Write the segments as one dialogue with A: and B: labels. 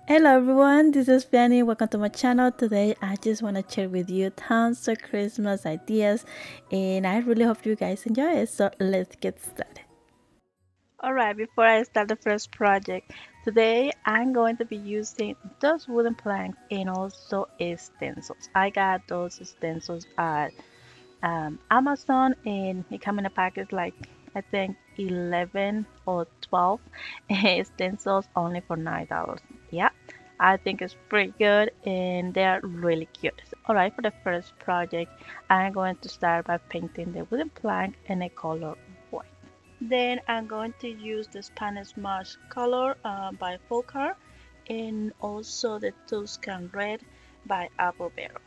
A: Hello everyone, this is Fanny. Welcome to my channel. Today I just want to share with you tons of Christmas ideas and I really hope you guys enjoy it. So let's get started. Alright, before I start the first project, today I'm going to be using those wooden planks and also stencils. I got those stencils at Amazon and it come in a package like I think 11 or 12 stencils only for $9. Yeah, I think it's pretty good and they're really cute. Alright, for the first project, I'm going to start by painting the wooden plank in a color white. Then I'm going to use the Spanish Marsh color by Folker and also the Tuscan red by Apple Barrel.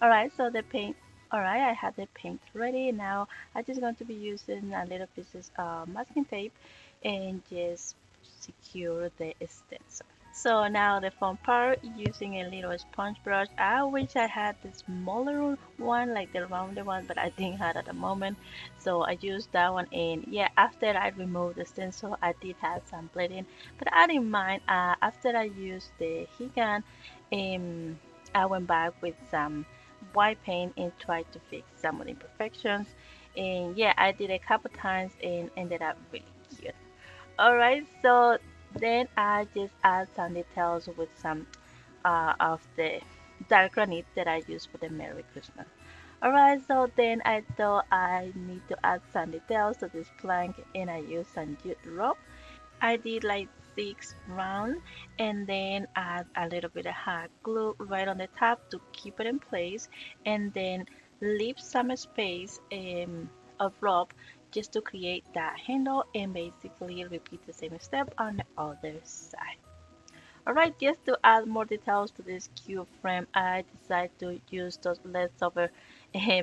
A: Alright, so the paint. Alright, I have the paint ready. Now I'm just going to be using a little pieces of masking tape and just secure the stencil. So now the fun part, using a little sponge brush. I wish I had the smaller one, like the rounded one, but I didn't have at the moment. So I used that one and yeah, after I removed the stencil, I did have some bleeding, but I didn't mind. After I used the heat gun, I went back with some white paint and tried to fix some of the imperfections. And yeah, I did a couple times and ended up really cute. Alright, so then I just add some details with some of the dark granite that I use for the Merry Christmas. Alright, so then I thought I need to add some details to this plank and I use some jute rope. I did like 6 rounds and then add a little bit of hot glue right on the top to keep it in place and then leave some space of rope just to create that handle and basically repeat the same step on the other side. Alright, just to add more details to this cube frame, I decided to use those leftover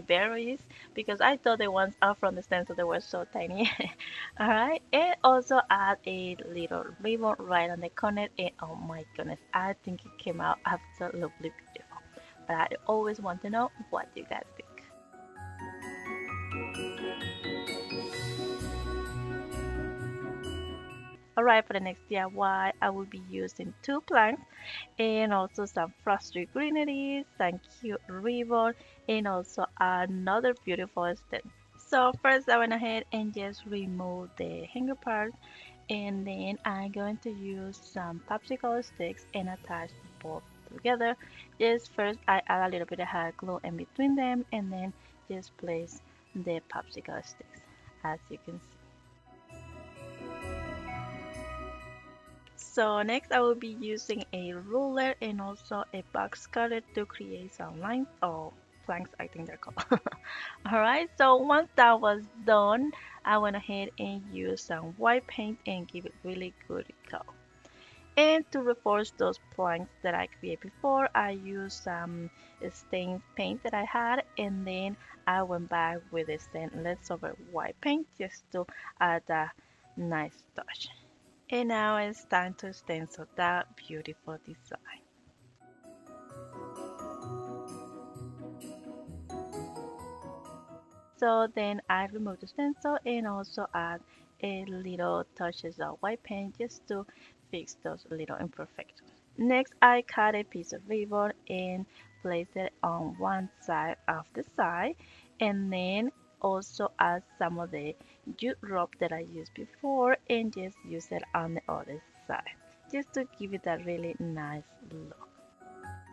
A: berries because I thought the ones out from the stencil they were so tiny. Alright, and also add a little ribbon right on the corner and oh my goodness, I think it came out absolutely beautiful. But I always want to know what you guys think. Alright, for the next DIY, I will be using 2 planks and also some frosted greenery, some cute ribbon, and also another beautiful stem. So first I went ahead and just remove the hanger part and then I'm going to use some popsicle sticks and attach both together. Just first I add a little bit of hot glue in between them and then just place the popsicle sticks as you can see. So next I will be using a ruler and also a box cutter to create some lines or planks I think they're called. Alright, so once that was done, I went ahead and used some white paint and give it really good color. And to reinforce those planks that I created before, I used some stained paint that I had and then I went back with the same leftover white paint just to add a nice touch. And now it's time to stencil that beautiful design. So then I remove the stencil and also add a little touches of white paint just to fix those little imperfections. Next I cut a piece of ribbon and place it on one side of the side and then also add some of the jute rope that I used before and just use it on the other side just to give it a really nice look.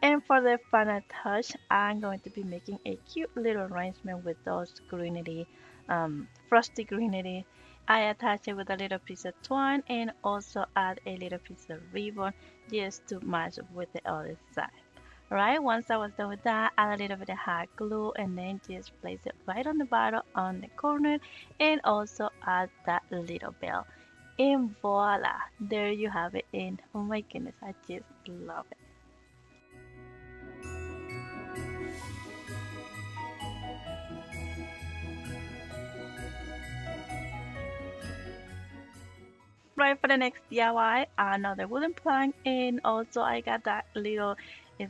A: And for the final touch, I'm going to be making a cute little arrangement with those greenery, frosty greenery. I attach it with a little piece of twine and also add a little piece of ribbon just to match with the other side. Right, once I was done with that, add a little bit of hot glue and then just place it right on the bottom on the corner and also add that little bell. And voila, there you have it. And oh my goodness, I just love it. Right, for the next DIY, another wooden plank, and also I got that little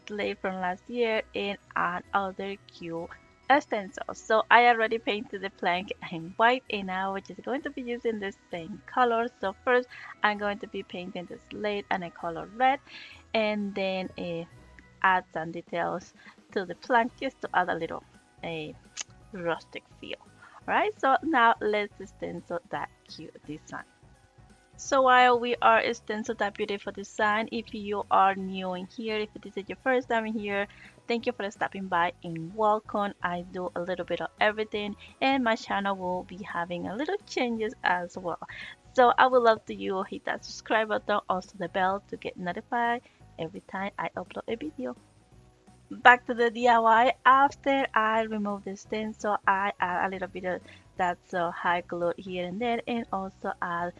A: sleigh from last year and another cute stencil. So I already painted the plank in white and now we're just going to be using the same color. So first I'm going to be painting the slate in a color red and then add some details to the plank just to add a little a rustic feel. Alright, so now let's stencil that cute design. So while we are stencil that beautiful design, if you are new in here, if this is your first time in here, thank you for stopping by and welcome. I do a little bit of everything and my channel will be having a little changes as well. So I would love to you hit that subscribe button, also the bell to get notified every time I upload a video. Back to the DIY. After I remove the stencil, I add a little bit of that high glue here and there, and also add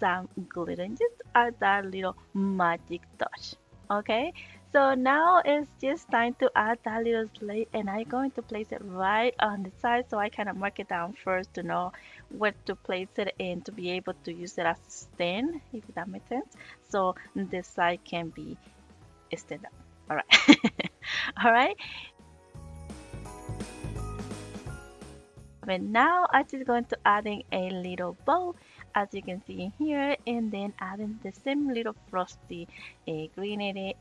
A: some glitter and just add that little magic touch. Okay, so now it's just time to add that little sleigh, and I'm going to place it right on the side, so I kind of mark it down first to know where to place it and to be able to use it as a stand, if that makes sense, so the side can be stand up. All right. All right. And now I'm just going to adding a little bow, as you can see in here, and then adding the same little frosty greenery.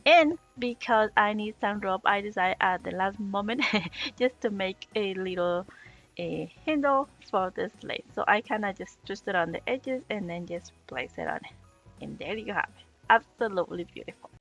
A: And because I need some rope, I decided at the last moment just to make a little handle for the sleigh. So I kind of just twist it on the edges and then just place it on it. And there you have it. Absolutely beautiful.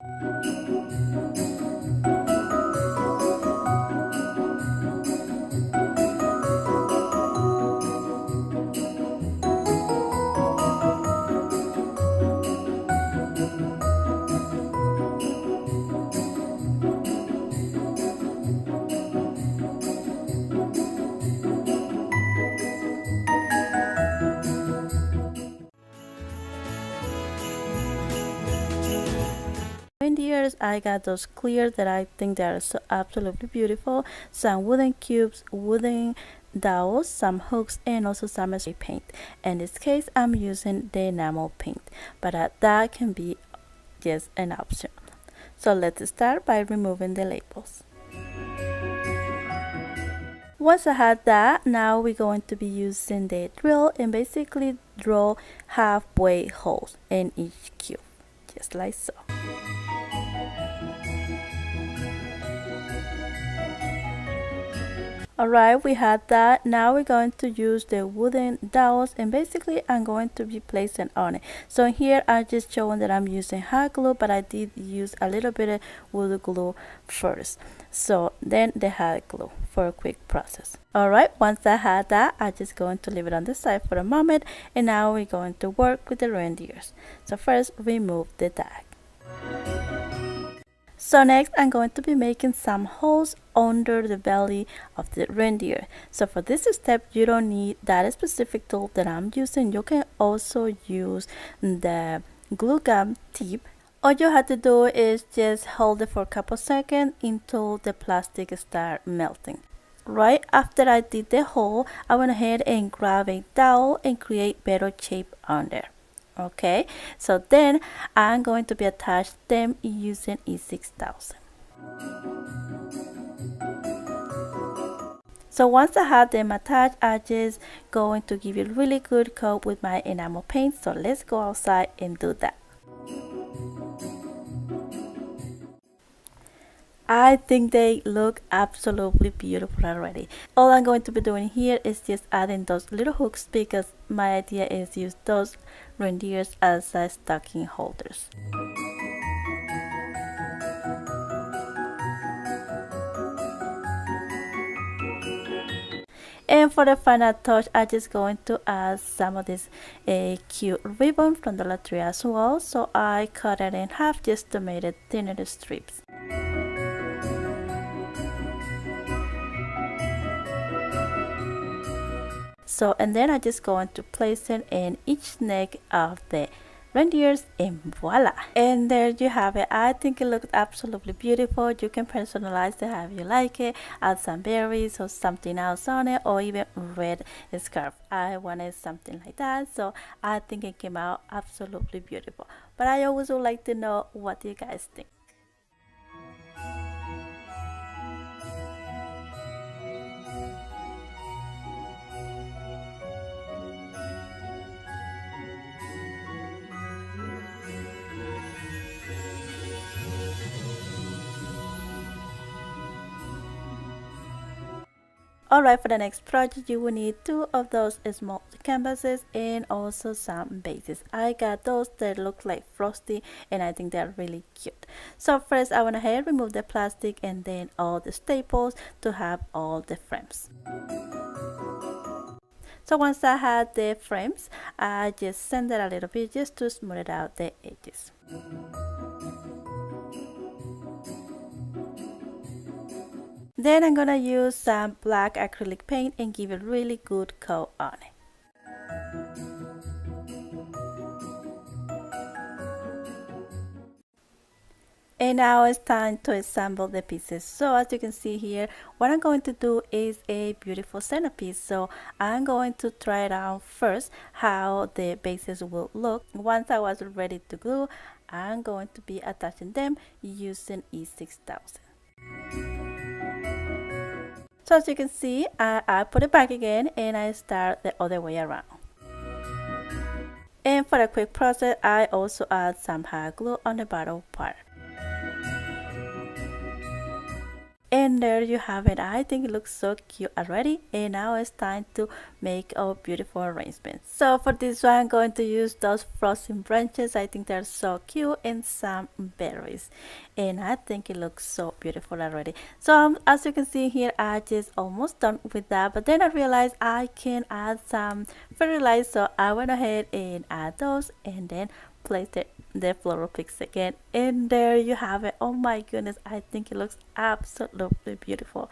A: Reindeers, I got those clear that I think they are so absolutely beautiful. Some wooden cubes, wooden dowels, some hooks, and also some spray paint. In this case, I'm using the enamel paint, but that can be just an option. So let's start by removing the labels. Once I had that, now we're going to be using the drill and basically drill halfway holes in each cube, just like so. Alright, we had that. Now we're going to use the wooden dowels and basically I'm going to be placing on it. So here I'm just showing that I'm using hot glue, but I did use a little bit of wood glue first. So then the hot glue for a quick process. Alright, once I had that, I'm just going to leave it on the side for a moment, and now we're going to work with the reindeers. So first remove the tag. So next I'm going to be making some holes under the belly of the reindeer. So for this step you don't need that specific tool that I'm using. You can also use the glue gun tip. All you have to do is just hold it for a couple seconds until the plastic starts melting. Right after I did the hole, I went ahead and grab a dowel and create better shape on there. Okay, so then I'm going to be attached them using E6000. So once I have them attached, I'm just going to give it a really good coat with my enamel paint. So let's go outside and do that. I think they look absolutely beautiful already. All I'm going to be doing here is just adding those little hooks because my idea is to use those reindeers as stocking holders. And for the final touch, I'm just going to add some of this cute ribbon from the Tree as well. So I cut it in half just to make it thinner strips. So, and then I just going to place it in each neck of the reindeers, and voila, and there you have it. I think it looks absolutely beautiful. You can personalize it however you like it, add some berries or something else on it, or even red scarf. I wanted something like that, so I think it came out absolutely beautiful. But I always would like to know what you guys think. Alright, for the next project you will need 2 of those small canvases and also some bases. I got those that look like frosty and I think they're really cute. So first I went ahead, remove the plastic and then all the staples to have all the frames. So once I had the frames, I just sanded a little bit just to smooth out the edges. Then I'm gonna use some black acrylic paint and give a really good coat on it. And now it's time to assemble the pieces. So as you can see here, what I'm going to do is a beautiful centerpiece. So I'm going to try it out first how the bases will look. Once I was ready to glue, I'm going to be attaching them using E6000. So as you can see, I put it back again and I start the other way around. And for a quick process, I also add some hot glue on the bottom part. And there you have it. I think it looks so cute already. And now it's time to make our beautiful arrangement. So for this one, I'm going to use those frozen branches. I think they're so cute, and some berries. And I think it looks so beautiful already. So as you can see here, I just almost done with that. But then I realized I can add some fairy lights. So I went ahead and add those and then place the floral picks again, and there you have it. Oh my goodness, I think it looks absolutely beautiful.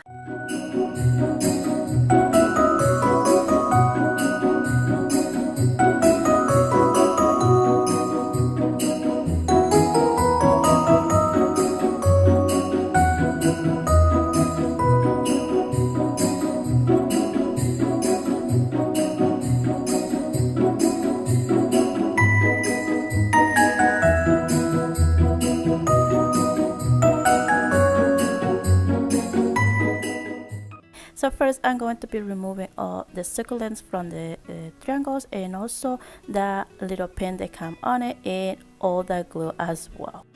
A: So first I'm going to be removing all the succulents from the triangles and also the little pin that come on it and all the glue as well.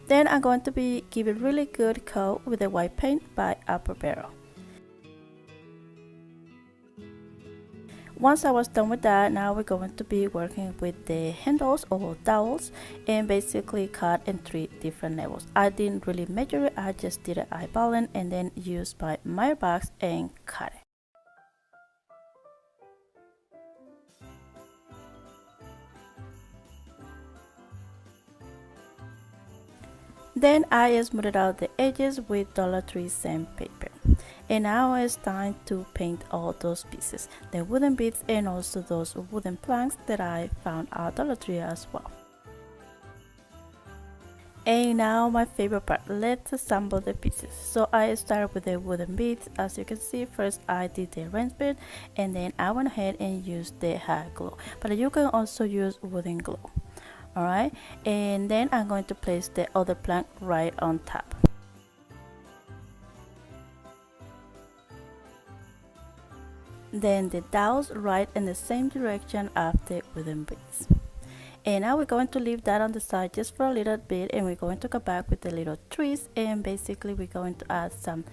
A: Then I'm going to be giving really good coat with the white paint by Upper Barrel. Once I was done with that, now we're going to be working with the handles or dowels and basically cut in 3 different levels. I didn't really measure it, I just did it eyeballing and then used my Meyer box and cut it. Then I smoothed out the edges with Dollar Tree sandpaper. And now it's time to paint all those pieces, the wooden beads and also those wooden planks that I found at Dollar Tree as well. And now my favorite part, let's assemble the pieces. So I started with the wooden beads. As you can see, first I did the arrangement and then I went ahead and used the hot glue, but you can also use wooden glue. Alright, and then I'm going to place the other plank right on top. Then the dowels right in the same direction of the wooden beads. And now we're going to leave that on the side just for a little bit, and we're going to go back with the little trees, and basically we're going to add some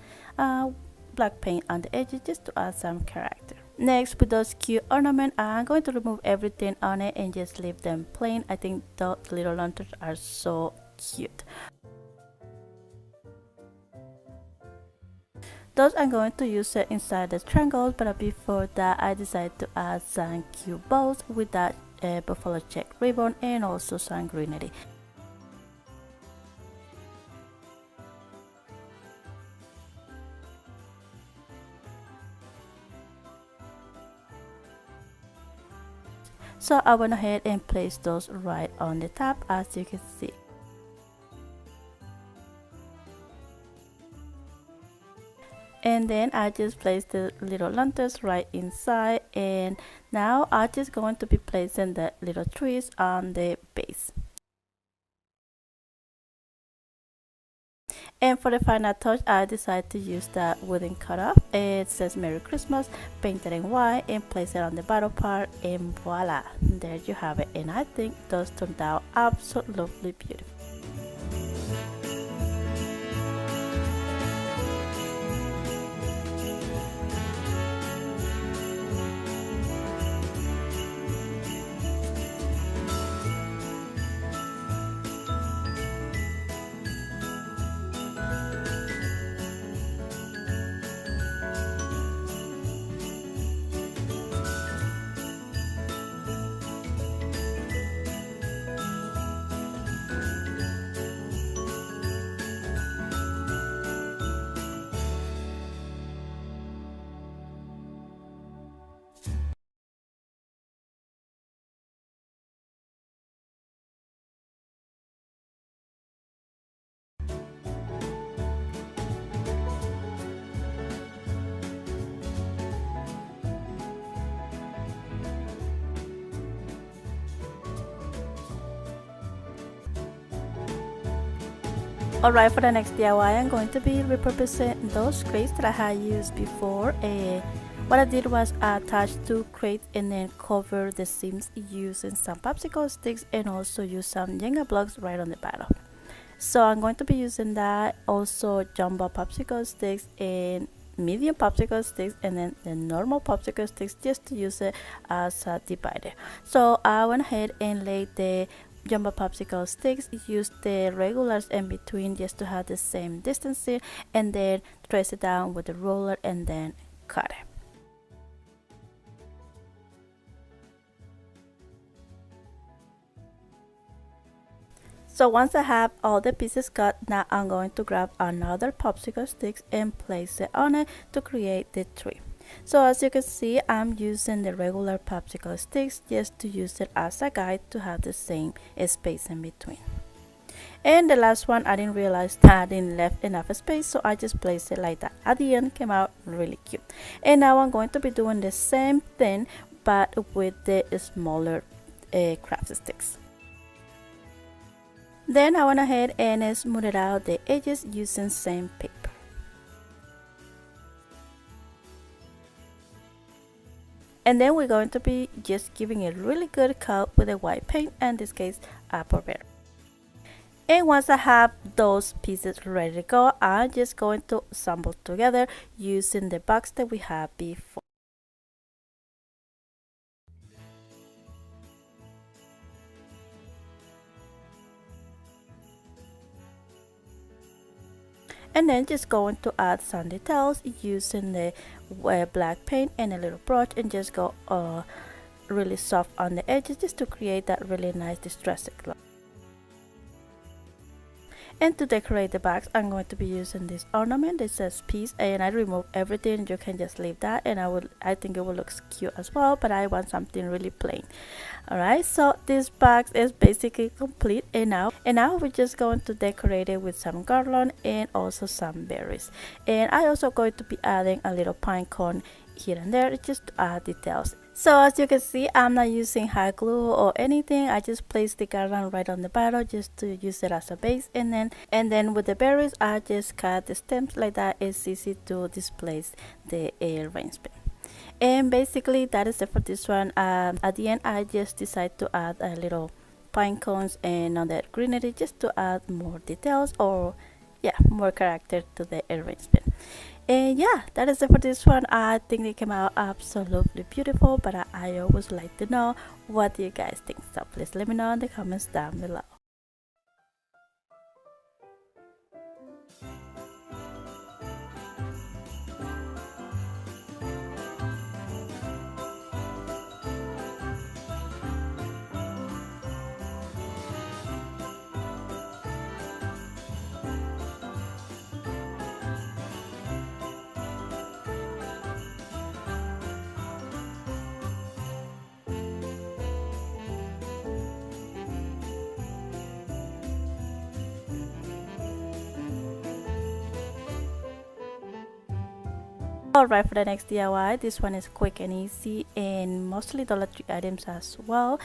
A: black paint on the edges just to add some character. Next, with those cute ornaments, I'm going to remove everything on it and just leave them plain. I think those little lanterns are so cute. Those I'm going to use it inside the triangles, but before that I decided to add some cute bows with that buffalo check ribbon and also some greenery. So I went ahead and placed those right on the top, as you can see. And then I just placed the little lanterns right inside, and now I'm just going to be placing the little trees on the base. And for the final touch, I decided to use that wooden cutoff. It says Merry Christmas, painted in white, and place it on the bottom part, and voila, there you have it. And I think those turned out absolutely beautiful. Alright, for the next DIY, I'm going to be repurposing those crates that I had used before. What I did was attach two crates and then cover the seams using some popsicle sticks and also use some Jenga blocks right on the bottom. So I'm going to be using that, also jumbo popsicle sticks and medium popsicle sticks, and then the normal popsicle sticks just to use it as a divider. So I went ahead and laid the jumbo popsicle sticks, use the regulars in between just to have the same distance here, and then trace it down with the roller and then cut it. So once I have all the pieces cut, now I'm going to grab another popsicle sticks and place it on it to create the tree. So as you can see, I'm using the regular popsicle sticks just to use it as a guide to have the same space in between. And the last one, I didn't realize that I didn't left enough space, so I just placed it like that. At the end, came out really cute. And now I'm going to be doing the same thing but with the smaller craft sticks. Then I went ahead and smoothed out the edges using same paper. And then we're going to be just giving it a really good coat with a white paint, in this case apple red. And once I have those pieces ready to go, I'm just going to assemble together using the box that we had before. And then just going to add some details using the black paint and a little brush, and just go really soft on the edges just to create that really nice distressed look. And to decorate the box, I'm going to be using this ornament. It says peace, and I remove everything. You can just leave that, and I think it will look cute as well, but I want something really plain. Alright, so this box is basically complete, and now we're just going to decorate it with some garland and also some berries. And I also going to be adding a little pine cone here and there just to add details. So as you can see, I'm not using hot glue or anything. I just placed the garland right on the bottom just to use it as a base, and then with the berries I just cut the stems like that. It's easy to displace the arrangement. And basically that is it for this one. At the end I just decided to add a little pine cones and on that greenery just to add more details, or yeah, more character to the arrangement. And yeah, that is it for this one. I think it came out absolutely beautiful, but I always like to know what do you guys think, so please let me know in the comments down below. Alright, for the next DIY, this one is quick and easy and mostly Dollar Tree items as well.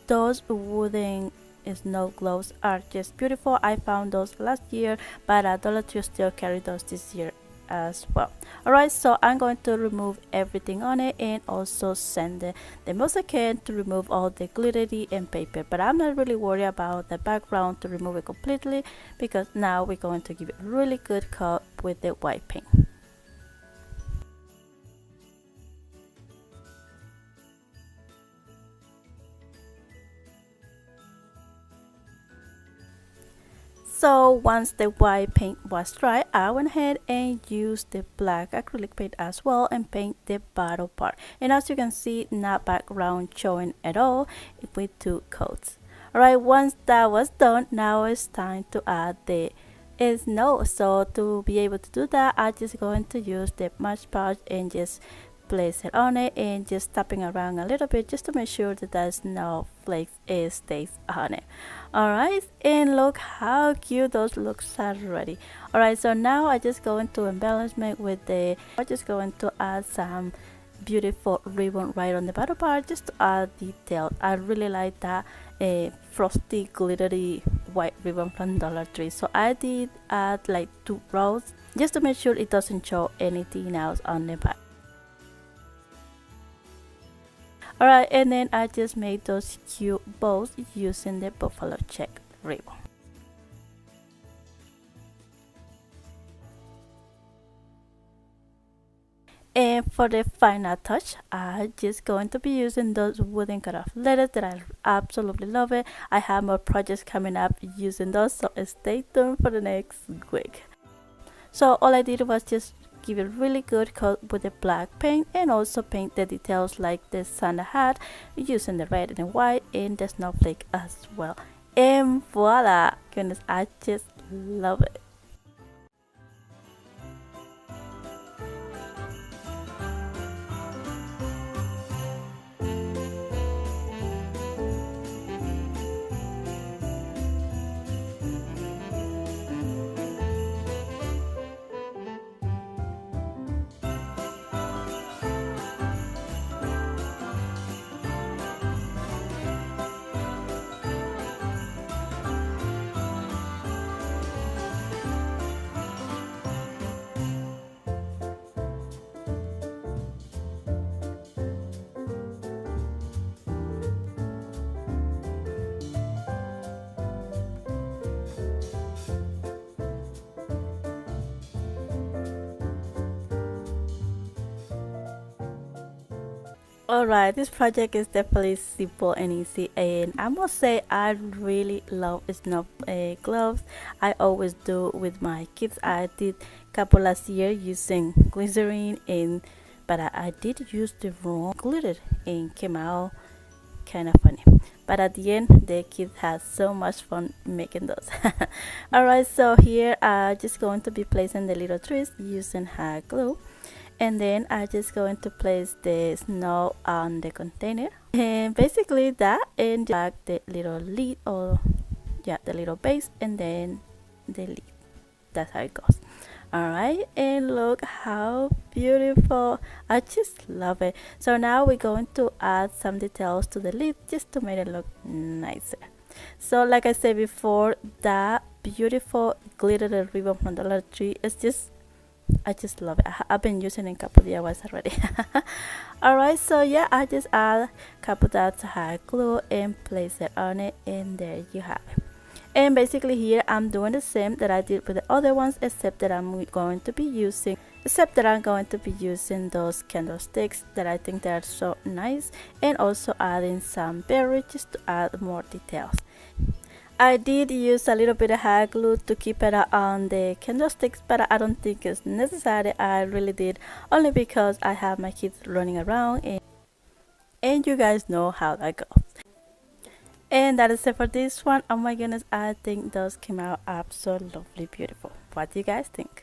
A: Those wooden snow globes are just beautiful. I found those last year, but Dollar Tree still carry those this year as well. Alright, so I'm going to remove everything on it and also sand the most I can to remove all the glittery and paper, but I'm not really worried about the background to remove it completely, because now we're going to give it a really good coat with the white paint. So once the white paint was dry, I went ahead and used the black acrylic paint as well and paint the bottom part. And as you can see, not background showing at all with two coats. Alright, once that was done, now it's time to add the snow. So to be able to do that, I'm just going to use the Mod Podge and just place it on it and just tapping around a little bit just to make sure that the snowflakes stays on it. Alright, and look how cute those looks are ready. Alright, so now I just go into embellishment with the, I'm just going to add some beautiful ribbon right on the bottom part just to add detail. I really like that frosty glittery white ribbon from Dollar Tree. So I did add like 2 rows just to make sure it doesn't show anything else on the back. Alright, and then I just made those cute bows using the buffalo check ribbon. And for the final touch, I'm just going to be using those wooden cut-off letters that I absolutely love it. I have more projects coming up using those, so stay tuned for the next week. So all I did was just give it really good coat with the black paint and also paint the details like the Santa hat using the red and the white and the snowflake as well. And voila! Goodness, I just love it. Alright, this project is definitely simple and easy, and I must say I really love snow gloves. I always do with my kids. I did couple last year using glycerin, but I did use the wrong glitter and came out kind of funny. But at the end, the kids had so much fun making those. Alright, so here I'm just going to be placing the little trees using hot glue. And then I'm just going to place the snow on the container, and basically that, and back the little lid, or yeah, the little base, and then the lid. That's how it goes. Alright, and look how beautiful. I just love it. So now we're going to add some details to the lid just to make it look nicer. So like I said before, that beautiful glittered ribbon from Dollar Tree is just, I just love it. I've been using it in a couple DIYs already. Alright, so yeah, I just add a couple dots of hot glue and place it on it, and there you have it. And basically here I'm doing the same that I did with the other ones, except that I'm going to be using those candlesticks that I think they are so nice, and also adding some berries just to add more details. I did use a little bit of hot glue to keep it on the candlesticks, but I don't think it's necessary. I really did, only because I have my kids running around, and you guys know how that goes. And that is it for this one. Oh my goodness, I think those came out absolutely beautiful. What do you guys think?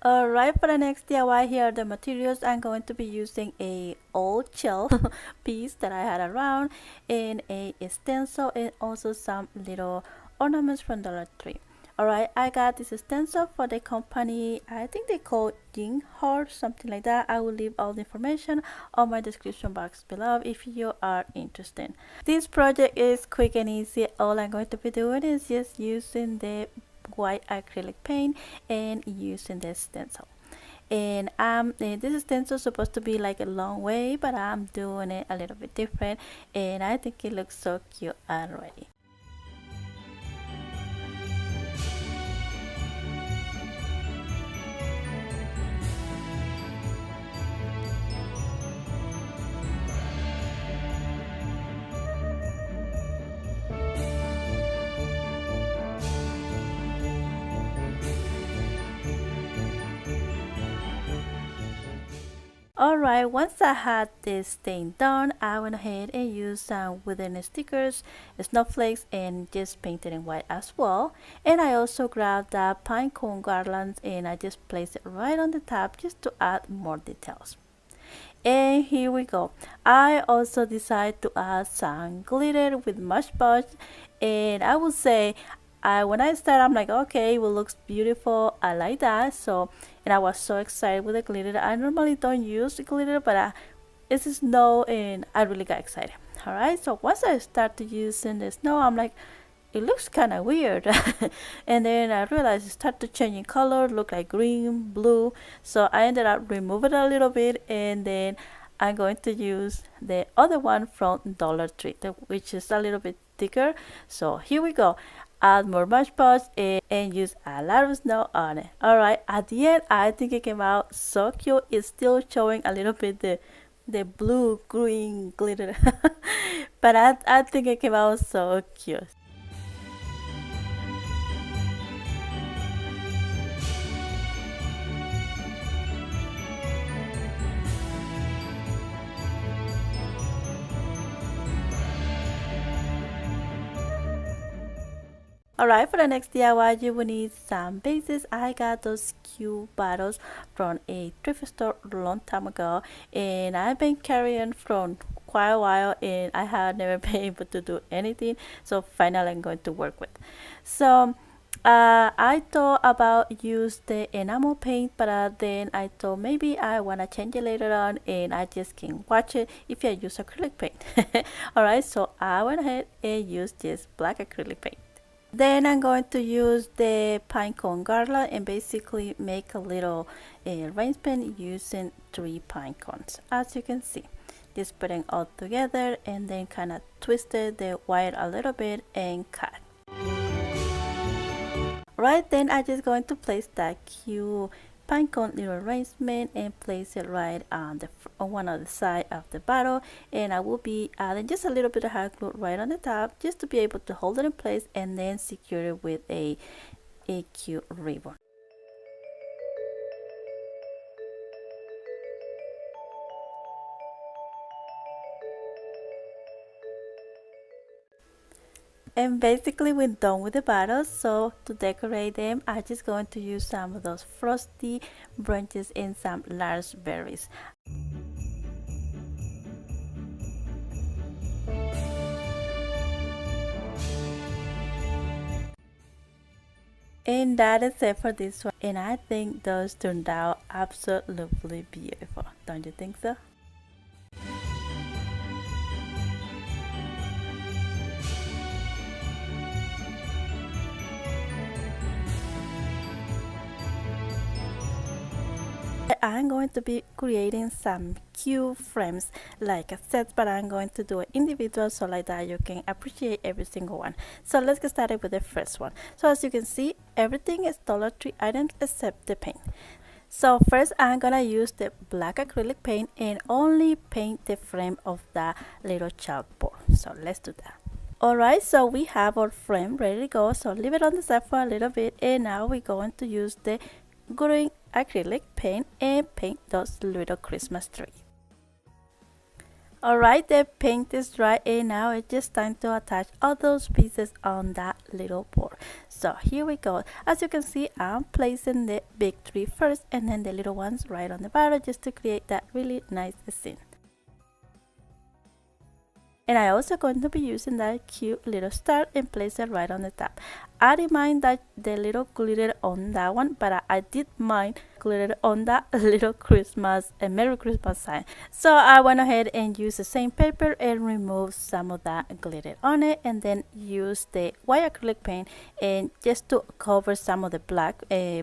A: Alright, for the next DIY, here are the materials. I'm going to be using a old shell piece that I had around, and a stencil, and also some little ornaments from Dollar Tree. Alright, I got this stencil for the company, I think they call Gingerbread, something like that. I will leave all the information on my description box below if you are interested. This project is quick and easy. All I'm going to be doing is just using the white acrylic paint and using the stencil. And this stencil is supposed to be like a long way, but I'm doing it a little bit different, and I think it looks so cute already. Alright, once I had this thing done, I went ahead and used some wooden stickers, snowflakes, and just painted in white as well. And I also grabbed the pine cone garlands and I just placed it right on the top just to add more details. And here we go. I also decided to add some glitter with Mush Push, and I would say when I started, I'm like, okay, well, looks beautiful. I like that. So, and I was so excited with the glitter. I normally don't use glitter, but it's snow, and I really got excited. All right. So once I started using the snow, I'm like, it looks kind of weird. And then I realized it started changing color, look like green, blue. So I ended up removing it a little bit, and then I'm going to use the other one from Dollar Tree, which is a little bit thicker. So here we go. Add more Mush Push and use a lot of snow on it. Alright, at the end, I think it came out so cute. It's still showing a little bit the blue green glitter. But I think it came out so cute. Alright, for the next DIY, you will need some bases. I got those cute bottles from a thrift store a long time ago, and I've been carrying from quite a while, and I have never been able to do anything. So finally, I'm going to work with. So I thought about use the enamel paint, but then I thought maybe I wanna change it later on, and I just can watch it if I use acrylic paint. Alright, so I went ahead and used this black acrylic paint. Then I'm going to use the pine cone garland and basically make a little arrangement using 3 pine cones, as you can see. Just putting all together and then kind of twisted the wire a little bit and cut. Right, then I'm just going to place that cute pine cone little arrangement and place it right on one of the side of the bottle, and I will be adding just a little bit of hot glue right on the top just to be able to hold it in place and then secure it with a cute ribbon. And basically we're done with the bottles, so to decorate them I'm just going to use some of those frosty branches and some large berries. And that is it for this one, and I think those turned out absolutely beautiful, don't you think so? I'm going to be creating some cute frames like a set, but I'm going to do it individual so like that you can appreciate every single one. So let's get started with the first one. So as you can see, everything is Dollar Tree items except the paint. So first I'm gonna use the black acrylic paint and only paint the frame of the little chalkboard. So let's do that. Alright, so we have our frame ready to go, so leave it on the side for a little bit, and now we're going to use the green acrylic paint and paint those little Christmas trees. Alright, the paint is dry, and now it's just time to attach all those pieces on that little board. So here we go. As you can see, I'm placing the big tree first and then the little ones right on the bottom just to create that really nice scene. And I also going to be using that cute little star and place it right on the top. I didn't mind that the little glitter on that one, but I did mind glitter on that little Christmas and Merry Christmas sign. So I went ahead and used the same paper and removed some of that glitter on it, and then use the white acrylic paint and just to cover some of the black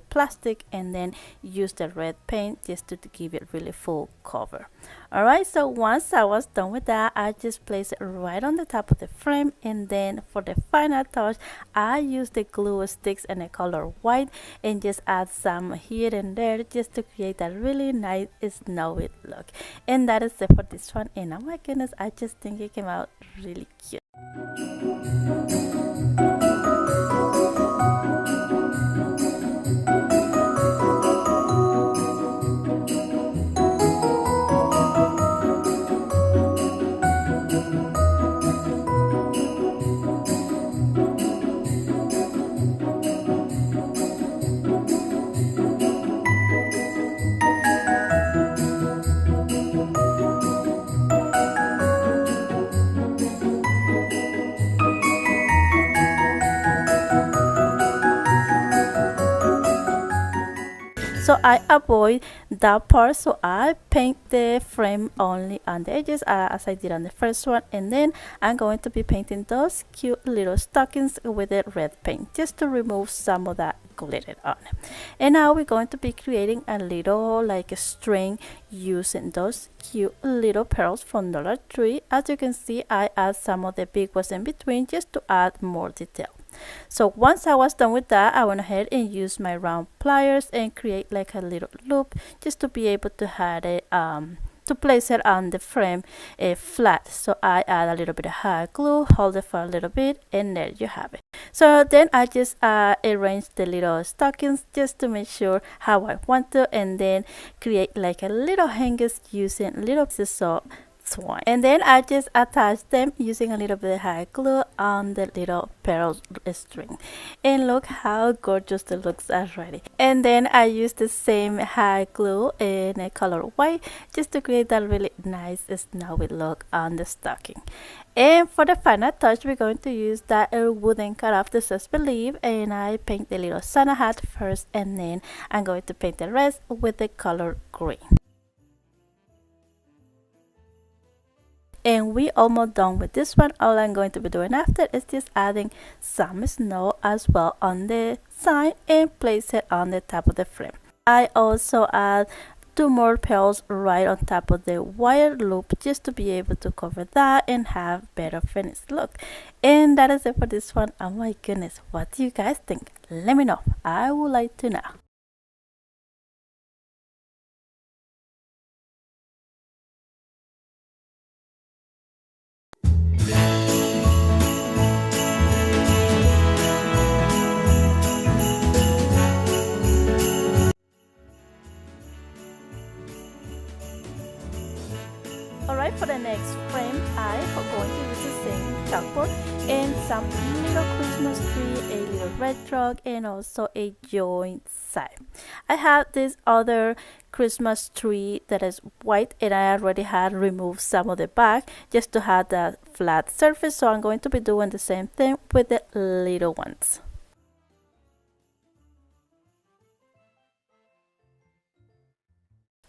A: plastic, and then use the red paint just to give it really full cover. Alright, so once I was done with that, I just placed it right on the top of the frame, and then for the final touch I used the glue sticks in the color white and just add some here and there just to create that really nice snowy look. And that is it for this one, and oh my goodness, I just think it came out really cute. so I avoid that part, so I paint the frame only on the edges as I did on the first one, and then I'm going to be painting those cute little stockings with the red paint just to remove some of that glitter on. And now we're going to be creating a little like a string using those cute little pearls from Dollar Tree. As you can see, I add some of the big ones in between just to add more detail. So once I was done with that, I went ahead and used my round pliers and create like a little loop just to be able to have it to place it on the frame flat. So I add a little bit of hot glue, hold it for a little bit, and there you have it. So then I just arrange the little stockings just to make sure how I want to, and then create like a little hangers using little pieces of twine, and then I just attach them using a little bit of hot glue on the little pearl string, and look how gorgeous it looks already. And then I use the same hot glue in a color white just to create that really nice snowy look on the stocking. And for the final touch, we're going to use that wooden cutout that says Believe, and I paint the little Santa hat first, and then I'm going to paint the rest with the color green. And we almost done with this one. All I'm going to be doing after is just adding some snow as well on the side and place it on the top of the frame. I also add 2 more pearls right on top of the wire loop just to be able to cover that and have better finished look. And that is it for this one. Oh my goodness, what do you guys think? Let me know. I would like to know. Alright, for the next frame, I am going to use the same chalkboard and some little Christmas tree, a little red truck, and also a joint side. I have this other Christmas tree that is white, and I already had removed some of the back just to have that flat surface, so I'm going to be doing the same thing with the little ones.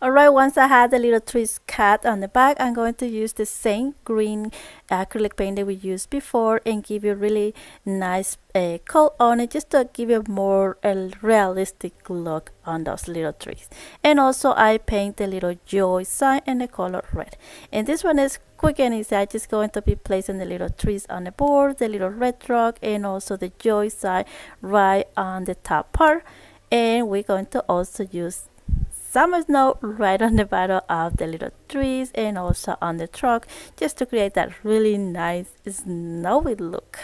A: Alright, once I had the little trees cut on the back, I'm going to use the same green acrylic paint that we used before and give you a really nice coat on it just to give you more realistic look on those little trees. And also I paint the little joy sign in the color red. And this one is quick and easy. I'm just going to be placing the little trees on the board, the little red truck, and also the joy sign right on the top part. And we're going to also use some snow right on the bottom of the little trees and also on the truck just to create that really nice snowy look.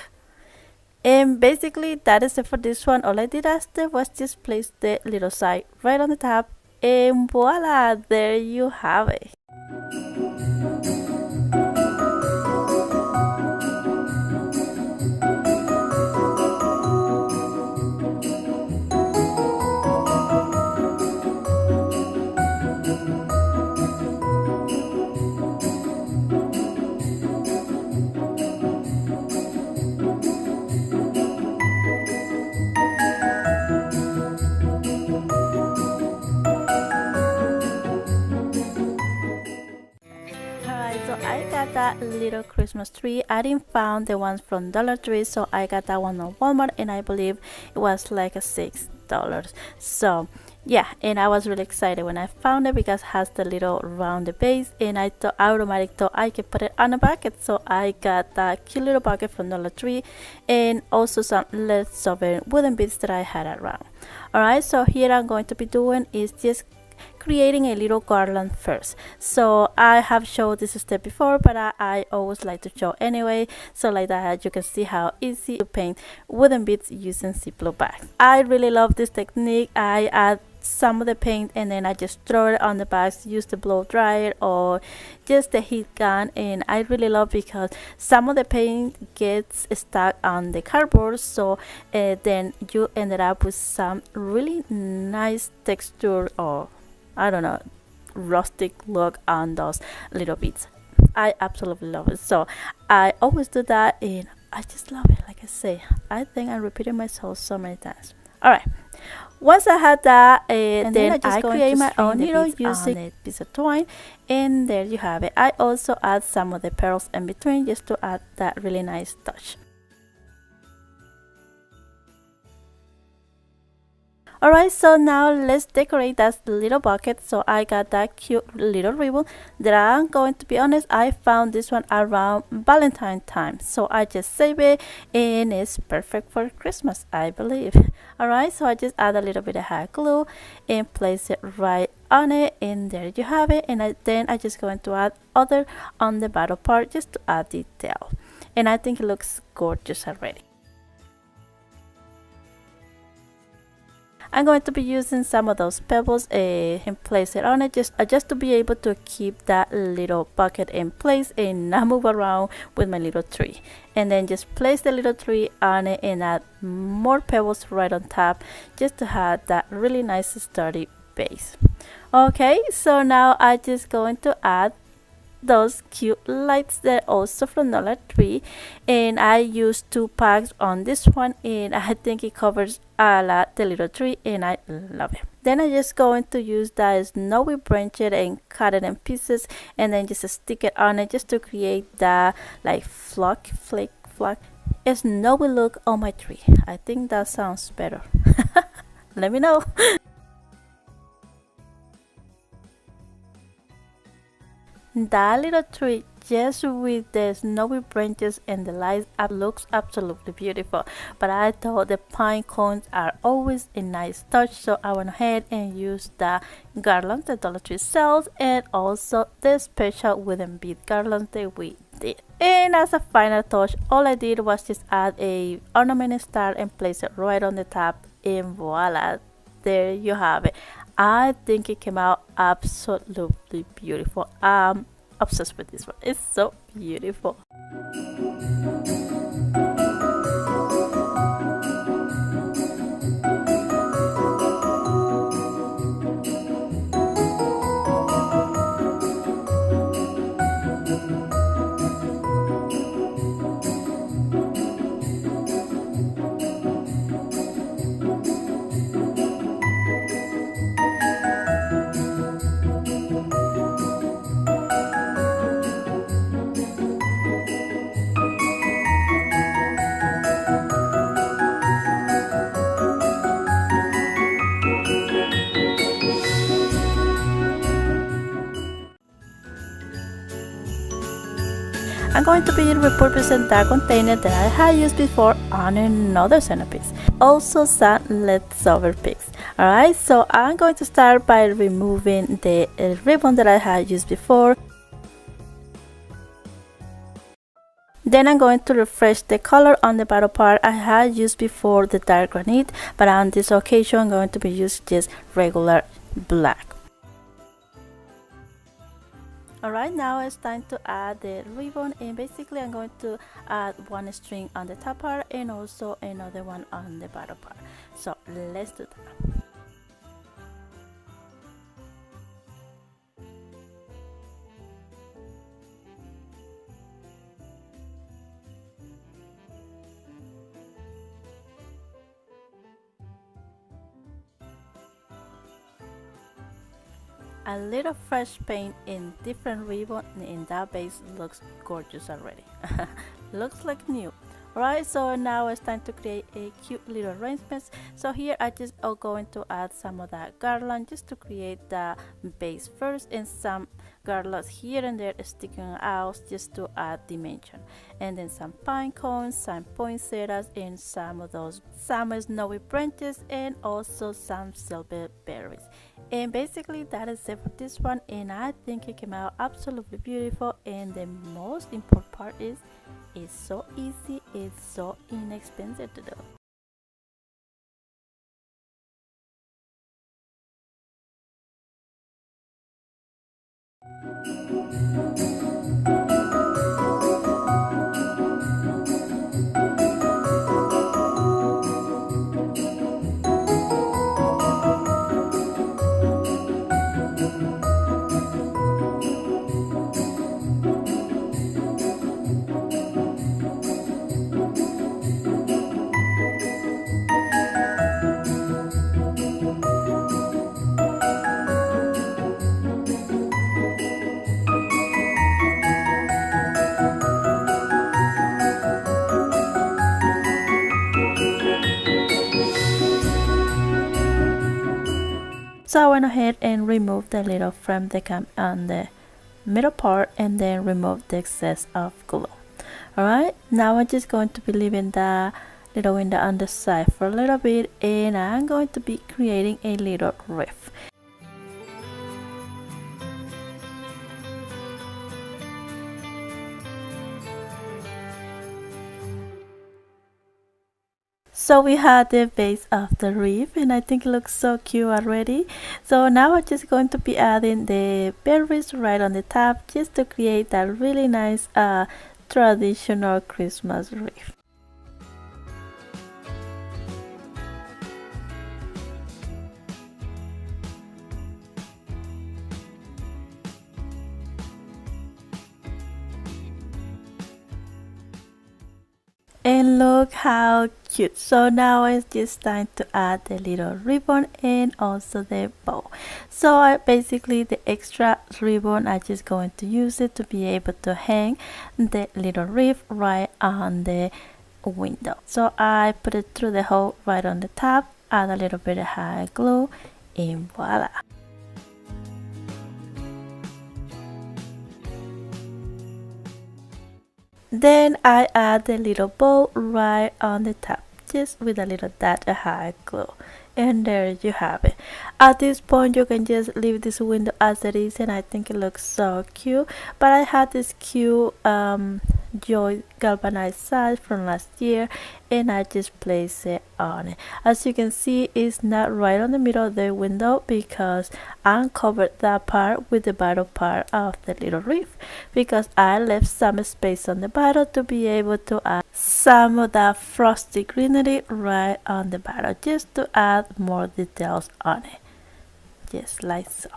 A: And basically that is it for this one. All I did after was just place the little side right on the top, and voila, there you have it. That little Christmas tree, I didn't found the ones from Dollar Tree, so I got that one on Walmart, and I believe it was like a $6. So yeah, and I was really excited when I found it because it has the little rounded base, and I thought automatic thought I could put it on a bucket, so I got that cute little bucket from Dollar Tree and also some leftover wooden beads that I had around. Alright, so here I'm going to be doing is just creating a little garland first. So I have showed this step before, but I always like to show anyway, so like that you can see how easy to paint wooden beads using Ziploc bags. I really love this technique. I add some of the paint and then I just throw it on the bags, use the blow dryer or just the heat gun, and I really love because some of the paint gets stuck on the cardboard, so then you ended up with some really nice texture, or I don't know, rustic look on those little beads. I absolutely love it, so I always do that and I just love it. Like I say, I think I'm repeating myself so many times. Alright, Once I had that, then I create my own needle using a piece of twine, and there you have it. I also add some of the pearls in between just to add that really nice touch. Alright, so now let's decorate that little bucket. So I got that cute little ribbon that I'm going to be honest, I found this one around Valentine time. So I just save it and it's perfect for Christmas, I believe. Alright, so I just add a little bit of hot glue and place it right on it, and there you have it. And then I just going to add other on the bottom part just to add detail. And I think it looks gorgeous already. I'm going to be using some of those pebbles and place it on it just to be able to keep that little bucket in place and not move around with my little tree. And then just place the little tree on it and add more pebbles right on top just to have that really nice sturdy base. Okay, so now I'm just going to add those cute lights that also from Dollar Tree, and I used 2 packs on this one, and I think it covers a lot the little tree and I love it. Then I just going to use that snowy branch and cut it in pieces and then just stick it on it just to create that like flake a snowy look on my tree. I think that sounds better. Let me know. That little tree just with the snowy branches and the lights up looks absolutely beautiful, but I thought the pine cones are always a nice touch, so I went ahead and used the garland that Dollar Tree sells and also the special wooden bead garland that we did. And as a final touch, all I did was just add a ornament star and place it right on the top, and voila, there you have it. I think it came out absolutely beautiful. I'm obsessed with this one. It's so beautiful. I'm going to be repurposing that container that I had used before on another centerpiece. Also some leftover picks. Alright, so I'm going to start by removing the ribbon that I had used before. Then I'm going to refresh the color on the bottom part. I had used before the dark granite, but on this occasion I'm going to be using just regular black. Alright, now it's time to add the ribbon, and basically I'm going to add one string on the top part and also another one on the bottom part. So let's do that. A little fresh paint in different ribbon in that base looks gorgeous already. Looks like new. Alright, so now it's time to create a cute little arrangements. So here I just going to add some of that garland just to create the base first, and some garlands here and there sticking out just to add dimension, and then some pine cones, some poinsettias, and some snowy branches, and also some silver berries. And basically that is it for this one, and I think it came out absolutely beautiful. And the most important part is it's so easy, it's so inexpensive to do. So I went ahead and removed the little frame that came on the middle part and then remove the excess of glue. Alright, now I'm just going to be leaving the little window on the side for a little bit, and I'm going to be creating a little wreath. So we had the base of the wreath, and I think it looks so cute already. So now I'm just going to be adding the berries right on the top just to create that really nice traditional Christmas wreath. And look how cute. So now it's just time to add the little ribbon and also the bow. So basically the extra ribbon, I'm just going to use it to be able to hang the little wreath right on the window. So I put it through the hole right on the top, add a little bit of hot glue, and voila. Then I add the little bow right on the top, just with a little dot of hot glue. And there you have it. At this point you can just leave this window as it is, and I think it looks so cute. But I had this cute joy galvanized side from last year, and I just place it on it. As you can see, it's not right on the middle of the window because I uncovered that part with the bottom part of the little wreath, because I left some space on the bottom to be able to add some of that frosty greenery right on the bottom, just to add more details on it, just like so.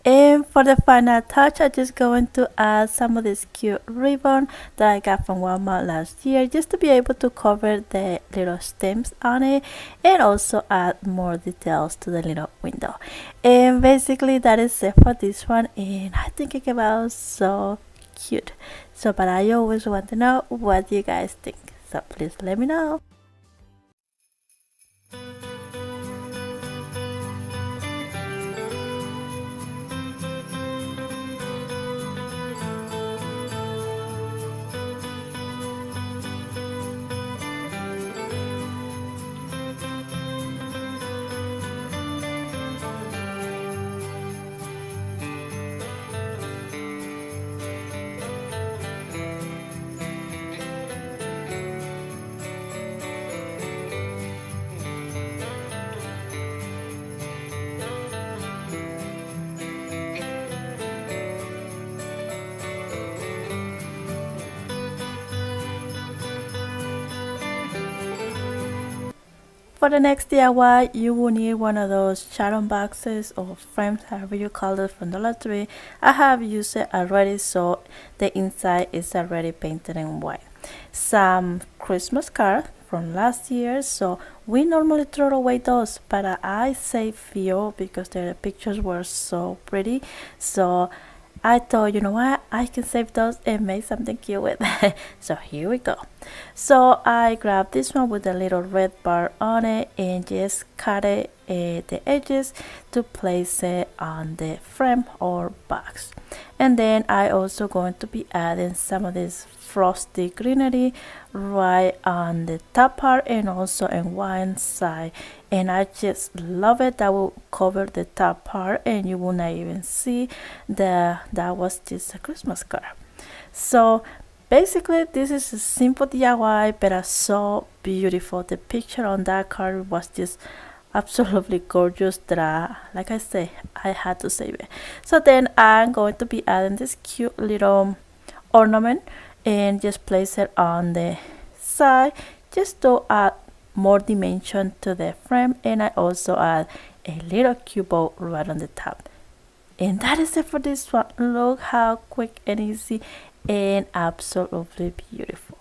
A: And for the final touch, I'm just going to add some of this cute ribbon that I got from Walmart last year, just to be able to cover the little stems on it, and also add more details to the little window. And basically that is it for this one, and I think it came out so cute. So but I always want to know what you guys think, so please let me know. For the next DIY, you will need one of those Sharon boxes or frames, however you call it, from Dollar Tree. I have used it already, so the inside is already painted in white. Some Christmas cards from last year, so we normally throw away those, but I saved few because the pictures were so pretty. So I thought, you know what, I can save those and make something cute with it. So here we go. So I grabbed this one with a little red bar on it and just cut it the edges to place it on the frame or box. And then I also going to be adding some of this frosty greenery right on the top part and also in one side, and I just love it. That will cover the top part and you will not even see that was just a Christmas card. So basically this is a simple DIY, but so beautiful. The picture on that card was just absolutely gorgeous that like I say, I had to save it. So then I'm going to be adding this cute little ornament and just place it on the side just to add more dimension to the frame, and I also add a little cue ball right on the top. And that is it for this one. Look how quick and easy and absolutely beautiful.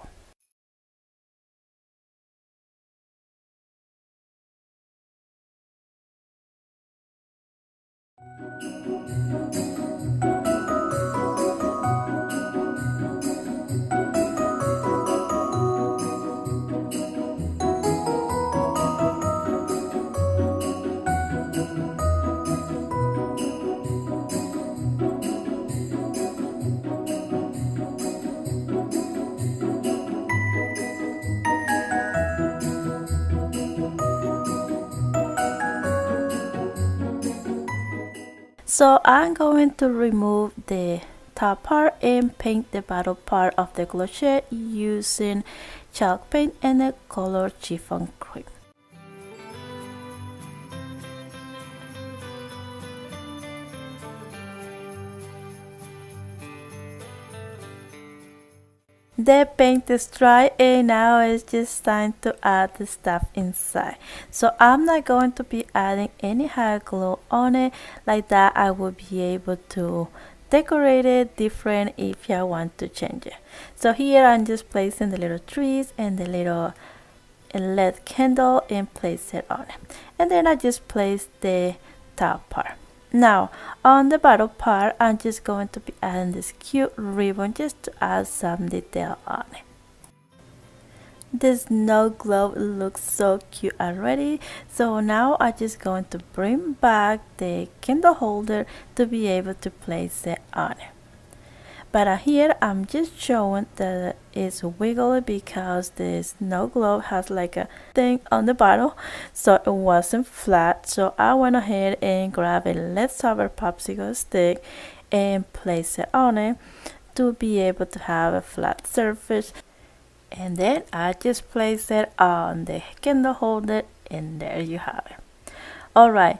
A: So I'm going to remove the top part and paint the bottom part of the cloche using chalk paint and the color chiffon cream. The paint is dry and now it's just time to add the stuff inside. So I'm not going to be adding any hot glue on it. Like that I will be able to decorate it different if I want to change it. So here I'm just placing the little trees and the little LED candle and place it on it. And then I just place the top part. Now on the bottom part I'm just going to be adding this cute ribbon just to add some detail on it. The snow globe looks so cute already, so now I'm just going to bring back the candle holder to be able to place it on it. But here I'm just showing that it's wiggly because the snow globe has like a thing on the bottom, so it wasn't flat. So I went ahead and grabbed a leftover popsicle stick and place it on it to be able to have a flat surface. And then I just place it on the candle holder, and there you have it. Alright,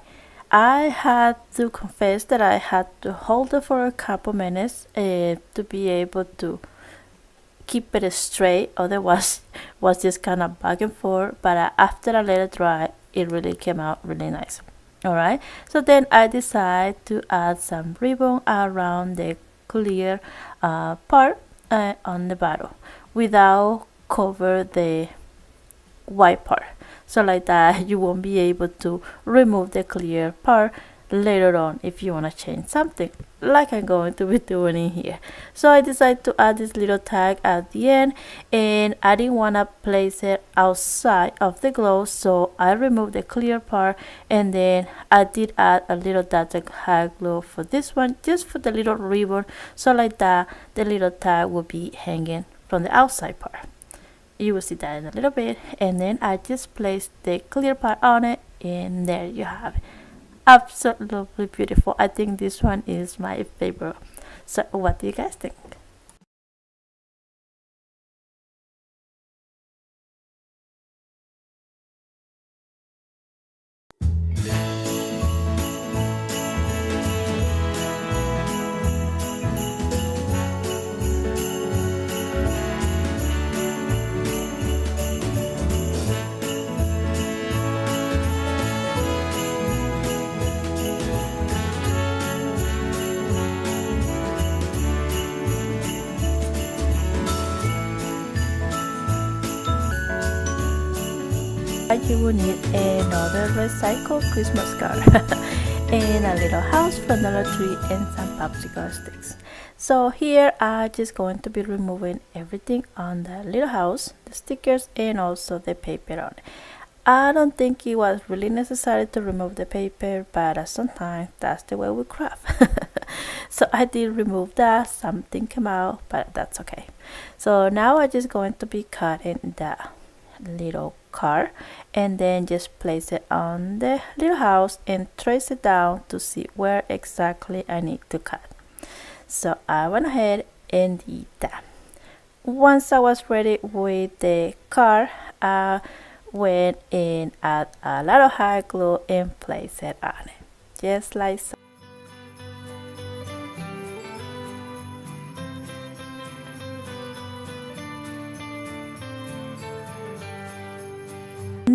A: I had to confess that I had to hold it for a couple minutes to be able to keep it straight, otherwise was just kind of back and forth, but after I let it dry it really came out really nice. Alright, so then I decided to add some ribbon around the clear part on the bottom without cover the white part, so like that you won't be able to remove the clear part later on if you want to change something, like I'm going to be doing in here. So I decided to add this little tag at the end, and I didn't want to place it outside of the globe, so I removed the clear part, and then I did add a little dot of hot glue for this one, just for the little ribbon, so like that the little tag will be hanging from the outside part. You will see that in a little bit, and then I just placed the clear part on it, and there you have it. Absolutely beautiful. I think this one is my favorite. So what do you guys think? You will need another recycled Christmas card and a little house from Dollar Tree and some popsicle sticks. So here I'm just going to be removing everything on the little house, the stickers, and also the paper on it. I don't think it was really necessary to remove the paper, but sometimes that's the way we craft. So I did remove that. Something came out, but that's okay. So now I'm just going to be cutting the little card, and then just place it on the little house and trace it down to see where exactly I need to cut. So I went ahead and did that. Once I was ready with the card, I went and add a lot of hot glue and place it on it, just like so.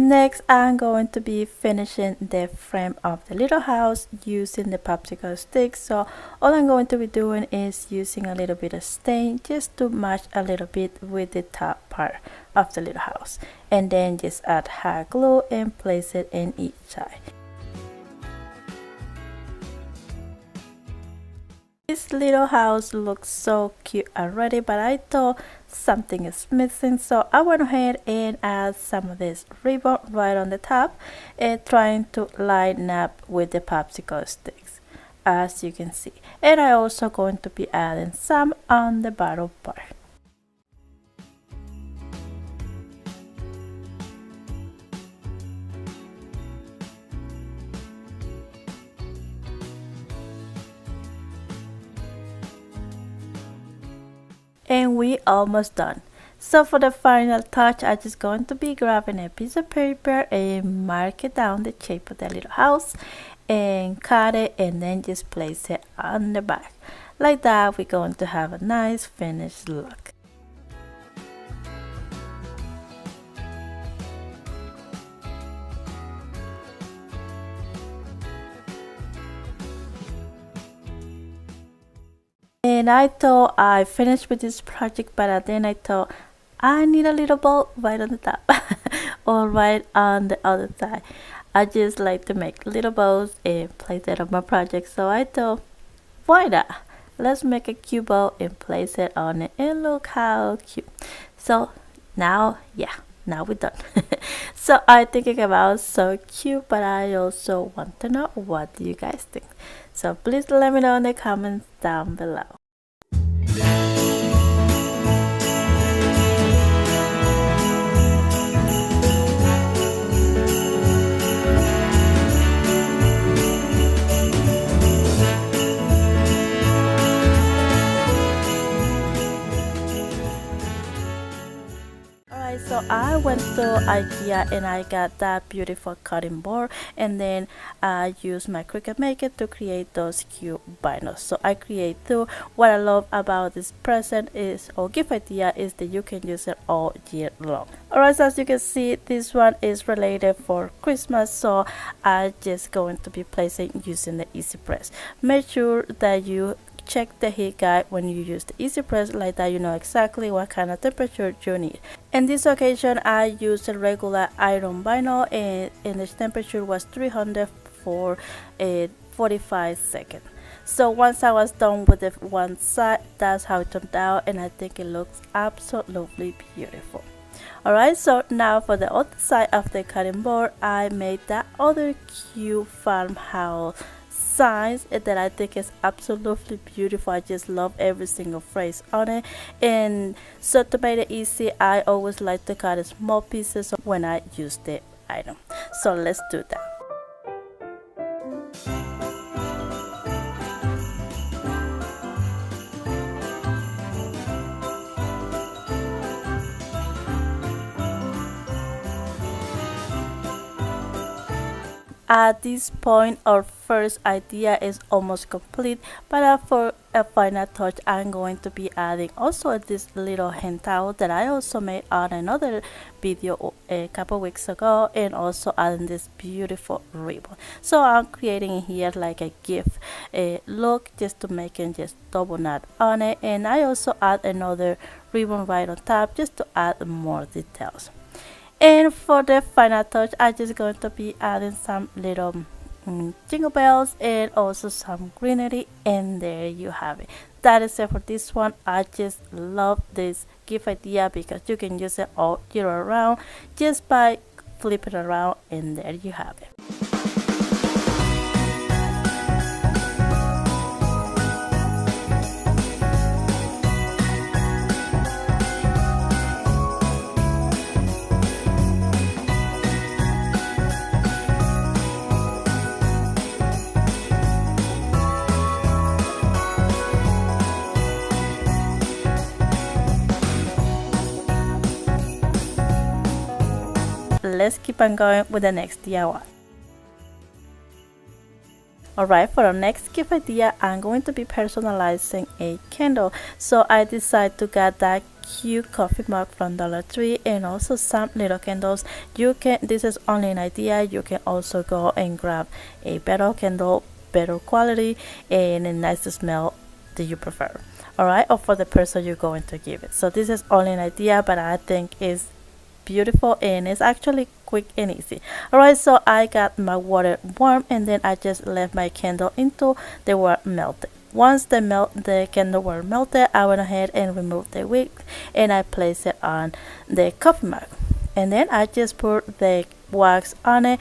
A: Next, I'm going to be finishing the frame of the little house using the popsicle stick. So all I'm going to be doing is using a little bit of stain just to match a little bit with the top part of the little house, and then just add hot glue and place it in each side. This little house looks so cute already, but I thought something is missing, so I went ahead and add some of this ribbon right on the top and trying to line up with the popsicle sticks, as you can see. And I also going to be adding some on the bottom part. And we almost done. So for the final touch, I'm just going to be grabbing a piece of paper and mark it down the shape of the little house and cut it, and then just place it on the back. Like that, we're going to have a nice finished look. And I thought I finished with this project, but then I thought I need a little bow right on the top or right on the other side. I just like to make little bows and place it on my project, so I thought, why not? Let's make a cute bow and place it on it, and look how cute. So now, yeah, now we're done. So I'm thinking about so cute, but I also want to know, what do you guys think? So please let me know in the comments down below. So I went to IKEA and I got that beautiful cutting board, and then I used my Cricut Maker to create those cute vinyls. So I create two. What I love about this present is, or gift idea, is that you can use it all year long. Alright, so as you can see, this one is related for Christmas, so I just going to be placing using the Easy Press. Make sure that you check the heat guide when you use the Easy Press, like that you know exactly what kind of temperature you need. In this occasion, I used a regular iron vinyl, and the temperature was 300 for 45 seconds. So once I was done with the one side, that's how it turned out, and I think it looks absolutely beautiful. Alright, so now for the other side of the cutting board, I made that other cute farmhouse signs that I think is absolutely beautiful. I just love every single phrase on it, and so to make it easy, I always like to cut small pieces when I use the item. So let's do that. At this point, our first idea is almost complete, but for a final touch, I'm going to be adding also this little hand towel that I also made on another video a couple weeks ago, and also adding this beautiful ribbon. So I'm creating here like a gift look, just to make it just double knot on it, and I also add another ribbon right on top just to add more details. And for the final touch, I'm just going to be adding some little jingle bells and also some greenery, and there you have it. That is it for this one. I just love this gift idea because you can use it all year around just by flipping around, and there you have it. Let's keep on going with the next DIY. Alright, for our next gift idea, I'm going to be personalizing a candle. So I decided to get that cute coffee mug from Dollar Tree and also some little candles. You can, this is only an idea, you can also go and grab a better candle, better quality and a nicer smell that you prefer, all right, or for the person you're going to give it. So this is only an idea, but I think it's beautiful and it's actually quick and easy. All right, so I got my water warm and then I just left my candle until they were melted. Once the candle were melted, I went ahead and removed the wick and I placed it on the coffee mug, and then I just put the wax on it.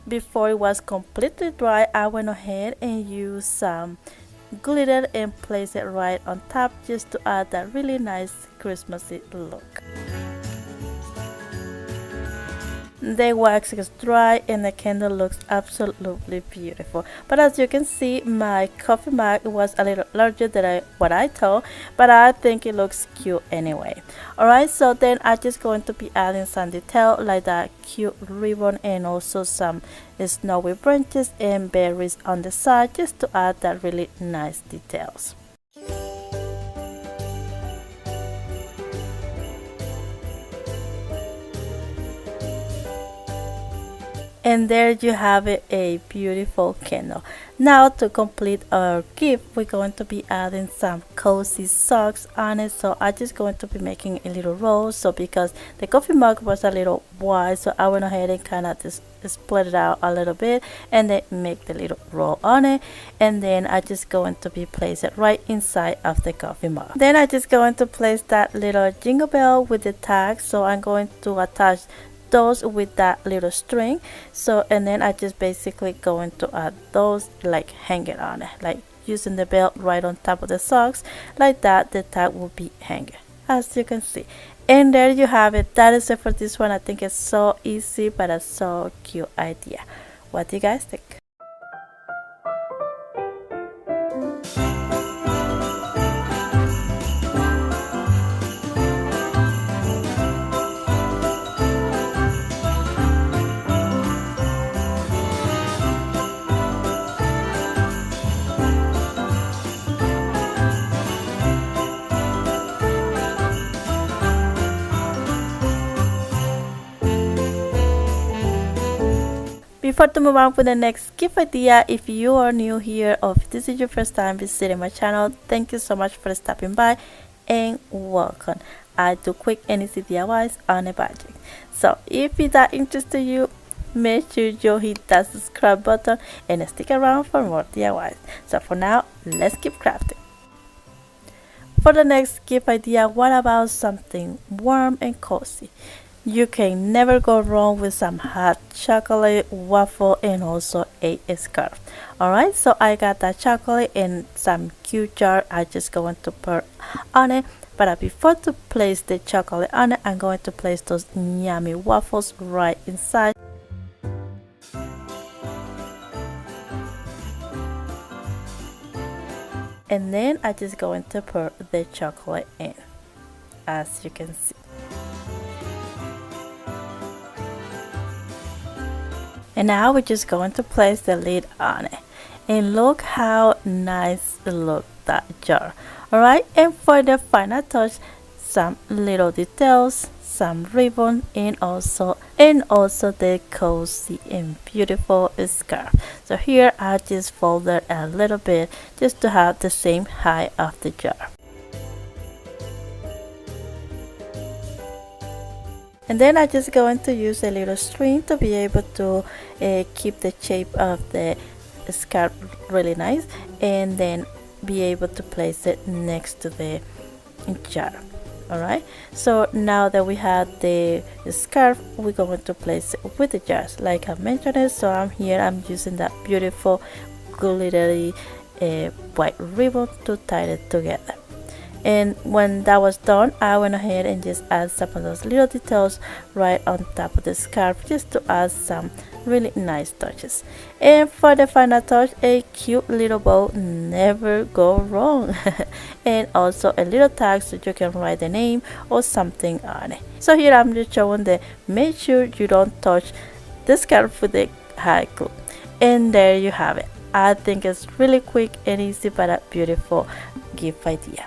A: Before it was completely dry, I went ahead and used some glitter and place it right on top just to add that really nice Christmassy look. The wax is dry and the candle looks absolutely beautiful, but as you can see, my coffee mug was a little larger than what I thought, but I think it looks cute anyway. Alright, so then I'm just going to be adding some detail like that cute ribbon and also some snowy branches and berries on the side just to add that really nice details. And there you have it, a beautiful candle. Now to complete our gift, we're going to be adding some cozy socks on it. So I'm just going to be making a little roll. So because the coffee mug was a little wide, so I went ahead and kind of just split it out a little bit and then make the little roll on it. And then I just going to be place it right inside of the coffee mug. Then I just going to place that little jingle bell with the tag. So I'm going to attach those with that little string. So and then I just basically going to add those, like hang it on it, like using the belt right on top of the socks like that. The tag will be hanging, as you can see. And there you have it. That is it for this one. I think it's so easy but a so cute idea. What do you guys think? Before to move on with the next gift idea, if you are new here or if this is your first time visiting my channel, thank you so much for stopping by and welcome. I do quick and easy DIYs on a budget. So if that interests you, make sure you hit that subscribe button and stick around for more DIYs. So for now, let's keep crafting. For the next gift idea, what about something warm and cozy? You can never go wrong with some hot chocolate, waffle, and also a scarf. Alright, so I got that chocolate in some cute jar. I just going to put on it. But before to place the chocolate on it, I'm going to place those yummy waffles right inside. And then I just going to put the chocolate in, as you can see. And now we're just going to place the lid on it. And look how nice it looks, that jar. Alright, and for the final touch, some little details, some ribbon, and also the cozy and beautiful scarf. So here I just folded a little bit just to have the same height of the jar. And then I'm just going to use a little string to be able to keep the shape of the scarf really nice, and then be able to place it next to the jar. Alright, so now that we have the scarf, we're going to place it with the jars like I mentioned. So I'm using that beautiful glittery white ribbon to tie it together. And when that was done, I went ahead and just add some of those little details right on top of the scarf just to add some really nice touches. And for the final touch, a cute little bow, never go wrong. And also a little tag so you can write the name or something on it. So here I'm just showing the make sure you don't touch the scarf with the hot glue. And there you have it. I think it's really quick and easy but a beautiful gift idea.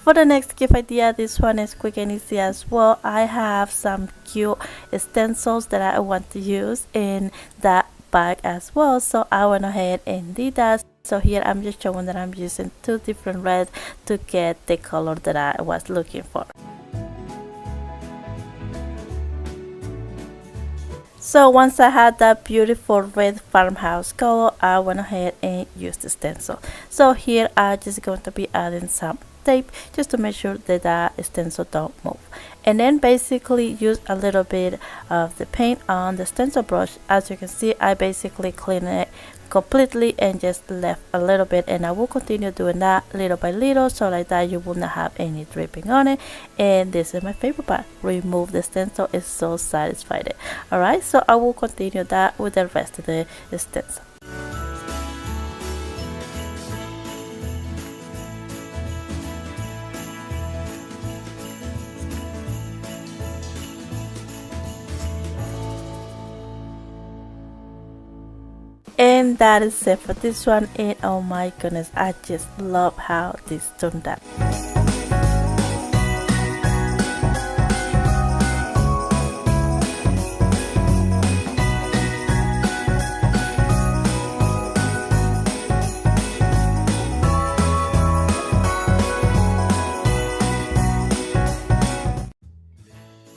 A: For the next gift idea, this one is quick and easy as well. I have some cute stencils that I want to use in that bag as well, so I went ahead and did that. So here I'm just showing that I'm using 2 different reds to get the color that I was looking for. So once I had that beautiful red farmhouse color, I went ahead and used the stencil. So here I'm just going to be adding some tape just to make sure that the stencil don't move, and then basically use a little bit of the paint on the stencil brush. As you can see, I basically clean it completely and just left a little bit, and I will continue doing that little by little, so like that you will not have any dripping on it. And this is my favorite part, remove the stencil. Is so satisfying. Alright, so I will continue that with the rest of the stencil. And that is it for this one, and oh my goodness, I just love how this turned out.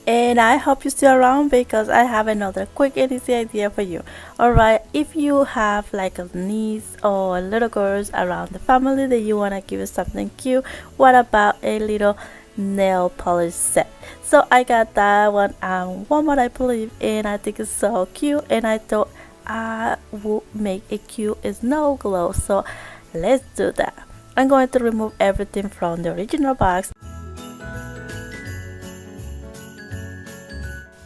A: And I hope you still around because I have another quick and easy idea for you. Alright, if you have like a niece or little girls around the family that you want to give something cute, what about a little nail polish set? So I got that one on Walmart, I believe, and I think it's so cute, and I thought I would make a cute snow globe. So let's do that. I'm going to remove everything from the original box.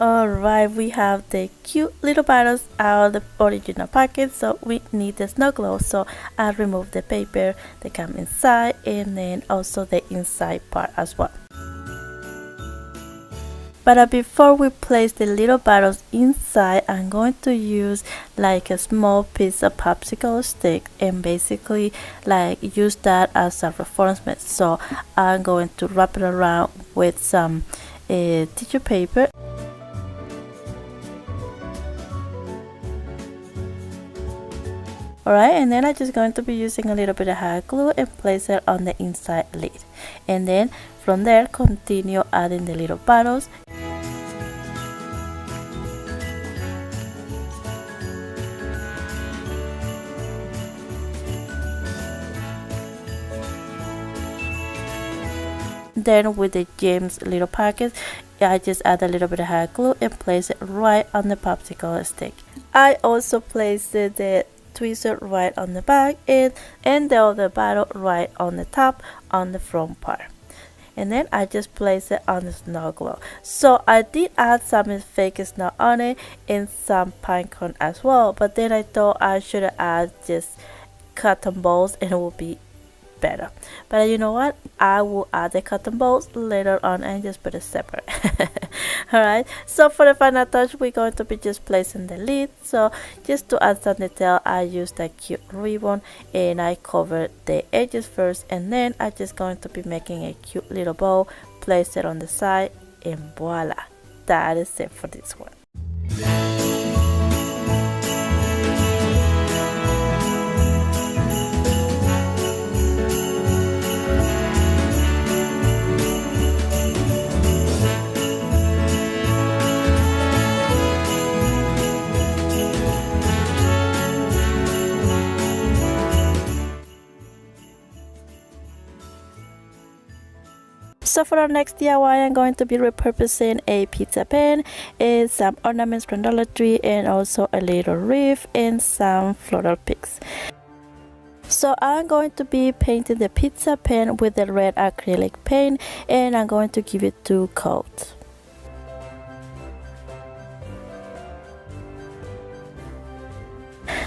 A: Alright, we have the cute little bottles out of the original packet, so we need the snow globe. So I remove the paper that come inside, and then also the inside part as well. But before we place the little bottles inside, I'm going to use like a small piece of popsicle stick and basically like use that as a reinforcement. So I'm going to wrap it around with some tissue paper. Alright, and then I'm just going to be using a little bit of hot glue and place it on the inside lid. And then from there, continue adding the little bottles. Then with the James little packets, I just add a little bit of hot glue and place it right on the popsicle stick. I also placed the tweezer right on the back and the other bottle right on the top on the front part, and then I just place it on the snow globe. So I did add some fake snow on it and some pine cone as well, but then I thought I should add just cotton balls and it would be better. But you know what, I will add the cotton balls later on and just put it separate. Alright, so for the final touch, we're going to be just placing the lid. So just to add some detail, I used a cute ribbon and I covered the edges first, and then I'm just going to be making a cute little bow, place it on the side, and voila, that is it for this one. So for our next DIY, I'm going to be repurposing a pizza pan and some ornaments from Dollar Tree, and also a little wreath and some floral picks. So I'm going to be painting the pizza pan with the red acrylic paint, and I'm going to give it 2 coats.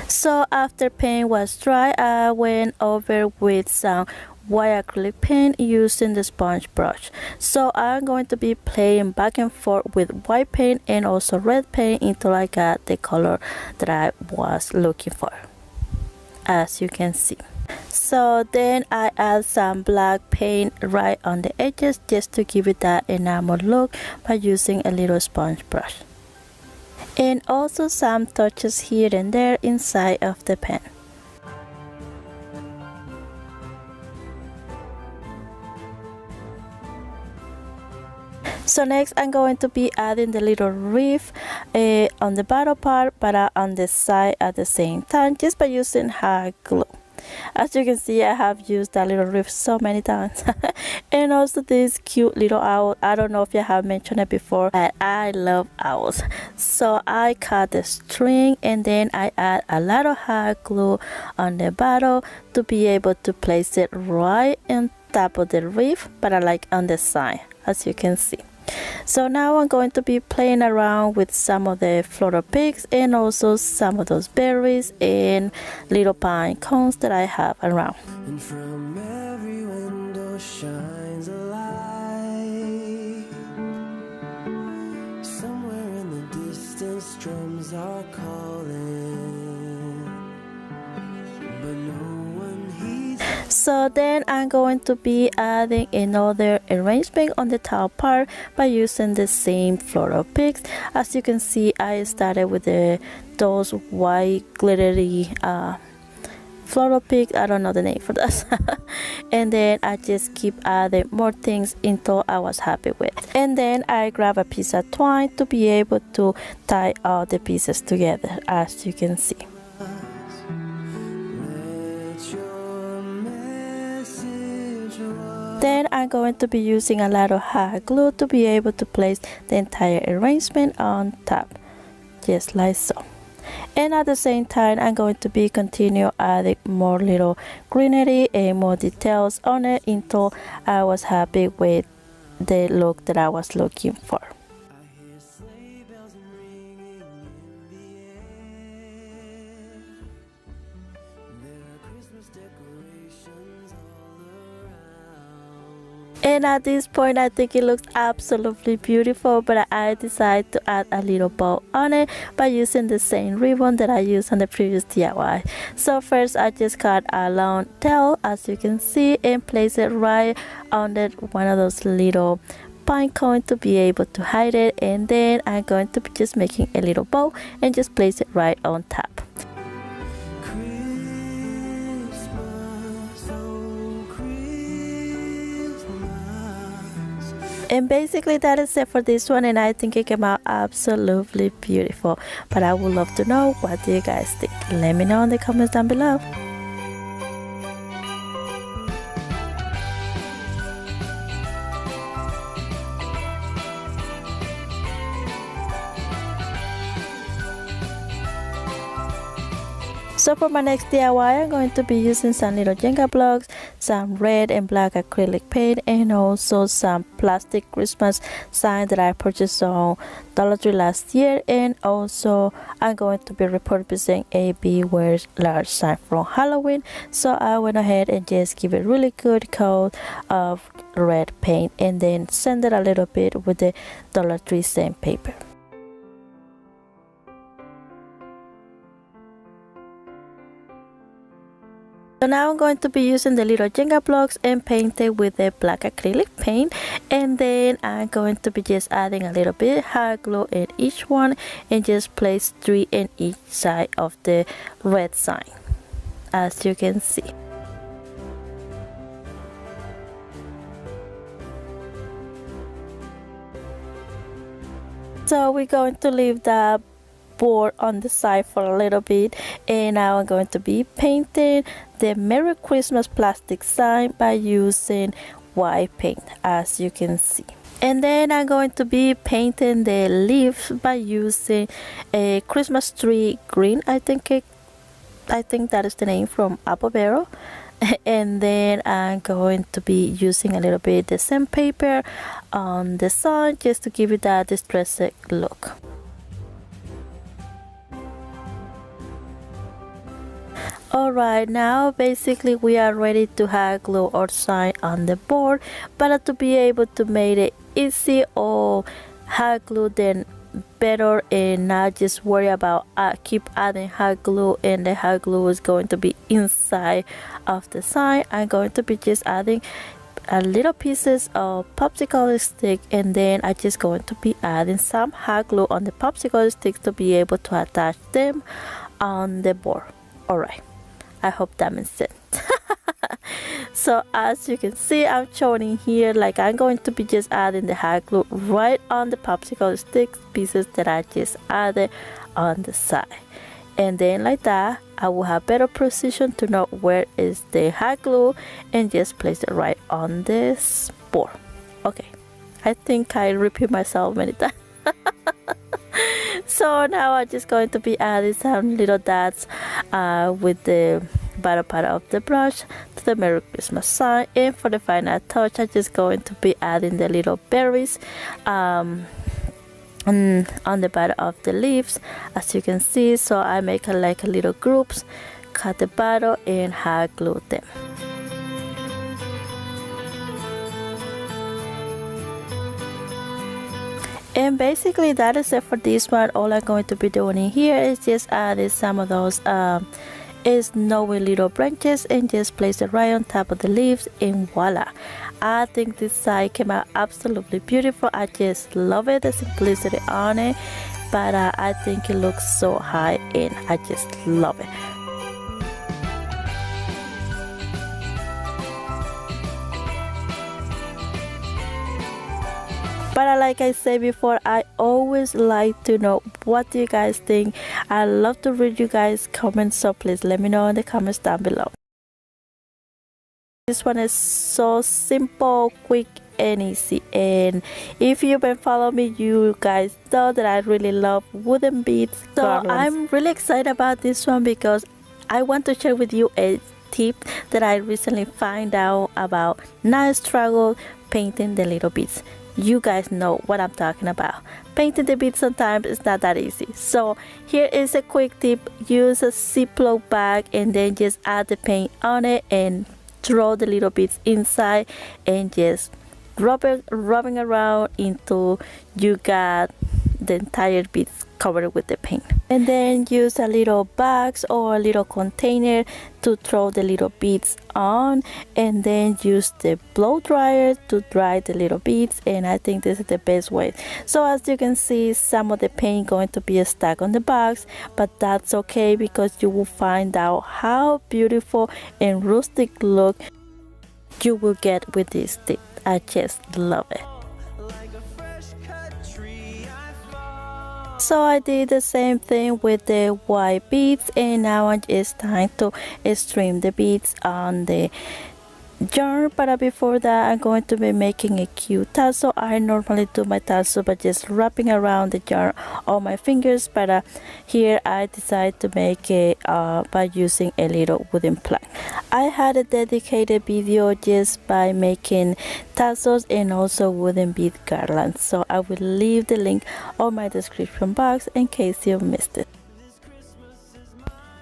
A: So after paint was dry, I went over with some white acrylic paint using the sponge brush. So I'm going to be playing back and forth with white paint and also red paint until I got the color that I was looking for, as you can see. So then I add some black paint right on the edges just to give it that enamel look by using a little sponge brush, and also some touches here and there inside of the pan. So next I'm going to be adding the little wreath on the bottom part, but on the side at the same time, just by using hot glue. As you can see, I have used that little wreath so many times. And also this cute little owl. I don't know if I have mentioned it before, but I love owls. So I cut the string and then I add a lot of hot glue on the bottom to be able to place it right on top of the wreath, but I like on the side, as you can see. So now I'm going to be playing around with some of the floral picks and also some of those berries and little pine cones that I have around.
B: And from every window shines a light. Somewhere in the distance drums are calling, but no one heeds.
A: So then I'm going to be adding another arrangement on the top part by using the same floral picks. As you can see, I started with those white glittery floral picks. I don't know the name for that. And then I just keep adding more things until I was happy with. And then I grab a piece of twine to be able to tie all the pieces together, as you can see. Then I'm going to be using a lot of hot glue to be able to place the entire arrangement on top, just like so. And at the same time, I'm going to be continue adding more little greenery and more details on it until I was happy with the look that I was looking for.
B: I hear sleigh bells ringing in the air. There are Christmas decorations all around.
A: And at this point, I think it looks absolutely beautiful, but I decided to add a little bow on it by using the same ribbon that I used on the previous DIY. So first, I just cut a long tail, as you can see, and place it right under one of those little pine cones to be able to hide it. And then I'm going to be just making a little bow and just place it right on top. And basically that is it for this one, and I think it came out absolutely beautiful. But I would love to know, what do you guys think? Let me know in the comments down below. So for my next DIY, I'm going to be using some little Jenga blocks, some red and black acrylic paint, and also some plastic Christmas sign that I purchased on Dollar Tree last year. And also I'm going to be repurposing a Beware large sign from Halloween. So I went ahead and just give it really good coat of red paint and then sand it a little bit with the Dollar Tree sandpaper. So now I'm going to be using the little Jenga blocks and paint it with the black acrylic paint, and then I'm going to be just adding a little bit hot glue in each one and just place 3 in each side of the red sign, as you can see. So we're going to leave the board on the side for a little bit, and now I'm going to be painting the Merry Christmas plastic sign by using white paint, as you can see. And then I'm going to be painting the leaves by using a Christmas tree green. I think that is the name from Apple Barrel. And then I'm going to be using a little bit the sandpaper on the sun just to give it that distressed look. Alright, now basically we are ready to hot glue our sign on the board, but to be able to make it easy or hot glue then better and not just worry about keep adding hot glue and the hot glue is going to be inside of the sign. I'm going to be just adding a little pieces of popsicle stick, and then I just going to be adding some hot glue on the popsicle sticks to be able to attach them on the board. Alright, I hope that makes sense. So as you can see, I'm showing here like I'm going to be just adding the hot glue right on the popsicle stick pieces that I just added on the side, and then like that I will have better precision to know where is the hot glue and just place it right on this board. Okay, I think I repeat myself many times. So now I'm just going to be adding some little dots with the bottom part of the brush to the Merry Christmas sign, and for the final touch I'm just going to be adding the little berries on the bottom of the leaves, as you can see. So I make like a little groups, cut the bottom and hot glue them. And basically that is it for this one. All I'm going to be doing in here is just adding some of those snowy little branches and just place it right on top of the leaves, and voila. I think this side came out absolutely beautiful. I just love it, the simplicity on it, but I think it looks so high end. I just love it. But like I said before, I always like to know what do you guys think. I love to read you guys comments, so please let me know in the comments down below. This one is so simple, quick and easy, and if you've been following me, you guys know that I really love wooden beads. So garlands. I'm really excited about this one because I want to share with you a tip that I recently found out about not struggle painting the little beads. You guys know what I'm talking about. Painting the beads sometimes is not that easy. So here is a quick tip. Use a Ziploc bag and then just add the paint on it and throw the little beads inside and just rubbing around until you got the entire beads covered with the paint. And then use a little box or a little container to throw the little beads on, and then use the blow dryer to dry the little beads, and I think this is the best way. So as you can see, some of the paint going to be stuck on the box, but that's okay because you will find out how beautiful and rustic look you will get with this tip. I just love it. So I did the same thing with the white beads, and now it's time to stream the beads on the yarn. But before that, I'm going to be making a cute tassel. I normally do my tassel by just wrapping around the yarn on my fingers, but here I decided to make it by using a little wooden plank. I had a dedicated video just by making tassels and also wooden bead garlands, so I will leave the link on my description box in case you missed it.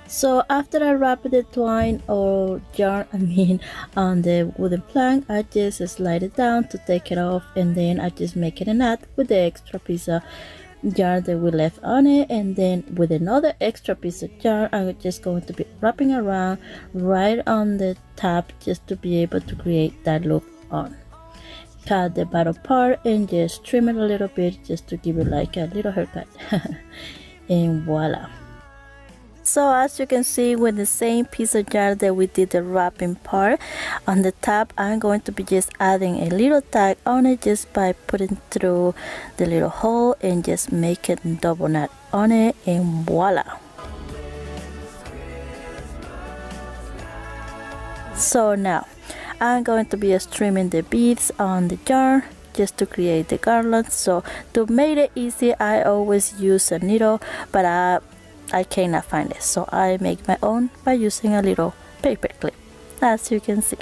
A: So after I wrap the twine or yarn on the wooden plank, I just slide it down to take it off, and then I just make it a knot with the extra piece of yarn that we left on it, and then with another extra piece of yarn I'm just going to be wrapping around right on the top just to be able to create that look on. Cut the bottom part and just trim it a little bit just to give it like a little haircut. And voila. So as you can see, with the same piece of yarn that we did the wrapping part on the top, I'm going to be just adding a little tag on it just by putting through the little hole and just make it double knot on it, and voila. So now I'm going to be streaming the beads on the jar just to create the garland. So to make it easy, I always use a needle, but I cannot find it, so I make my own by using a little paper clip, as you can see.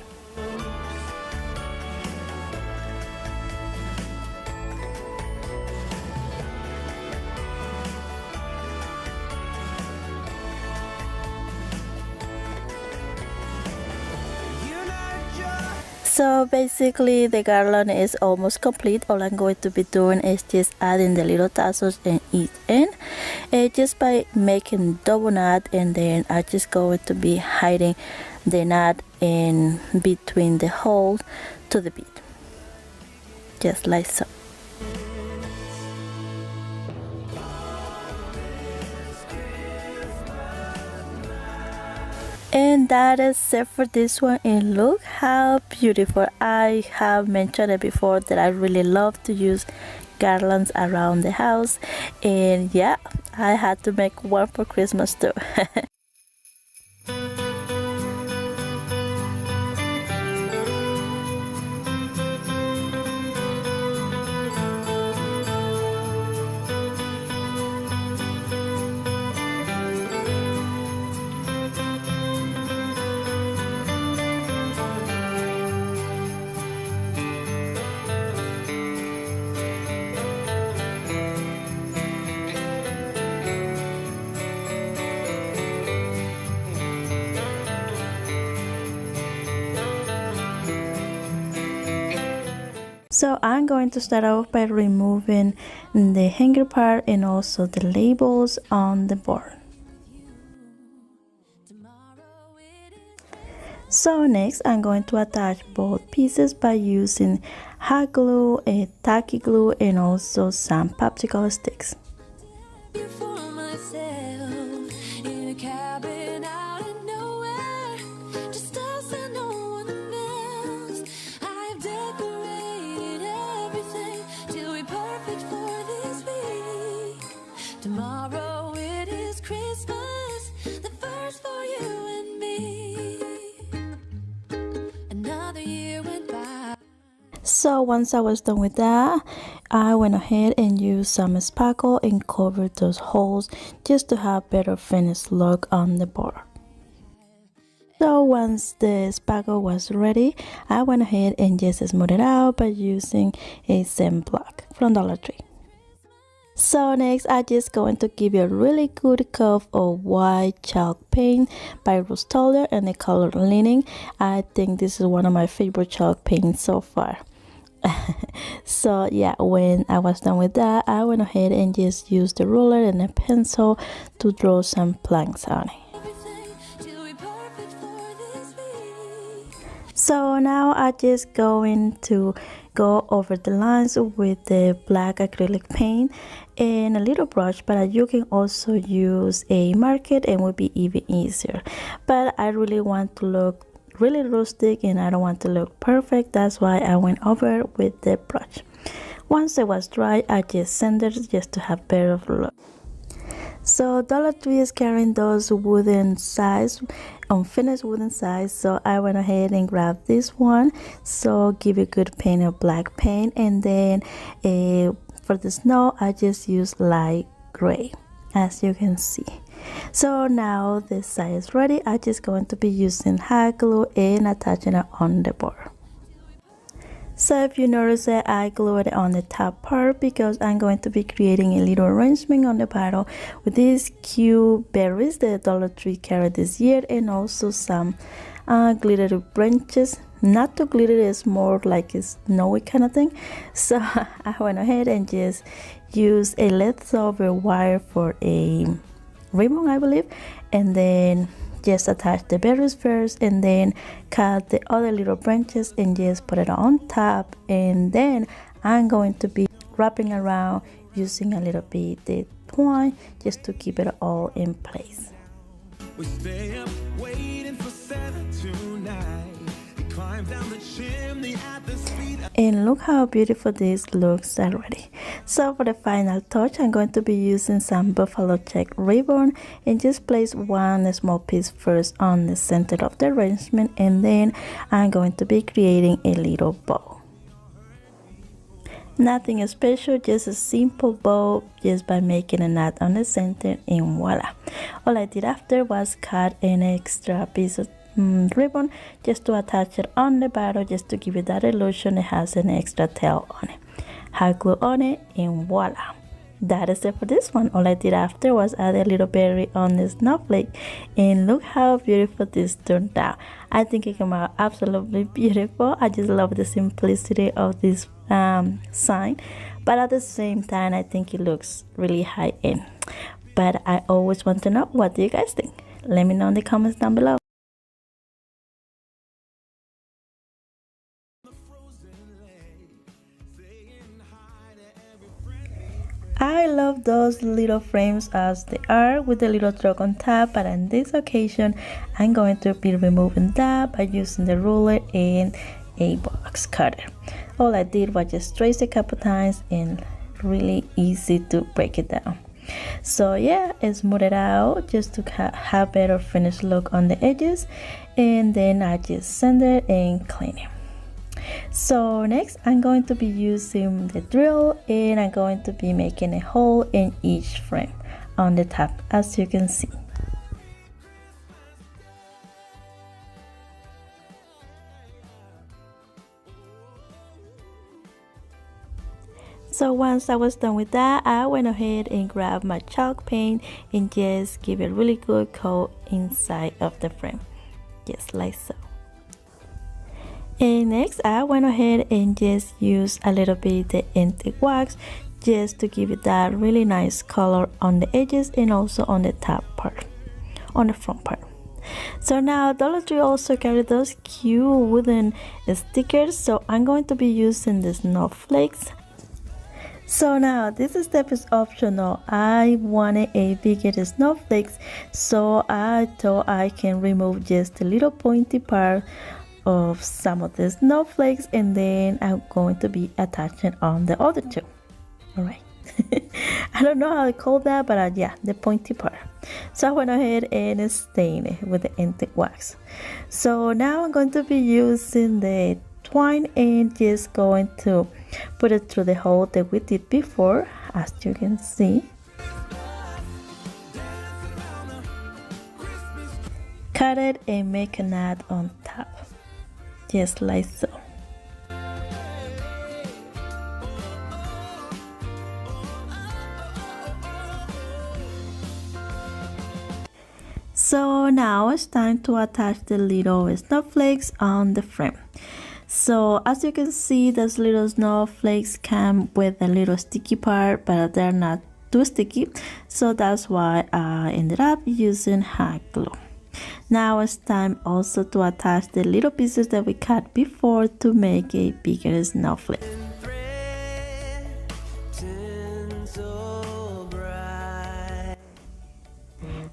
A: So basically the garland is almost complete. All I'm going to be doing is just adding the little tassels in each end, just by making double knot, and then I'm just going to be hiding the knot in between the hole to the bead, just like so. And that is it for this one, and look how beautiful. I have mentioned it before that I really love to use garlands around the house, and yeah, I had to make one for Christmas too. So I'm going to start off by removing the hanger part and also the labels on the board. So next I'm going to attach both pieces by using hot glue, a tacky glue, and also some popsicle sticks.
B: Tomorrow it is Christmas, the first for you and me. Another year went by.
A: So once I was done with that, I went ahead and used some spackle and covered those holes just to have better finished look on the board. So once the spackle was ready, I went ahead and just smoothed it out by using a cement block from Dollar Tree. So next I'm just going to give you a really good coat of white chalk paint by Rustic and the color Linen. I think this is one of my favorite chalk paints so far. So yeah, when I was done with that, I went ahead and just used the ruler and a pencil to draw some planks on it. So now I'm just going to go over the lines with the black acrylic paint and a little brush, but you can also use a marker and will be even easier. But I really want to look really rustic and I don't want to look perfect, that's why I went over with the brush. Once it was dry, I just sanded it just to have better look. So Dollar Tree is carrying those wooden sides, unfinished wooden sides, so I went ahead and grabbed this one. So give a good paint of black paint, and then for the snow I just used light gray, as you can see. So now this side is ready. I'm just going to be using hot glue and attaching it on the board. So if you notice that I glued it on the top part because I'm going to be creating a little arrangement on the bottle with these cute berries that Dollar Tree carried this year, and also some glittery branches. Not too glittery, it's more like a snowy kind of thing. So I went ahead and just used a leftover wire for a ribbon, I believe, and then just attach the berries first and then cut the other little branches and just put it on top, and then I'm going to be wrapping around using a little bit of twine just to keep it all in place.
B: We stay up waiting for Santa tonight. He
A: And look how beautiful this looks already. So for the final touch, I'm going to be using some buffalo check ribbon and just place one small piece first on the center of the arrangement, and then I'm going to be creating a little bow. Nothing special, just a simple bow just by making a knot on the center, and voila. All I did after was cut an extra piece of ribbon just to attach it on the bottom, just to give it that illusion it has an extra tail on it. Hot glue on it, and voila. That is it for this one. All I did after was add a little berry on the snowflake, and look how beautiful this turned out. I think it came out absolutely beautiful. I just love the simplicity of this sign, but at the same time I think it looks really high end. But I always want to know, what do you guys think? Let me know in the comments down below. I love those little frames as they are with the little truck on top, but on this occasion I'm going to be removing that by using the ruler and a box cutter. All I did was just trace a couple times, and really easy to break it down. So yeah, smooth it out just to have better finished look on the edges, and then I just sand it and clean it. So next I'm going to be using the drill, and I'm going to be making a hole in each frame on the top, as you can see. So once I was done with that, I went ahead and grabbed my chalk paint and just give it a really good coat inside of the frame, just like so. And next I went ahead and just used a little bit the antique wax just to give it that really nice color on the edges and also on the top part, on the front part. So now Dollar Tree also carry those cute wooden stickers, so I'm going to be using the snowflakes. So now this step is optional. I wanted a bigger snowflakes, so I thought I can remove just a little pointy part of some of the snowflakes, and then I'm going to be attaching on the other two. All right. I don't know how to call that, but yeah, the pointy part. So I went ahead and stained it with the antique wax. So now I'm going to be using the twine and just going to put it through the hole that we did before, as you can see. Cut it and make a knot on top, just like so. So now it's time to attach the little snowflakes on the frame. So as you can see, those little snowflakes come with a little sticky part, but they're not too sticky, so that's why I ended up using hot glue. Now it's time also to attach the little pieces that we cut before to make a bigger snowflake.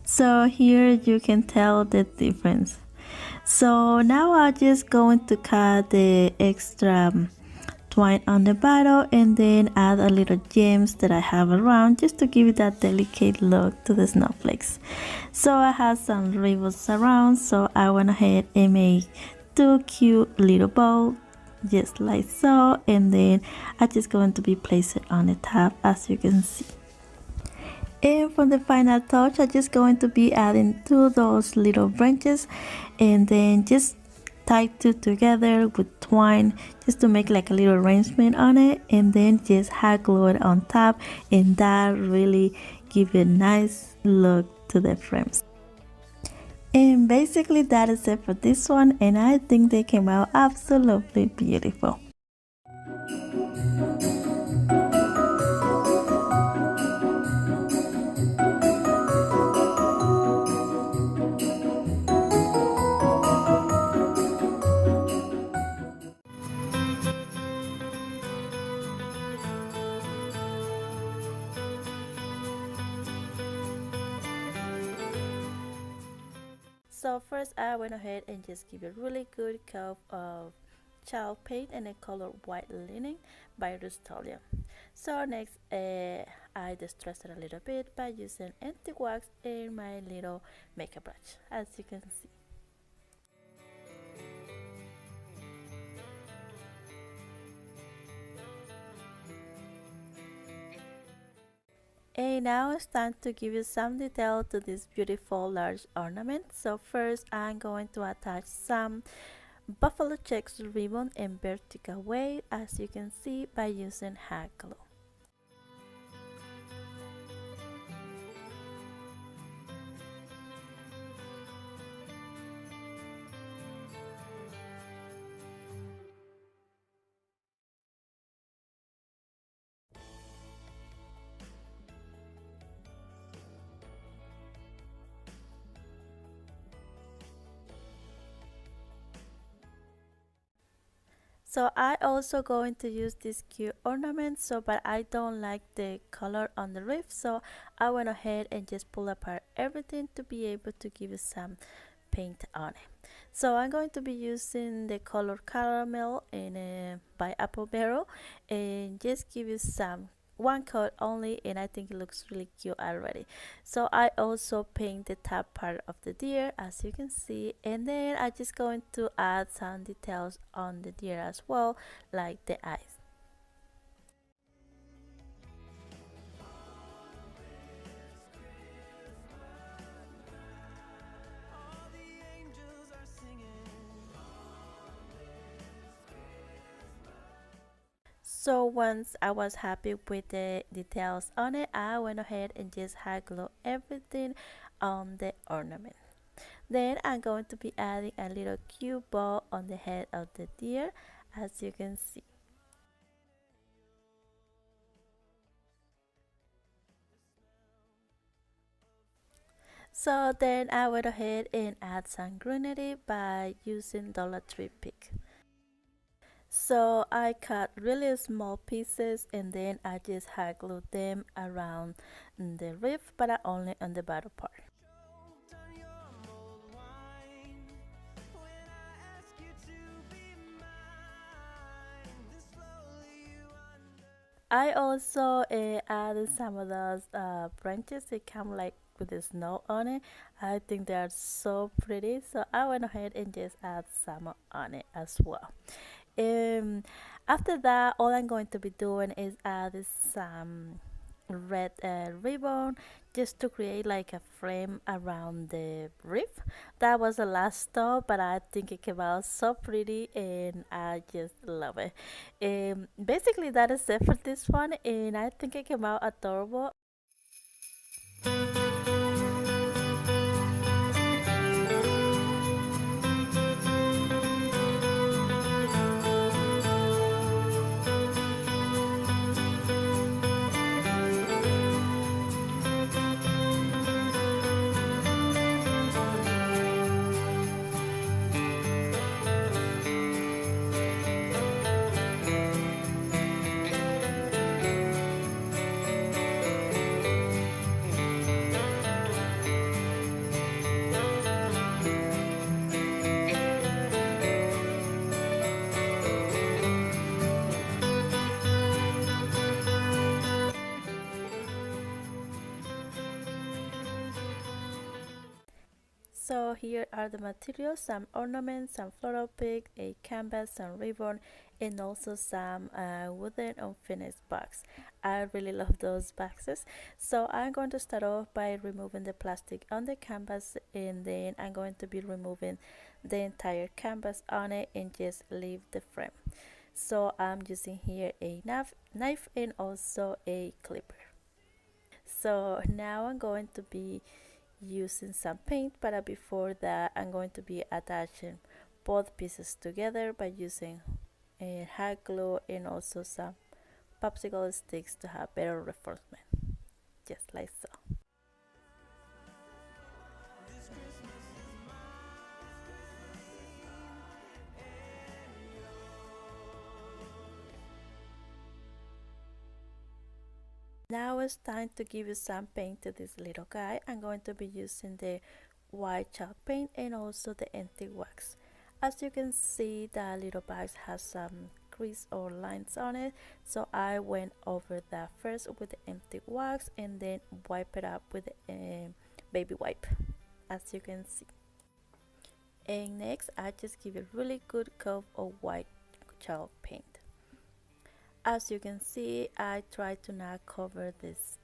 A: So here you can tell the difference. So now I'm just going to cut the extra twine on the bottom and then add a little gems that I have around just to give it that delicate look to the snowflakes. So I have some ribbons around, so I went ahead and made two cute little bows just like so, and then I'm just going to be placing it on the top, as you can see. And for the final touch, I'm just going to be adding two of those little branches and then just tie two together with twine just to make like a little arrangement on it, and then just hot glue it on top, and that really give a nice look to the frames. And basically that is it for this one, and I think they came out absolutely beautiful. So first I went ahead and just give a really good coat of chalk paint in the color white linen by Rustic. So next I distressed it a little bit by using empty wax in my little makeup brush, as you can see. And now it's time to give you some detail to this beautiful large ornament. So first I'm going to attach some buffalo checks ribbon in vertical way, as you can see, by using hot glue. So I also going to use this cute ornament, so but I don't like the color on the wreath, so I went ahead and just pull apart everything to be able to give it some paint on it. So I'm going to be using the color caramel in by Apple Barrel, and just give it some one coat only, and I think it looks really cute already. So I also paint the top part of the deer, as you can see, and then I just going to add some details on the deer as well, like the eyes. So once I was happy with the details on it, I went ahead and just hot glue everything on the ornament. Then I'm going to be adding a little cute bow on the head of the deer, as you can see. So then I went ahead and add some greenery by using Dollar Tree pick. So I cut really small pieces, and then I just hot glued them around the roof, but only on the bottom part. I also added some of those branches that come like with the snow on it. I think they are so pretty, so I went ahead and just add some on it as well. Um, After that, all I'm going to be doing is add some red ribbon just to create like a frame around the wreath. That was the last step, but I think it came out so pretty and I just love it. Basically that is it for this one, and I think it came out adorable. So here are the materials: some ornaments, some floral pick, a canvas, some ribbon, and also some wooden unfinished box. I really love those boxes. So I'm going to start off by removing the plastic on the canvas, and then I'm going to be removing the entire canvas on it and just leave the frame. So I'm using here a knife and also a clipper. So now I'm going to be using some paint, but before that I'm going to be attaching both pieces together by using a hot glue and also some popsicle sticks to have better reinforcement, just like so. Now it's time to give you some paint to this little guy. I'm going to be using the white chalk paint and also the empty wax. As you can see, the little bags has some crease or lines on it, so I went over that first with the empty wax and then wipe it up with a baby wipe, as you can see. And next I just give a really good coat of white chalk paint. As you can see, I try to not cover these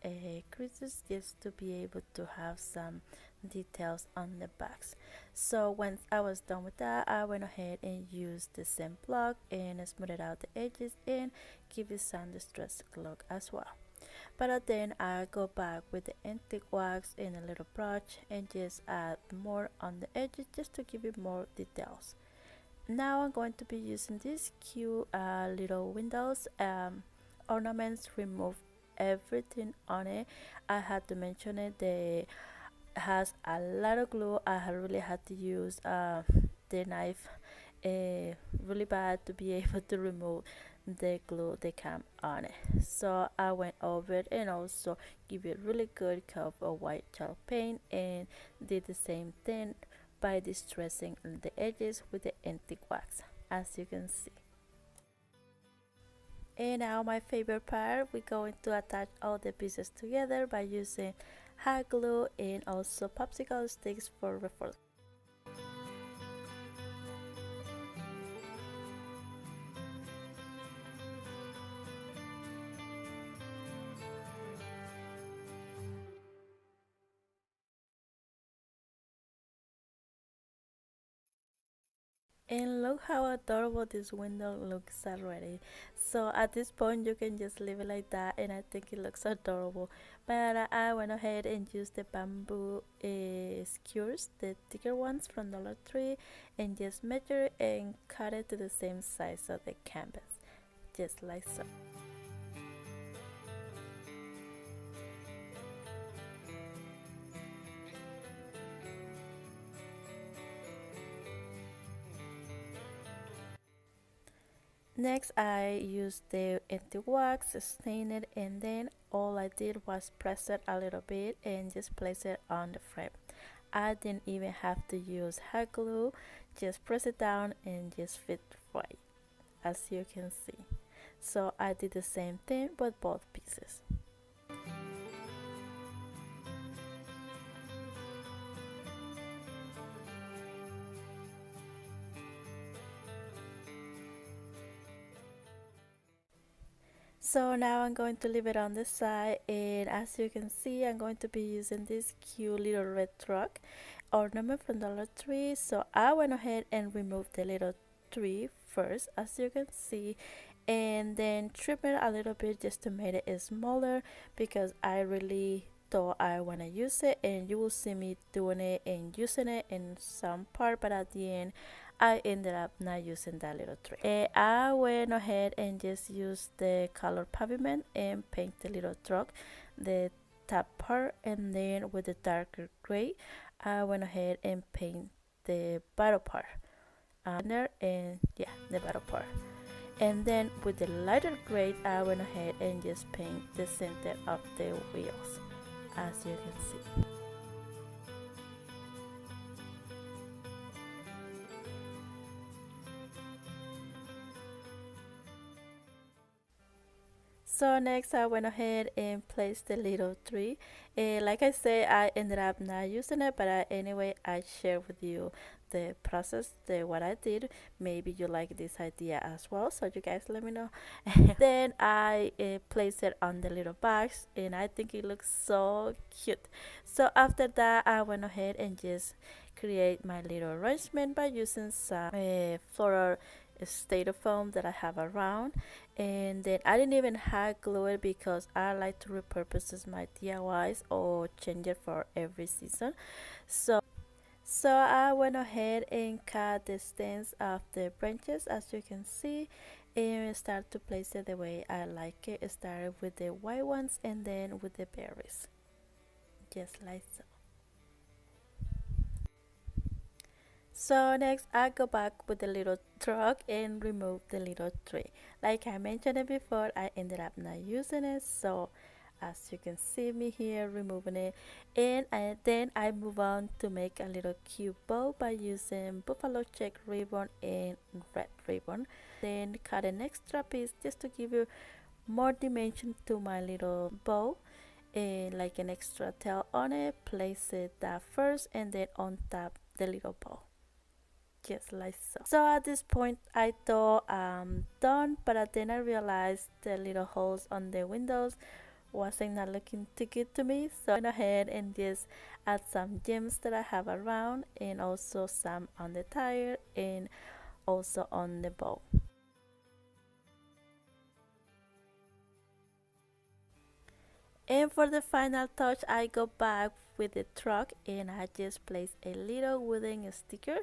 A: creases just to be able to have some details on the backs. So once I was done with that, I went ahead and used the same block and smoothed out the edges and give it some distressed look as well. But then I go back with the antique wax and a little brush and just add more on the edges just to give it more details. Now I'm going to be using these cute little windows ornaments. Remove everything on it. I had to mention it, they has a lot of glue. I really had to use the knife really bad to be able to remove the glue that came on it. So I went over it and also give it really good coat of white chalk paint and did the same thing by distressing the edges with the antique wax, as you can see. And now my favorite part, we're going to attach all the pieces together by using hot glue and also popsicle sticks for reinforcement. And look how adorable this window looks already. So at this point you can just leave it like that and I think it looks adorable. But I went ahead and used the bamboo skewers, the thicker ones from Dollar Tree, and just measure it and cut it to the same size of the canvas, just like so. Next I used the empty wax, stain it, and then all I did was press it a little bit and just place it on the frame. I didn't even have to use hot glue, just press it down and just fit right, as you can see. So I did the same thing with both pieces. So now I'm going to leave it on the side, and as you can see I'm going to be using this cute little red truck ornament from Dollar Tree. So I went ahead and removed the little tree first, as you can see, and then trim it a little bit just to make it smaller because I really thought I want to use it, and you will see me doing it and using it in some part, but at the end I ended up not using that little tree. I went ahead and just used the color pavement and paint the little truck, the top part, and then with the darker gray I went ahead and paint the bottom part there, and yeah, the bottom part. And then with the lighter gray I went ahead and just paint the center of the wheels, as you can see. So next I went ahead and placed the little tree, and like I said I ended up not using it, but anyway I share with you the process, the what I did. Maybe you like this idea as well, so you guys let me know. Then I placed it on the little bags and I think it looks so cute. So after that I went ahead and just create my little arrangement by using some floral styrofoam that I have around, and then I didn't even hot glue it because I like to repurpose my DIYs or change it for every season. So I went ahead and cut the stems of the branches, as you can see, and start to place it the way I like it. Started with the white ones and then with the berries, just like so. So next I go back with the little truck and remove the little tree. Like I mentioned it before, I ended up not using it, so as you can see me here removing it, and then I move on to make a little cute bow by using buffalo check ribbon and red ribbon. Then cut an extra piece just to give you more dimension to my little bow, and like an extra tail on it. Place it that first and then on top the little bow, just like so. So at this point I thought I'm done, but then I realized the little holes on the windows wasn't not looking too good to me, so I went ahead and just add some gems that I have around, and also some on the tire and also on the bow. And for the final touch, I go back with the truck and I just place a little wooden sticker,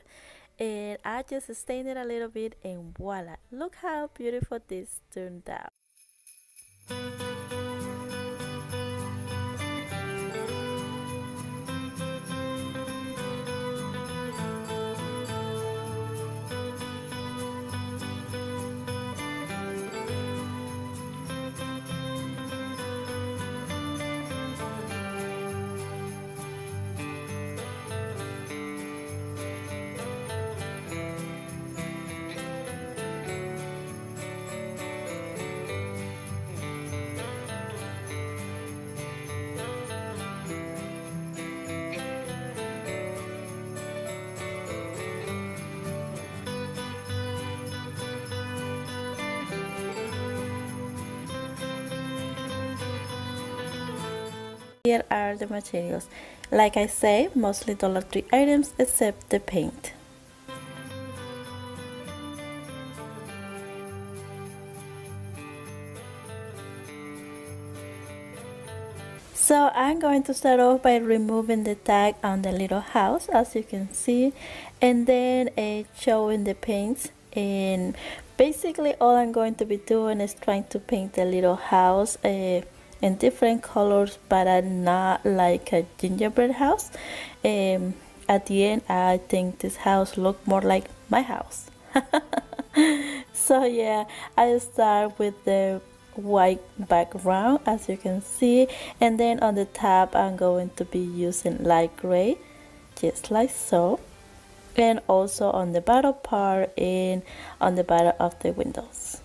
A: and I just stain it a little bit, and voila, look how beautiful this turned out. Here are the materials. Like I say, mostly Dollar Tree items except the paint. So I'm going to start off by removing the tag on the little house, as you can see, and then showing the paints. And basically all I'm going to be doing is trying to paint the little house in different colors, but not like a gingerbread house. At the end I think this house looked more like my house. So yeah, I start with the white background, as you can see, and then on the top I'm going to be using light gray, just like so, and also on the bottom part and on the bottom of the windows.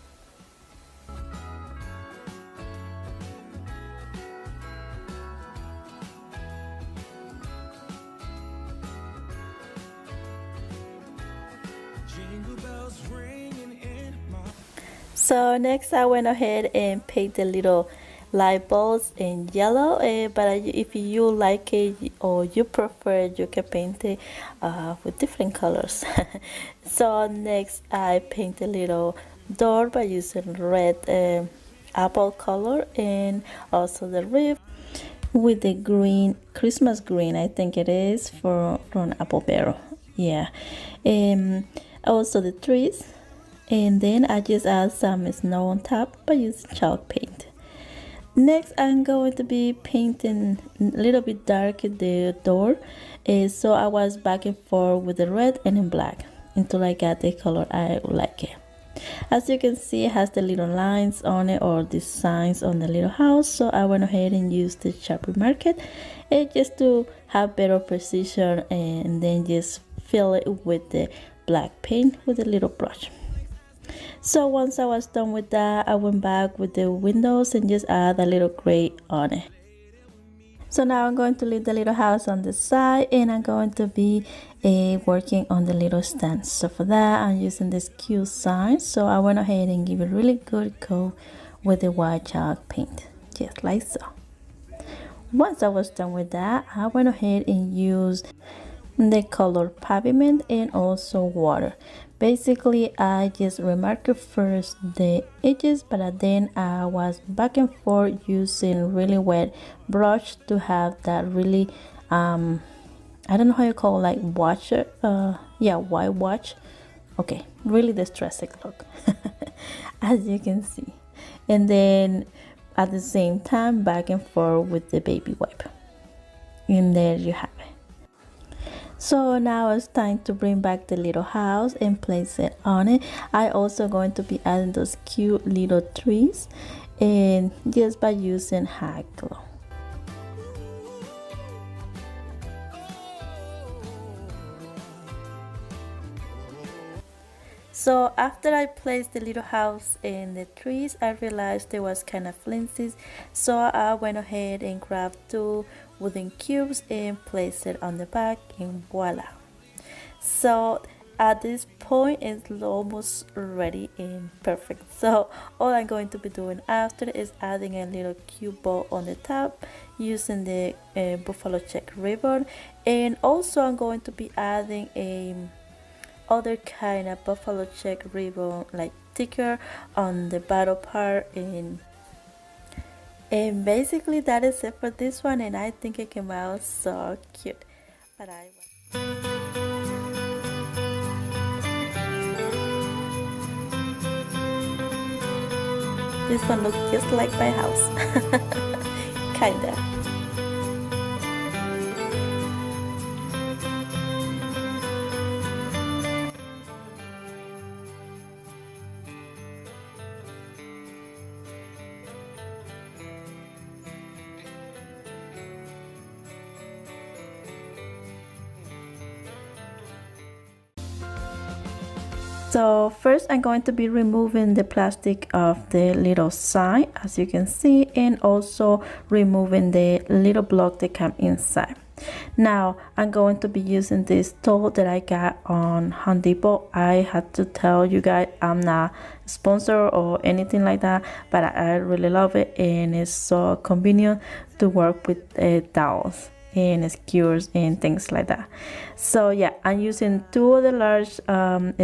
A: So next I went ahead and paint the little light bulbs in yellow, but if you like it or you prefer, you can paint it with different colors. So next I paint a little door by using red apple color, and also the wreath with the green, Christmas green I think it is, from apple barrel. Yeah, also the trees. And then I just add some snow on top by using chalk paint. Next I'm going to be painting a little bit dark the door, so I was back and forth with the red and in black until I got the color I like it. As you can see, it has the little lines on it or designs on the little house, so I went ahead and used the sharpie marker just to have better precision, and then just fill it with the black paint with a little brush. So once I was done with that, I went back with the windows and just add a little gray on it. So now I'm going to leave the little house on the side, and I'm going to be working on the little stand. So for that I'm using this cute sign, so I went ahead and give it a really good coat with the white chalk paint, just like so. Once I was done with that, I went ahead and used the color pavement and also water. Basically I just remarked first the edges, but then I was back and forth using really wet brush to have that really I don't know how you call it, like washer, yeah, white wash. Okay, really distressing look. As you can see, and then at the same time back and forth with the baby wipe, and there you have it. So now it's time to bring back the little house and place it on it. I also going to be adding those cute little trees, and just by using hot glue. So after I placed the little house and the trees, I realized it was kind of flimsy, so I went ahead and grabbed 2 wooden cubes and placed it on the back, and voila. So at this point it's almost ready and perfect. So all I'm going to be doing after is adding a little cube bow on the top using the buffalo check ribbon, and also I'm going to be adding a other kind of buffalo check ribbon like Decor on the bottom part, and basically that is it for this one, and I think it came out so cute. But this one looks just like my house. Kinda. So first I'm going to be removing the plastic of the little sign, as you can see, and also removing the little block that come inside. Now I'm going to be using this tool that I got on Home Depot. I had to tell you guys I'm not a sponsor or anything like that, but I really love it, and it's so convenient to work with dowels and skewers and things like that. So yeah, I'm using 2 of the large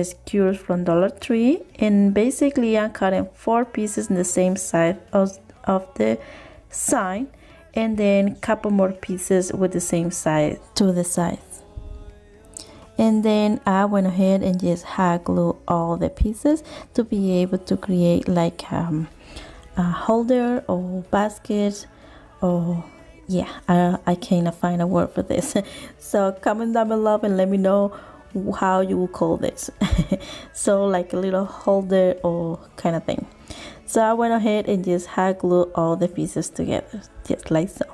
A: skewers from Dollar Tree, and basically I'm cutting 4 pieces in the same size of the sign, and then a couple more pieces with the same size to the sides. And then I went ahead and just hot glue all the pieces to be able to create like a holder or basket, or yeah, I cannot find a word for this. So comment down below and let me know how you will call this. So like a little holder or kind of thing. So I went ahead and just hot glue all the pieces together, just like so.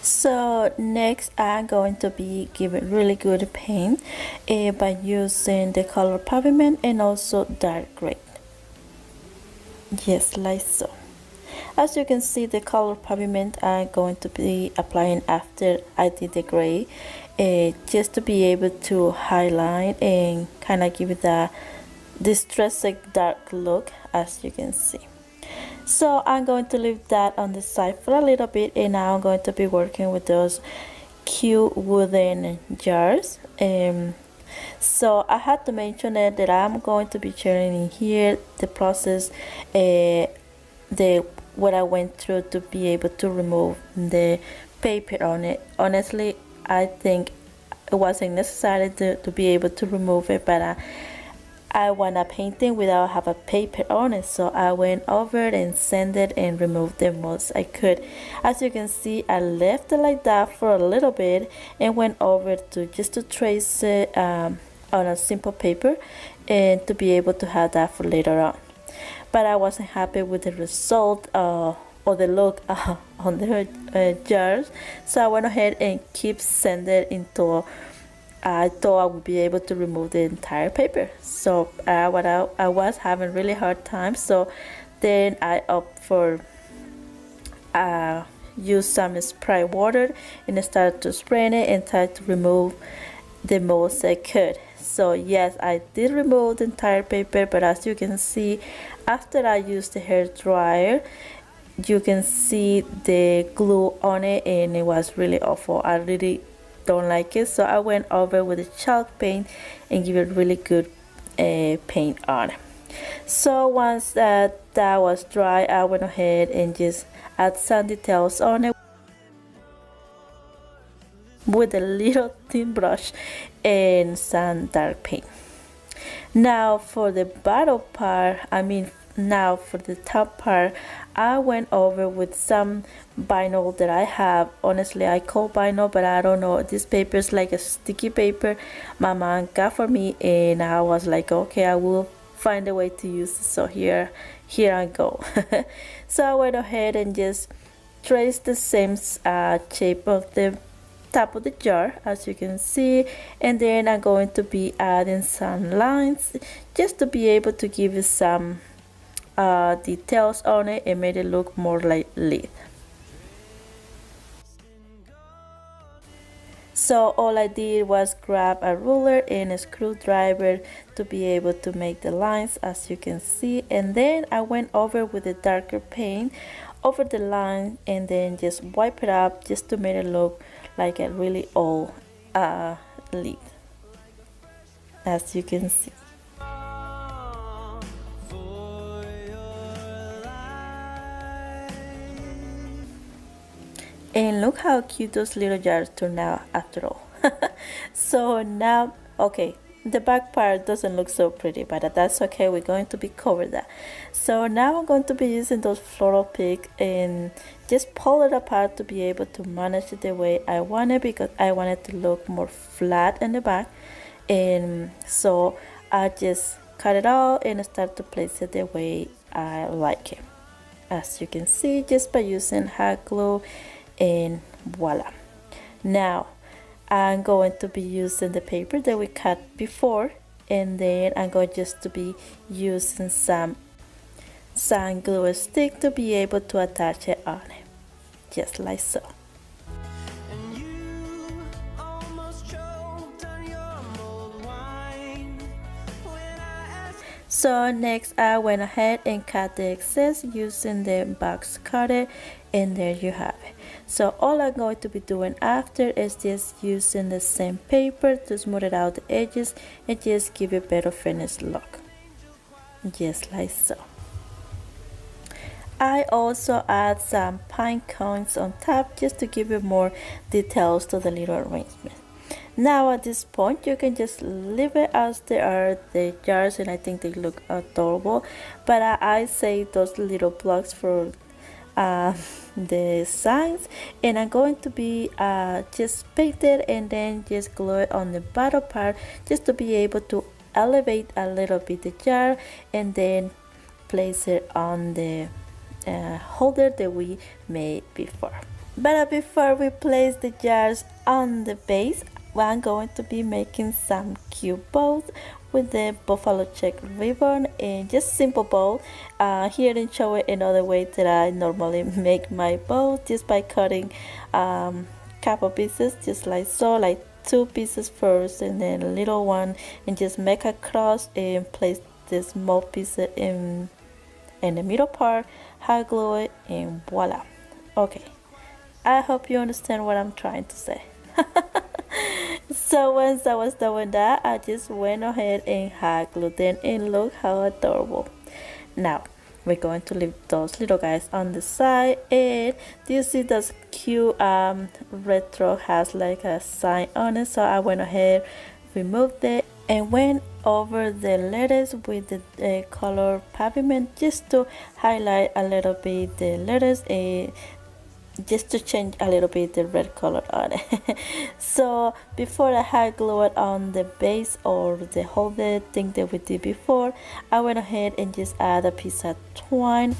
A: So next I'm going to be giving really good paint by using the color pavement and also dark gray, just like so. As you can see, the color pavement I'm going to be applying after I did the gray, just to be able to highlight and kind of give it that distressed dark look, as you can see. So I'm going to leave that on the side for a little bit, and now I'm going to be working with those cute wooden jars. So I had to mention it that I'm going to be sharing in here the process, what I went through to be able to remove the paper on it. Honestly, I think it wasn't necessary to be able to remove it, but I want a painting without have a paper on it, so I went over and sanded and removed the most I could. As you can see, I left it like that for a little bit and went over to just to trace it on a simple paper, and to be able to have that for later on. But I wasn't happy with the result or the look on the jars, so I went ahead and keep sanding until I thought I would be able to remove the entire paper. So I was having really hard time, so then I opted for use some spray water and I started to spray it and try to remove the most I could. So yes, I did remove the entire paper, but as you can see, after I used the hair dryer, you can see the glue on it, and it was really awful. I really don't like it, so I went over with the chalk paint and give it really good paint on. So once that was dry, I went ahead and just add some details on it with a little thin brush and some dark paint. Now for the bottom part, Now for the top part, I went over with some vinyl that I have. Honestly, I call vinyl, but I don't know. This paper is like a sticky paper my mom got for me, and I was like, okay, I will find a way to use it. So here I go. So I went ahead and just traced the same shape of the top of the jar, as you can see, and then I'm going to be adding some lines just to be able to give you some details on it and made it look more like leaf. So all I did was grab a ruler and a screwdriver to be able to make the lines, as you can see, and then I went over with a darker paint over the line and then just wipe it up just to make it look like a really old leaf, as you can see. And look how cute those little jars turned out after all. So now, okay, the back part doesn't look so pretty, but that's okay. We're going to be covered that. So now I'm going to be using those floral picks and just pull it apart to be able to manage it the way I want it, because I want it to look more flat in the back. And so I just cut it out and start to place it the way I like it, as you can see, just by using hot glue, and voila. Now I'm going to be using the paper that we cut before, and then I'm going just to be using some glue stick to be able to attach it on it, just like so. So next I went ahead and cut the excess using the box cutter, and there you have it. So all I'm going to be doing after is just using the same paper to smooth it out the edges and just give it a better finished look, just like so. I also add some pine cones on top just to give it more details to the little arrangement. Now at this point you can just leave it as they are, the jars, and I think they look adorable, but I save those little blocks for the signs, and I'm going to be just paint it and then just glue it on the bottom part just to be able to elevate a little bit the jar, and then place it on the holder that we made before. But before we place the jars on the base, I'm going to be making some cute bows with the buffalo check ribbon, and just simple bow. Here and show it another way that I normally make my bow, just by cutting couple pieces, just like so, like 2 pieces first and then a little one, and just make a cross and place this small piece in the middle part, hot glue it, and voila. Okay, I hope you understand what I'm trying to say. So once I was done with that, I just went ahead and hot glued them, and look how adorable. Now we're going to leave those little guys on the side, and do you see this cute retro has like a sign on it? So I went ahead, removed it, and went over the letters with the color pavement just to highlight a little bit the letters, and just to change a little bit the red color on it. So before I had glue it on the base or the holder thing that we did before, I went ahead and just add a piece of twine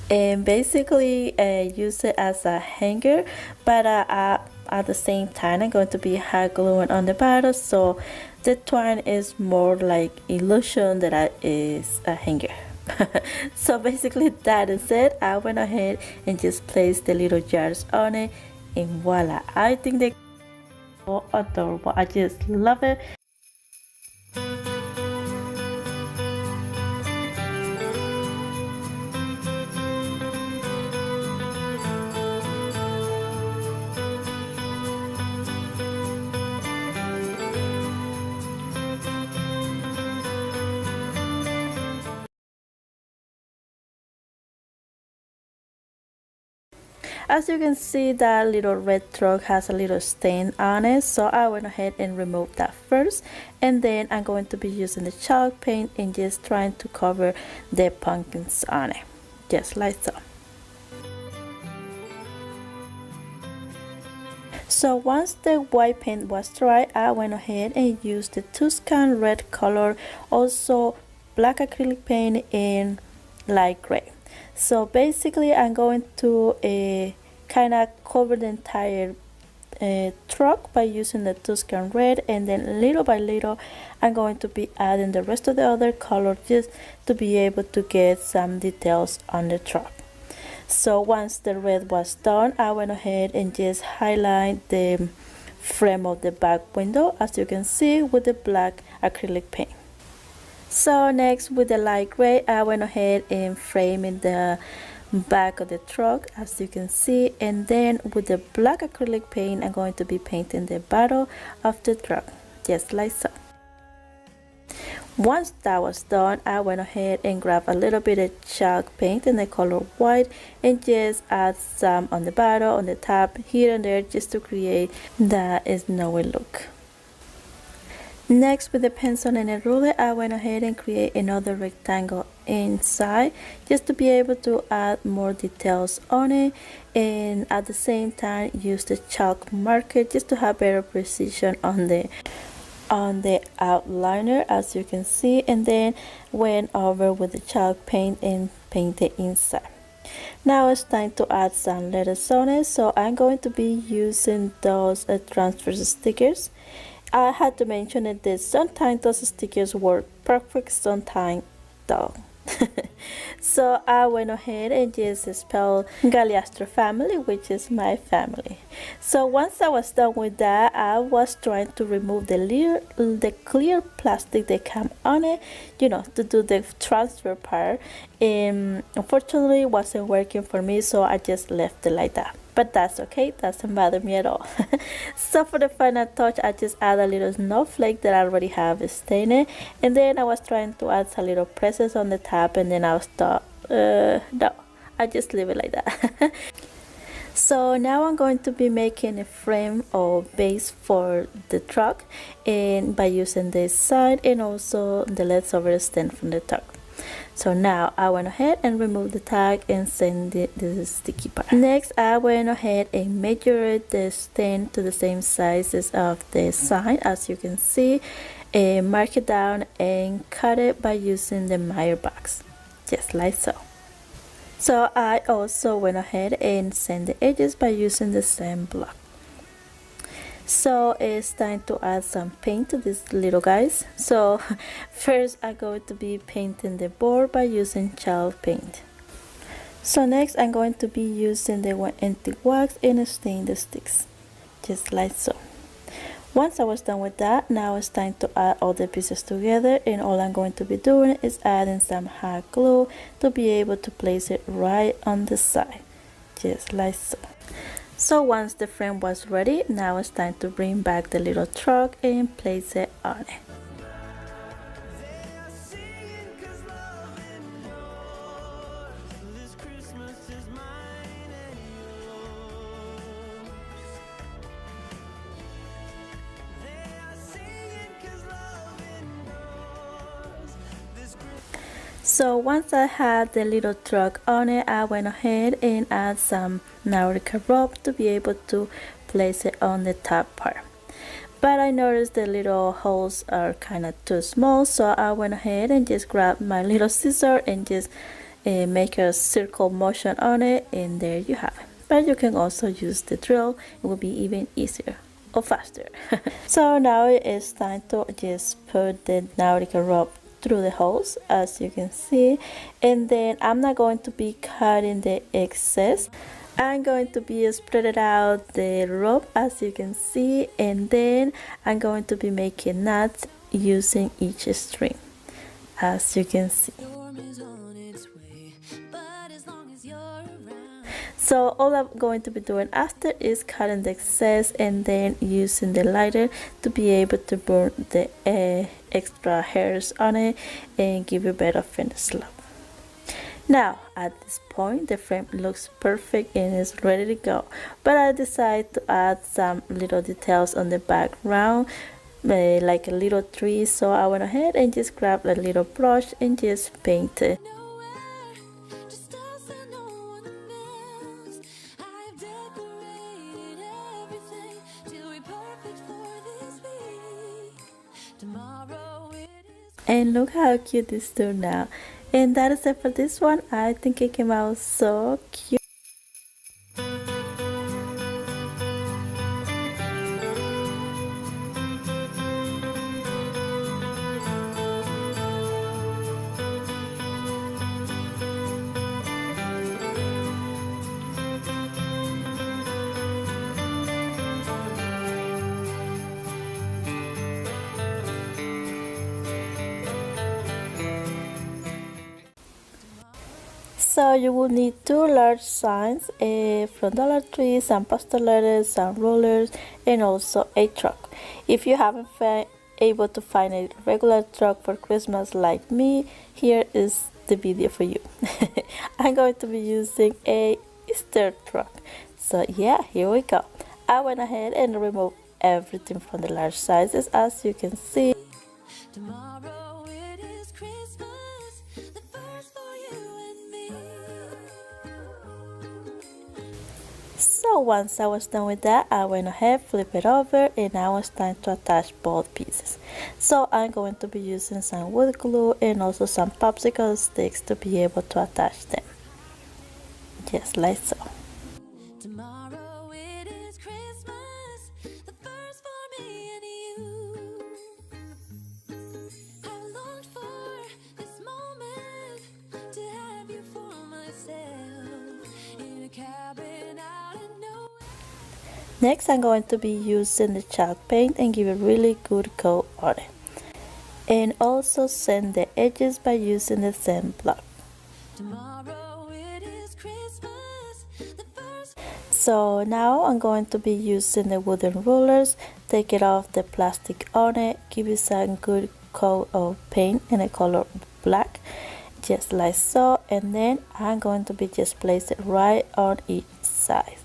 A: and basically use it as a hanger, but at the same time I'm going to be hot gluing on the bottom, so the twine is more like illusion that is a hanger. So basically that is it. I went ahead and just placed the little jars on it, and voila, I think they're so adorable. I just love it. As you can see, that little red truck has a little stain on it, so I went ahead and removed that first, and then I'm going to be using the chalk paint and just trying to cover the pumpkins on it, just like so. So once the white paint was dry, I went ahead and used the Tuscan red color, also black acrylic paint in light gray. So basically I'm going to kind of cover the entire truck by using the Tuscan red, and then little by little I'm going to be adding the rest of the other color just to be able to get some details on the truck. So once the red was done, I went ahead and just highlight the frame of the back window, as you can see, with the black acrylic paint. So next, with the light gray, I went ahead and framed the back of the truck, as you can see, and then with the black acrylic paint I'm going to be painting the bottom of the truck, just like so. Once that was done, I went ahead and grabbed a little bit of chalk paint in the color white and just add some on the bottom, on the top, here and there, just to create that snowy look. Next, with the pencil and a ruler, I went ahead and create another rectangle inside just to be able to add more details on it, and at the same time use the chalk marker just to have better precision on the outliner, as you can see, and then went over with the chalk paint and paint the inside. Now it's time to add some letters on it, so I'm going to be using those transfer stickers. I had to mention it that sometimes those stickers work perfect, sometimes don't. So I went ahead and just spelled Galliastro family, which is my family. So once I was done with that, I was trying to remove the clear plastic that came on it, you know, to do the transfer part, and unfortunately it wasn't working for me, so I just left it like that. But that's okay, doesn't bother me at all. So for the final touch, I just add a little snowflake that I already have stained, and then I was trying to add some little presses on the top, and then I was thought, no, I just leave it like that. So now I'm going to be making a frame or base for the truck, and by using this side and also the leftover stand from the truck. So now I went ahead and removed the tag and send the sticky part. Next, I went ahead and measured the stand to the same sizes of the sign, as you can see, and mark it down and cut it by using the Meyer box, just like so. So I also went ahead and sand the edges by using the same block. So it's time to add some paint to these little guys. So first I'm going to be painting the board by using chalk paint. So next I'm going to be using the empty wax and stain the sticks, just like so. Once I was done with that, now it's time to add all the pieces together, and all I'm going to be doing is adding some hot glue to be able to place it right on the side, just like so. So once the frame was ready, now it's time to bring back the little truck and place it on it. So once I had the little truck on it, I went ahead and add some Nautica rope to be able to place it on the top part. But I noticed the little holes are kind of too small, so I went ahead and just grabbed my little scissor and just make a circle motion on it, and there you have it. But you can also use the drill, it will be even easier or faster. So now it's time to just put the Nautica rope through the holes, as you can see, and then I'm not going to be cutting the excess. I'm going to be spreading out the rope, as you can see, and then I'm going to be making knots using each string, as you can see. So all I'm going to be doing after is cutting the excess and then using the lighter to be able to burn the extra hairs on it and give a better finish look. Now, at this point, the frame looks perfect and is ready to go. But I decided to add some little details on the background, like a little tree. So I went ahead and just grabbed a little brush and just painted.
B: Nowhere, just us and no one else. I've decorated everything till we're perfect for this week. Tomorrow it is.
A: And look how cute this turned out. And that is it for this one. I think it came out so cute. So you will need two large signs from Dollar Tree, some pastel letters, some rulers, and also a truck. If you haven't been able to find a regular truck for Christmas like me, here is the video for you. I'm going to be using a Easter truck. So yeah, here we go. I went ahead and removed everything from the large sizes, as you can see.
B: Tomorrow it is Christmas, the first for you and me.
A: So once I was done with that, I went ahead, flip it over, and now it's time to attach both pieces. So I'm going to be using some wood glue and also some popsicle sticks to be able to attach them. Just like so.
B: Tomorrow it is Christmas, the first for me and you. I longed for this moment to have you for myself in a cabin out of nowhere.
A: Next, I'm going to be using the chalk paint and give a really good coat on it. And also sand the edges by using the sand block.
B: Tomorrow it is Christmas, the first.
A: So now I'm going to be using the wooden rulers, take it off the plastic on it, give it some good coat of paint in the color black, just like so, and then I'm going to be just place it right on each side.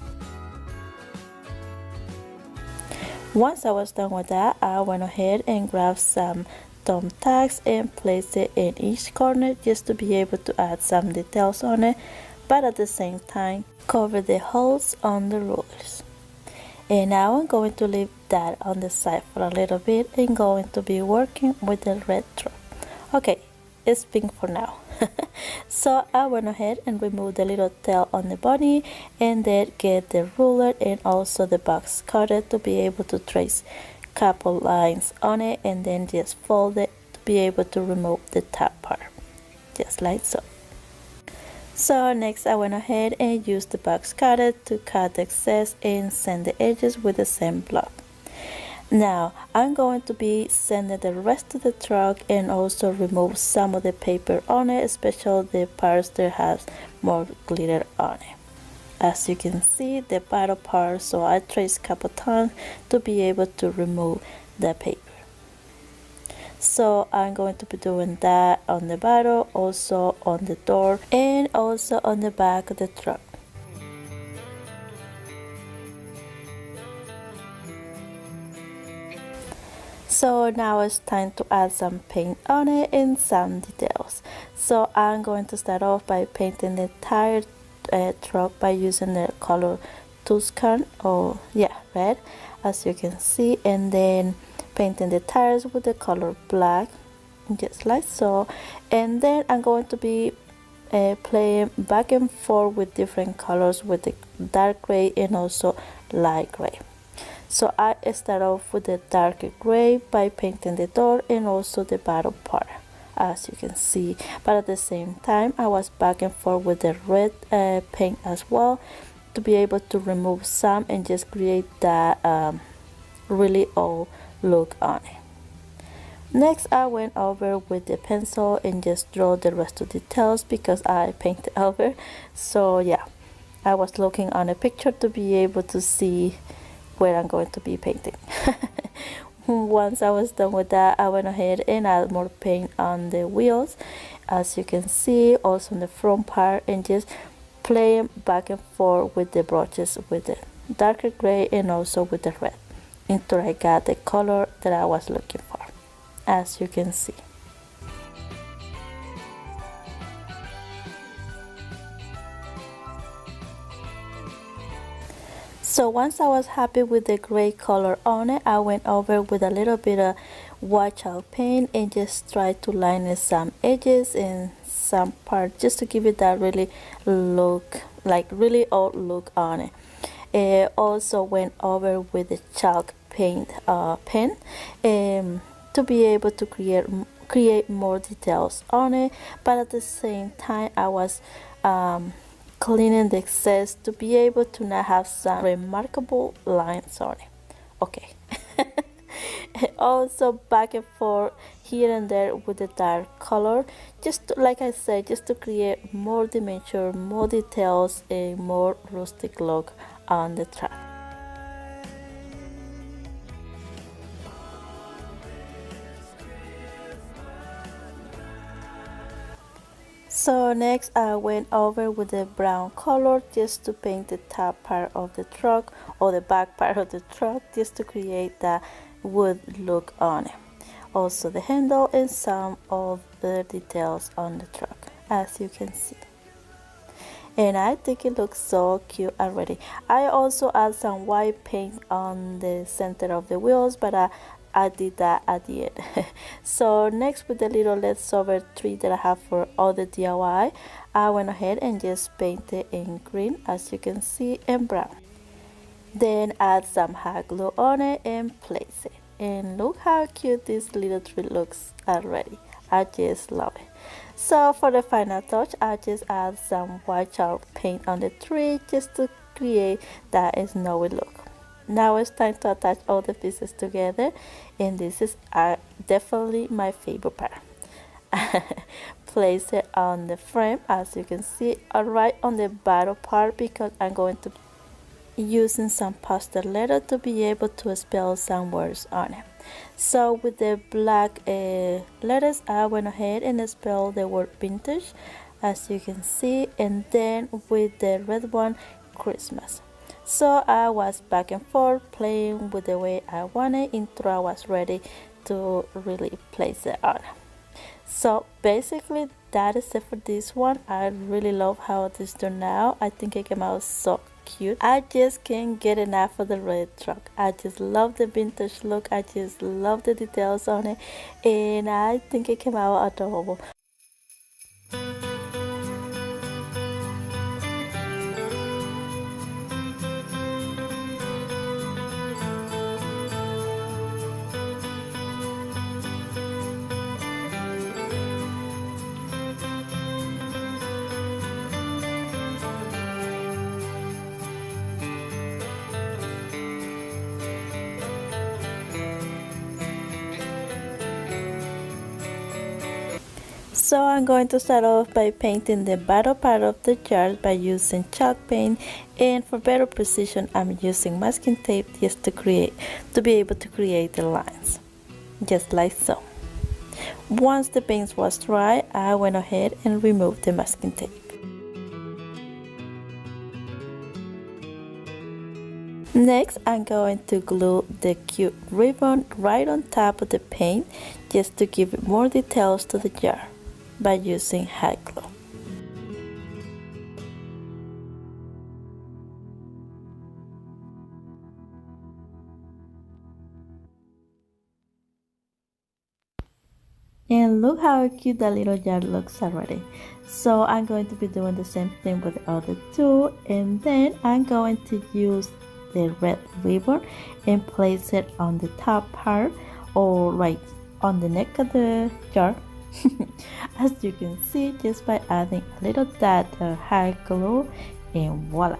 A: Once I was done with that, I went ahead and grabbed some thumbtacks and placed it in each corner just to be able to add some details on it, but at the same time cover the holes on the rulers. And now I'm going to leave that on the side for a little bit and going to be working with the red truck. Okay, it's pink for now. So I went ahead and removed the little tail on the bunny and then get the ruler and also the box cutter to be able to trace couple lines on it and then just fold it to be able to remove the top part, just like so. So next I went ahead and used the box cutter to cut the excess and sand the edges with the same block. Now I'm going to be sanding the rest of the truck and also remove some of the paper on it, especially the parts that has more glitter on it. As you can see, the bottom part, so I traced a couple times to be able to remove the paper. So I'm going to be doing that on the bottom, also on the door, and also on the back of the truck. So now it's time to add some paint on it and some details. So I'm going to start off by painting the entire truck by using the color Tuscan, or red, as you can see, and then painting the tires with the color black, just like so. And then I'm going to be playing back and forth with different colors with the dark gray and also light gray. So I start off with the darker gray by painting the door and also the bottom part, as you can see, but at the same time I was back and forth with the red paint as well to be able to remove some and just create that really old look on it. Next I went over with the pencil and just draw the rest of the details because I painted over. So yeah, I was looking on a picture to be able to see where I'm going to be painting. Once I was done with that, I went ahead and added more paint on the wheels as you can see, also in the front part, and just playing back and forth with the brushes with the darker gray and also with the red until I got the color that I was looking for, as you can see. So once I was happy with the gray color on it, I went over with a little bit of wash out paint and just tried to line in some edges and some parts just to give it that really look, like really old look on it. It also went over with the chalk paint pen to be able to create more details on it, but at the same time I was cleaning the excess to be able to not have some remarkable lines on it. Okay. Also back and forth here and there with the dark color, just to, like I said, just to create more dimension, more details, a more rustic look on the track. So next I went over with the brown color just to paint the top part of the truck or the back part of the truck, just to create that wood look on it. Also the handle and some of the details on the truck, as you can see. And I think it looks so cute already. I also add some white paint on the center of the wheels, but I did that at the end. So next, with the little leftover tree that I have for all the DIY, I went ahead and just painted in green, as you can see, and brown. Then add some hot glue on it and place it. And look how cute this little tree looks already. I just love it. So for the final touch, I just add some white chalk paint on the tree just to create that snowy look. Now it's time to attach all the pieces together, and this is definitely my favorite part. Place it on the frame, as you can see, right on the bottom part, because I'm going to be using some pastel letter to be able to spell some words on it. So with the black letters, I went ahead and spelled the word vintage, as you can see, and then with the red one, Christmas. So I was back and forth playing with the way I wanted until I was ready to really place it on. So basically that is it for this one. I really love how this turned out. I think it came out so cute. I just can't get enough of the red truck. I just love the vintage look. I just love the details on it, and I think it came out adorable. So I'm going to start off by painting the bottom part of the jar by using chalk paint, and for better precision I'm using masking tape just to be able to create the lines, just like so. Once the paint was dry, I went ahead and removed the masking tape. Next, I'm going to glue the cute ribbon right on top of the paint just to give it more details to the jar by using hot glue. And look how cute that little jar looks already. So I'm going to be doing the same thing with the other two, and then I'm going to use the red ribbon and place it on the top part or right on the neck of the jar. As you can see, just by adding a little dot of hot glue, and voila.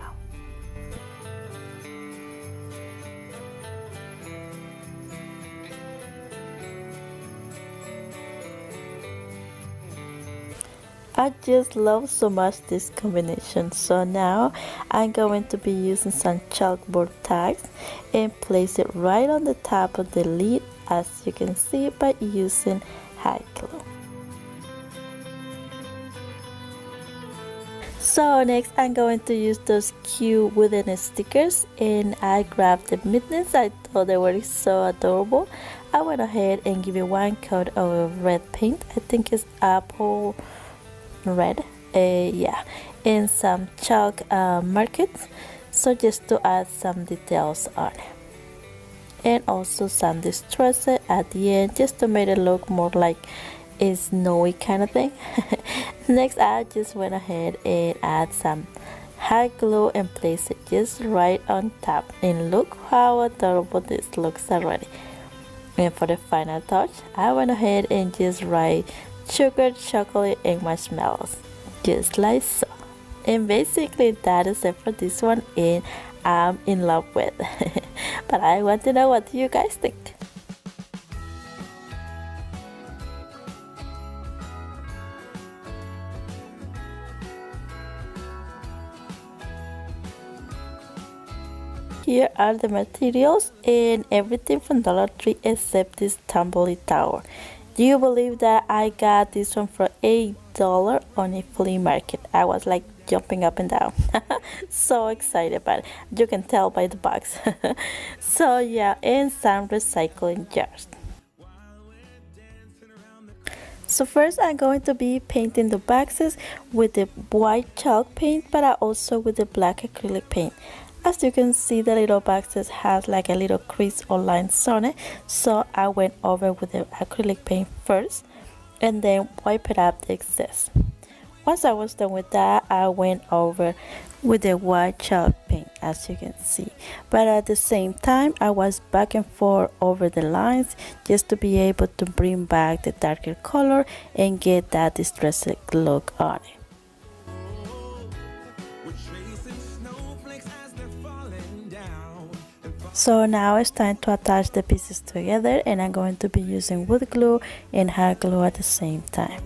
A: I just love so much this combination. So now I'm going to be using some chalkboard tags and place it right on the top of the lid, as you can see, by using hot glue. So next I'm going to use those cute wooden stickers, and I grabbed the mittens. I thought they were so adorable. I went ahead and give it one coat of red paint. I think it's apple red, yeah, and some chalk markers, so just to add some details on it, and also some distress at the end just to make it look more like a snowy kind of thing. Next I just went ahead and add some hot glue and place it just right on top, and look how adorable this looks already. And for the final touch, I went ahead and just write sugar, chocolate and marshmallows, just like so. And basically that is it for this one, and I'm in love with. But I want to know what you guys think. Here are the materials and everything from Dollar Tree except this Tumbly tower. Do you believe that I got this one for $8 on a flea market? I was like jumping up and down. So excited, but you can tell by the box. So yeah, and some recycling jars. So first I'm going to be painting the boxes with the white chalk paint, but also with the black acrylic paint. As you can see, the little boxes has like a little crease or lines on it, so I went over with the acrylic paint first and then wipe it up the excess. Once I was done with that, I went over with the white chalk paint, as you can see, but at the same time I was back and forth over the lines just to be able to bring back the darker color and get that distressed look on it. So now it's time to attach the pieces together, and I'm going to be using wood glue and hot glue at the same time.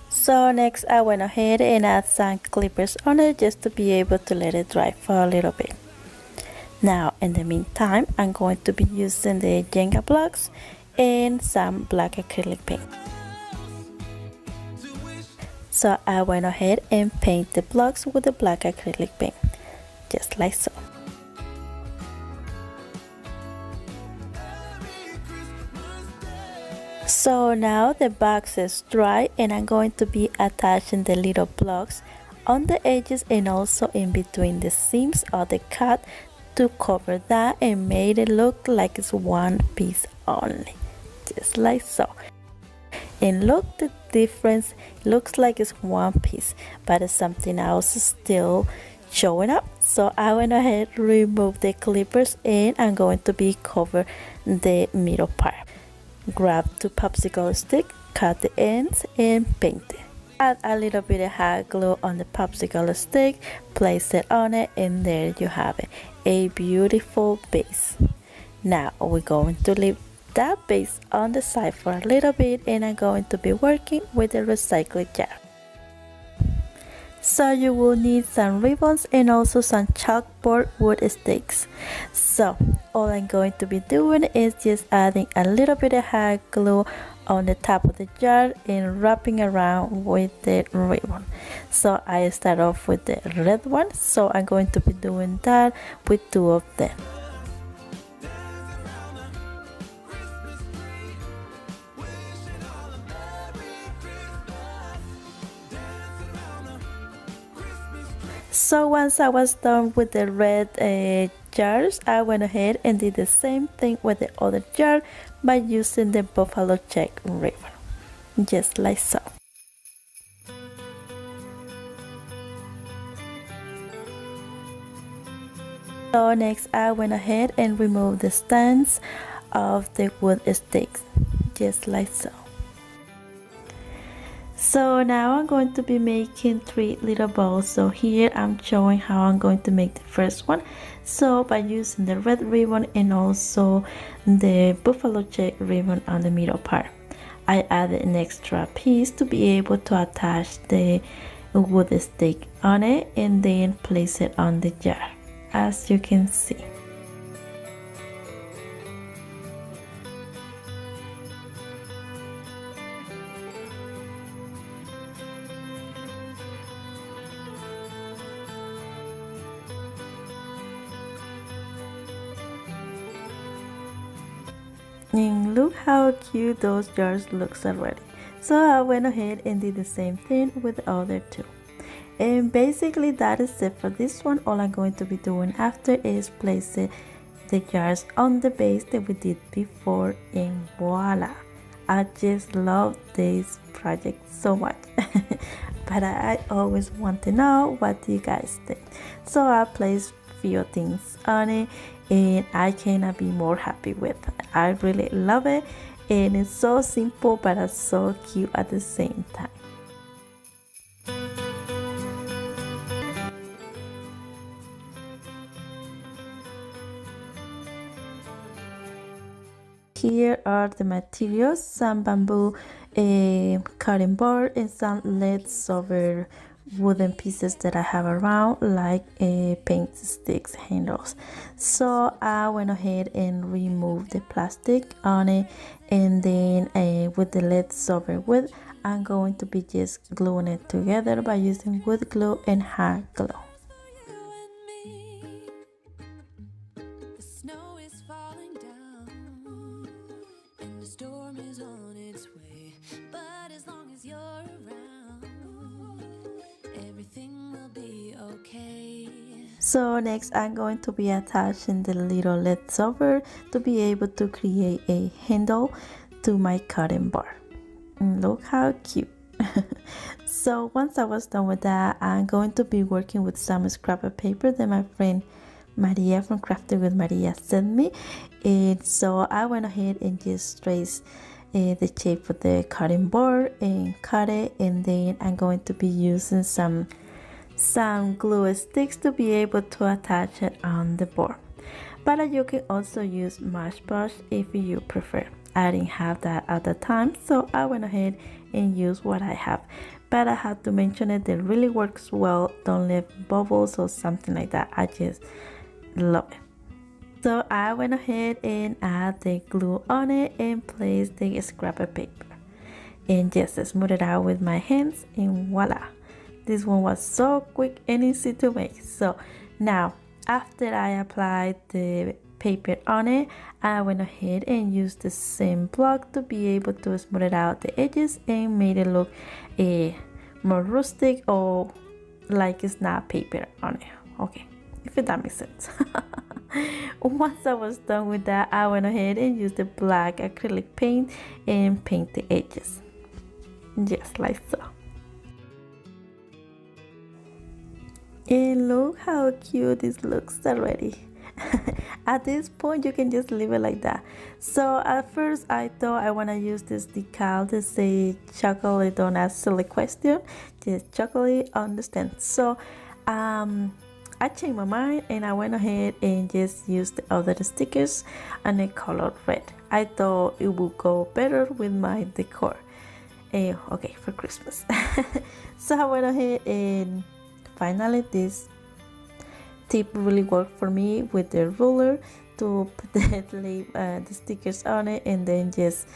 A: So next I went ahead and add some clippers on it just to be able to let it dry for a little bit. Now in the meantime, I'm going to be using the Jenga blocks and some black acrylic paint. So I went ahead and paint the blocks with the black acrylic paint, just like so. So now the box is dry, and I'm going to be attaching the little blocks on the edges and also in between the seams of the cut to cover that and made it look like it's one piece only, just like so. And look the difference, looks like it's one piece, but it's something else still showing up. So I went ahead, remove the clippers, and I'm going to be cover the middle part. Grab two popsicle stick, cut the ends and paint it. Add a little bit of hot glue on the popsicle stick, place it on it, and there you have it, a beautiful base. Now we're going to leave that base on the side for a little bit, and I'm going to be working with the recycling jar. So you will need some ribbons and also some chalkboard wood sticks. So all I'm going to be doing is just adding a little bit of hot glue on the top of the jar and wrapping around with the ribbon. So I start off with the red one, so I'm going to be doing that with two of them. So once I was done with the red jars, I went ahead and did the same thing with the other jar by using the buffalo check ribbon, just like so. So next I went ahead and removed the stands of the wood sticks, just like so. So now I'm going to be making three little balls. So here I'm showing how I'm going to make the first one. So by using the red ribbon and also the buffalo check ribbon on the middle part, I added an extra piece to be able to attach the wood stick on it and then place it on the jar, as you can see. And look how cute those jars looks already. So I went ahead and did the same thing with the other two. And basically that is it for this one. All I'm going to be doing after is placing the jars on the base that we did before, and voila. I just love this project so much. But I always want to know what you guys think. So I placed few things on it and I cannot be more happy with it. I really love it, and it's so simple but it's so cute at the same time. Here are the materials: some bamboo cutting board and some leftover wooden pieces that I have around, like paint sticks handles. So I went ahead and removed the plastic on it, and then with the leftover wood I'm going to be just gluing it together by using wood glue and hot glue.
B: The snow is falling down and the storm is on its way, but as long as you're around, everything will be okay.
A: So next I'm going to be attaching the little leftover to be able to create a handle to my cutting board. And look how cute. So once I was done with that, I'm going to be working with some scrapper paper that my friend Maria from Crafting with Maria sent me. And so I went ahead and just traced the shape for the cutting board and cut it, and then I'm going to be using some glue sticks to be able to attach it on the board. But you can also use Mosh Brush if you prefer. I didn't have that at the time, so I went ahead and used what I have. But I have to mention it really works well. Don't leave bubbles or something like that. I just love it. So I went ahead and add the glue on it and place the scrapper paper and just smooth it out with my hands, and voila. This one was so quick and easy to make. So now after I applied the paper on it, I went ahead and used the same block to be able to smooth it out the edges and made it look more rustic, or like it's not paper on it. Okay, if that makes sense. Once I was done with that, I went ahead and used the black acrylic paint and paint the edges just like so. And look how cute this looks already. At this point you can just leave it like that. So at first I thought I want to use this decal to say chocolate, don't ask silly question, just chocolate on the stand. So I changed my mind and I went ahead and just used the other stickers and the color red. I thought it would go better with my decor, okay, for Christmas. So I went ahead and finally this tip really worked for me with the ruler to put the stickers on it and then just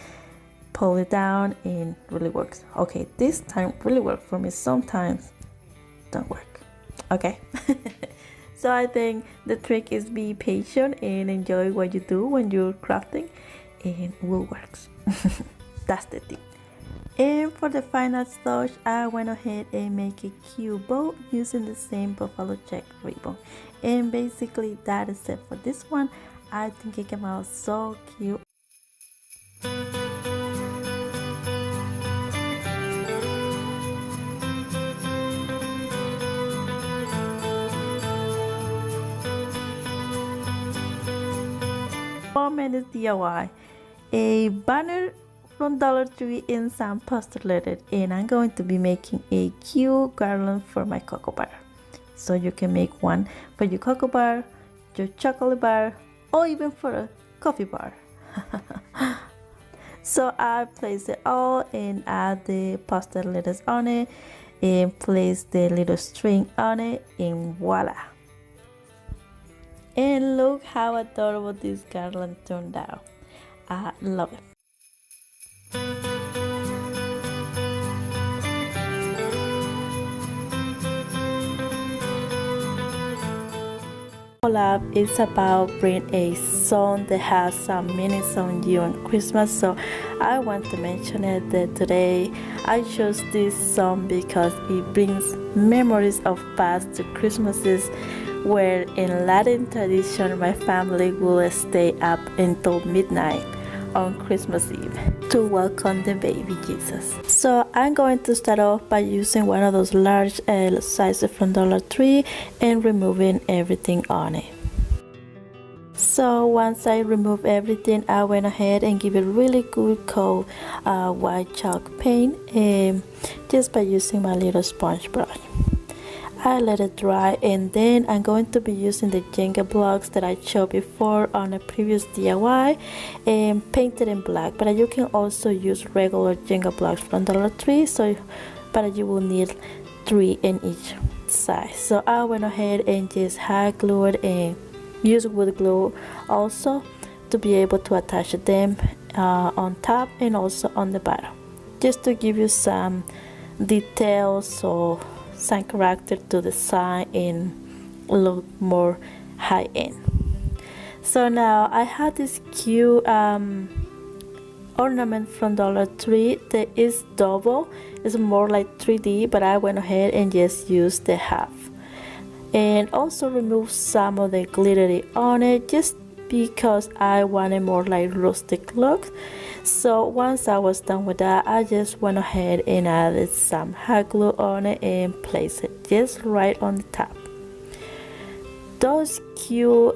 A: pull it down, and really works. Okay, this time really worked for me. Sometimes don't work. Okay. So I think the trick is be patient and enjoy what you do when you're crafting, and it will work. That's the thing. And for the final touch, I went ahead and make a cute bow using the same buffalo check ribbon. And basically that is it for this one. I think it came out so cute. Minutes DIY, a banner from Dollar Tree and some poster letters, and I'm going to be making a cute garland for my cocoa bar. So you can make one for your cocoa bar, your chocolate bar, or even for a coffee bar. So I place it all and add the poster letters on it, and place the little string on it, and voila. And look how adorable this garland turned out. I love it. Collab is about bringing a song that has some meanings on you on Christmas, so I want to mention it that today I chose this song because it brings memories of past Christmases where in Latin tradition my family will stay up until midnight on Christmas Eve to welcome the baby Jesus. So I'm going to start off by using one of those large sizes from Dollar Tree and removing everything on it. So once I remove everything, I went ahead and give it really good coat white chalk paint just by using my little sponge brush. I let it dry, and then I'm going to be using the Jenga blocks that I showed before on a previous DIY and painted in black, but you can also use regular Jenga blocks from Dollar Tree, but you will need 3 in each size. So I went ahead and just hot glued and use wood glue also to be able to attach them on top and also on the bottom, just to give you some details or some character to the sign and look more high-end. So now I have this cute ornament from Dollar Tree that is double. It's more like 3D, but I went ahead and just used the half and also remove some of the glittery on it just because I wanted more like rustic look. So once I was done with that, I just went ahead and added some hot glue on it and placed it just right on the top. Those cute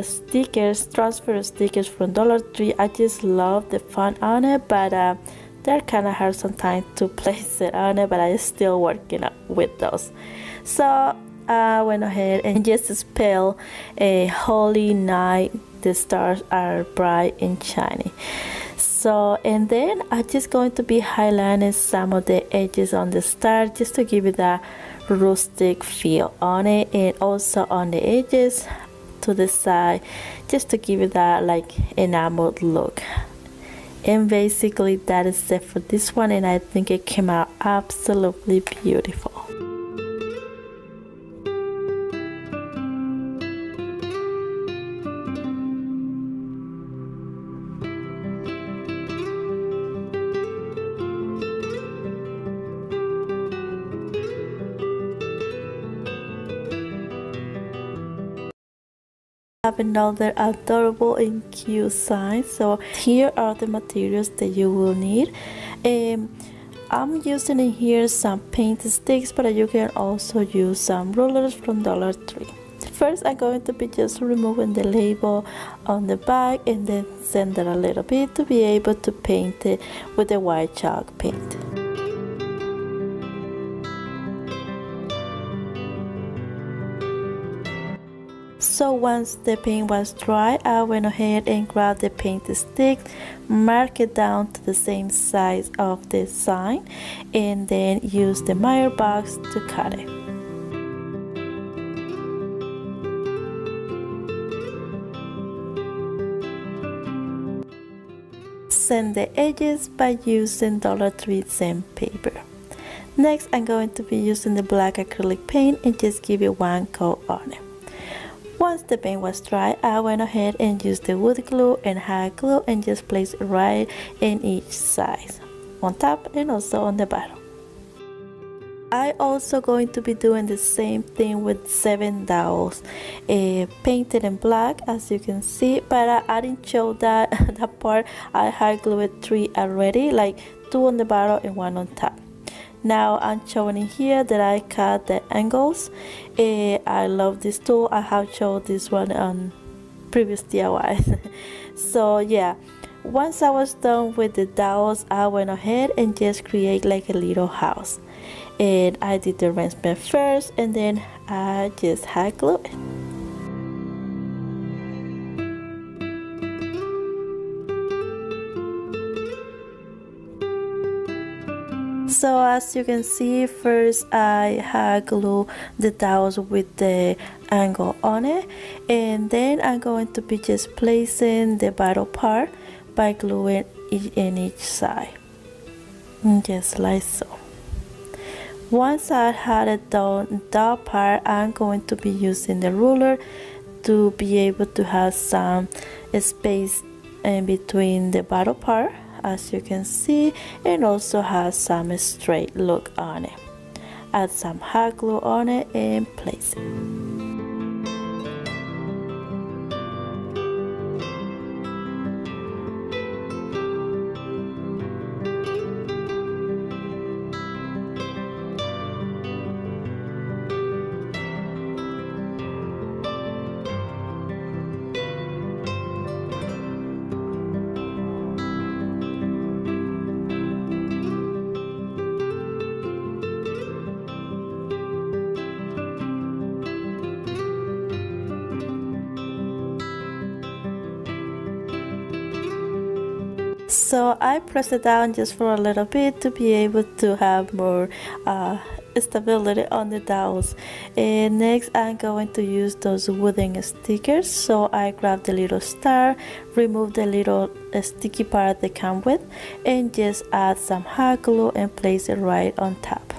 A: stickers, transfer stickers from Dollar Tree, I just love the font on it, but they're kind of hard sometimes to place it on it, but I'm still working with those. So I went ahead and just spell a holy night, the stars are bright and shiny. So, and then I'm just going to be highlighting some of the edges on the star just to give it that rustic feel on it, and also on the edges to the side just to give it that like enameled look. And basically that is it for this one, and I think it came out absolutely beautiful. Have another adorable and cute sign. So here are the materials that you will need. I'm using in here some paint sticks, but you can also use some rulers from Dollar Tree. First, I'm going to be just removing the label on the back and then sand it a little bit to be able to paint it with the white chalk paint. So once the paint was dry, I went ahead and grabbed the paint stick, mark it down to the same size of the sign, and then use the Meyer box to cut it. Sand the edges by using Dollar Tree sandpaper. Next, I'm going to be using the black acrylic paint and just give it one coat on it. Once the paint was dry, I went ahead and used the wood glue and hot glue and just placed it right in each side, on top and also on the bottom. I also going to be doing the same thing with 7 dowels painted in black, as you can see, but I didn't show that part. I hot glued 3 already, like 2 on the bottom and 1 on top. Now I'm showing in here that I cut the angles. I love this tool. I have showed this one on previous DIY. So yeah, once I was done with the dowels, I went ahead and just create like a little house. And I did the arrangement first, and then I just hot glued it. So as you can see, first I had glue the dowels with the angle on it, and then I'm going to be just placing the bottom part by gluing it in each side, just like so. Once I had it done that part, I'm going to be using the ruler to be able to have some space in between the bottom part, as you can see, and also has some straight look on it. Add some hot glue on it and place it. So I press it down just for a little bit to be able to have more stability on the dowels. And next I'm going to use those wooden stickers. So I grab the little star, remove the little sticky part they come with, and just add some hot glue and place it right on top.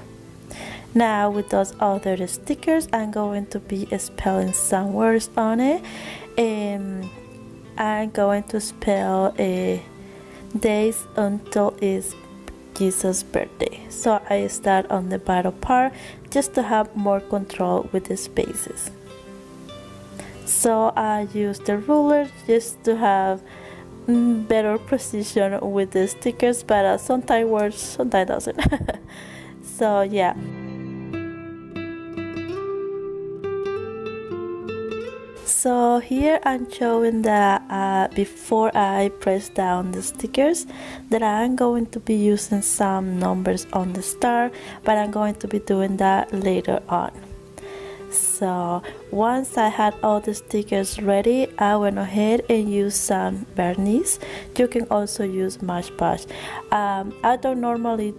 A: Now with those other stickers, I'm going to be spelling some words on it, and I'm going to spell days until it's Jesus' birthday. So I start on the bottom part just to have more control with the spaces. So I use the ruler just to have better precision with the stickers, but sometimes works, sometimes doesn't. So yeah. So here I'm showing that before I press down the stickers, that I'm going to be using some numbers on the star, but I'm going to be doing that later on. So once I had all the stickers ready, I went ahead and used some vernice. You can also use Mod Podge. I don't normally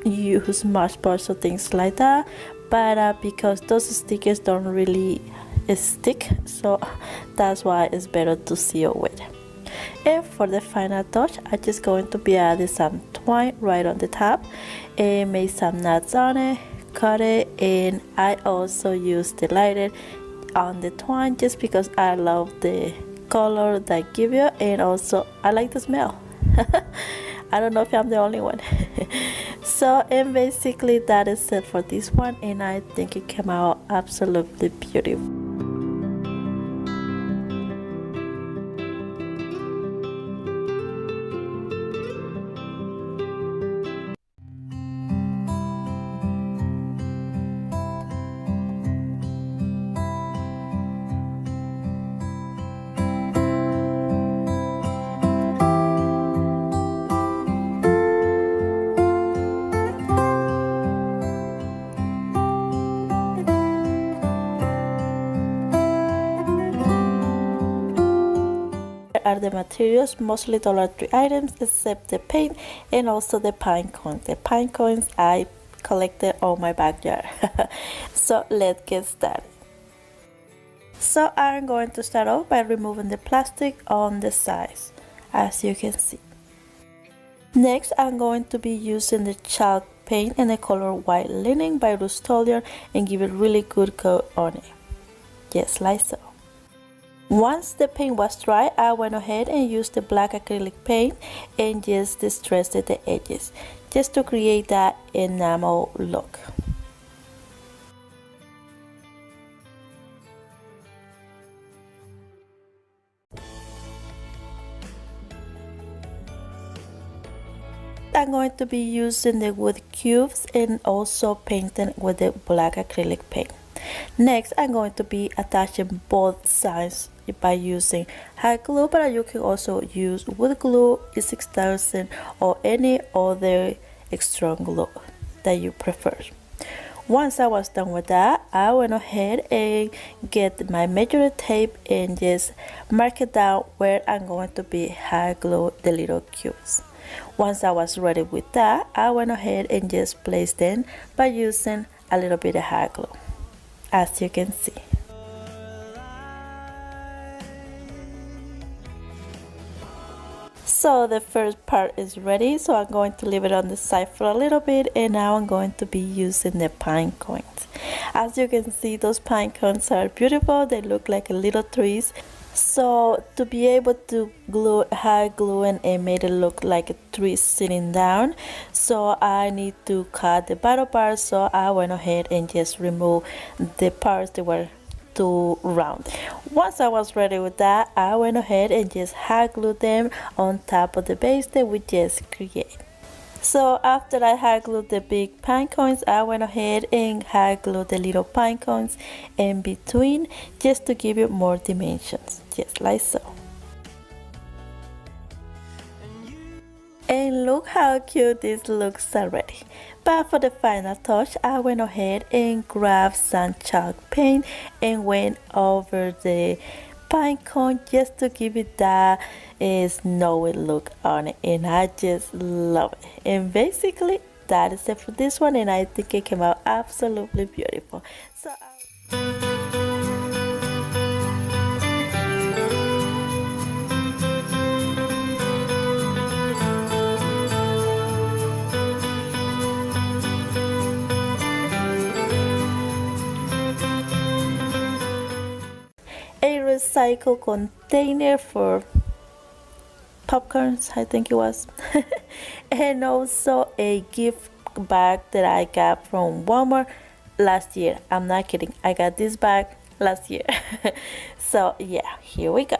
A: use Mod Podge or things like that, but because those stickers don't really stick, so that's why it's better to seal with. And for the final touch, I'm just going to be adding some twine right on the top and make some knots on it, cut it, and I also use the lighter on the twine just because I love the color that give you, and also I like the smell. I don't know if I'm the only one. So, and basically that is it for this one, and I think it came out absolutely beautiful. Are the materials, mostly Dollar Tree items except the paint and also the pine cones. The pine cones I collected on my backyard. So let's get started. So I'm going to start off by removing the plastic on the sides, as you can see. Next I'm going to be using the chalk paint in the color White Linen by Rustic and give it really good coat on it, just like so. Once the paint was dry, I went ahead and used the black acrylic paint and just distressed the edges, just to create that enamel look. I'm going to be using the wood cubes and also painting with the black acrylic paint. Next, I'm going to be attaching both sides by using hot glue, but you can also use wood glue, E6000, or any other strong glue that you prefer. Once I was done with that, I went ahead and get my measuring tape and just mark it down where I'm going to be hot glue the little cubes. Once I was ready with that, I went ahead and just placed them by using a little bit of hot glue, as you can see. So the first part is ready, so I'm going to leave it on the side for a little bit, and now I'm going to be using the pine cones. As you can see, those pine cones are beautiful. They look like little trees. So to be able to glue, hot glue and made it look like a tree sitting down, so I need to cut the bottom part. So I went ahead and just removed the parts that were too round. Once I was ready with that, I went ahead and just hot glued them on top of the base that we just created. So after I hot glued the big pine cones, I went ahead and hot glued the little pine cones in between, just to give it more dimensions, just like so. And look how cute this looks already. But for the final touch, I went ahead and grabbed some chalk paint and went over the pine cone just to give it that snowy look on it, and I just love it. And basically that is it for this one, and I think it came out absolutely beautiful. So a recycled container for popcorns, I think it was. And also a gift bag that I got from Walmart last year. I'm not kidding, I got this bag last year. So yeah, here we go.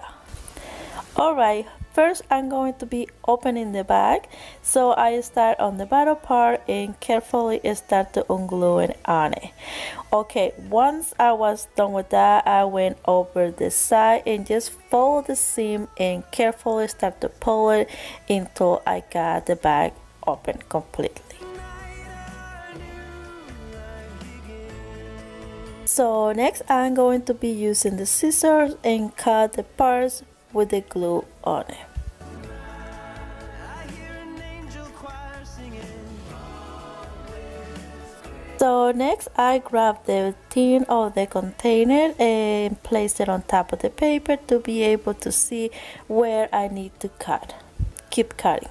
A: Alright, first I'm going to be opening the bag. So I start on the bottom part and carefully start to unglue it on it. Okay, once I was done with that, I went over the side and just follow the seam and carefully start to pull it until I got the bag open completely. So next I'm going to be using the scissors and cut the parts with the glue on it. So next I grabbed the tin of the container and placed it on top of the paper to be able to see where I need to cut. Keep cutting.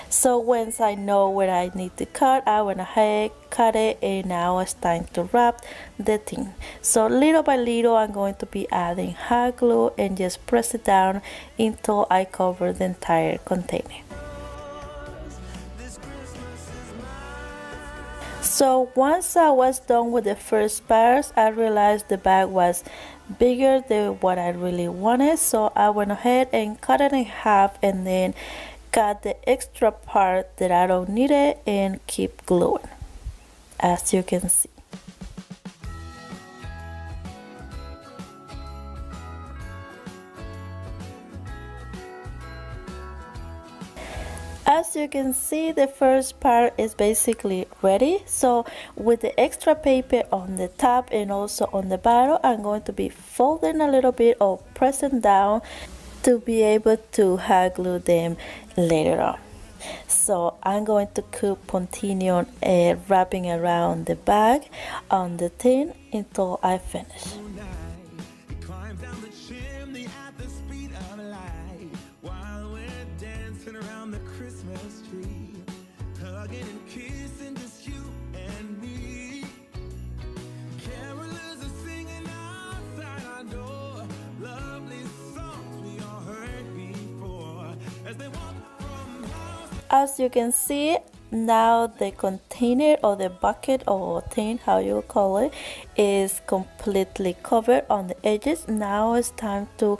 A: So once I know where I need to cut, I went ahead, cut it, and now it's time to wrap the tin. So little by little I'm going to be adding hot glue and just press it down until I cover the entire container. So once I was done with the first parts, I realized the bag was bigger than what I really wanted, so I went ahead and cut it in half and then cut the extra part that I don't need it and keep gluing, as you can see. As you can see, the first part is basically ready. So with the extra paper on the top and also on the bottom, I'm going to be folding a little bit or pressing down to be able to hot glue them later on. So I'm going to continue wrapping around the bag on the tin until I finish. As you can see, now the container or the bucket or tin, how you call it, is completely covered on the edges. Now it's time to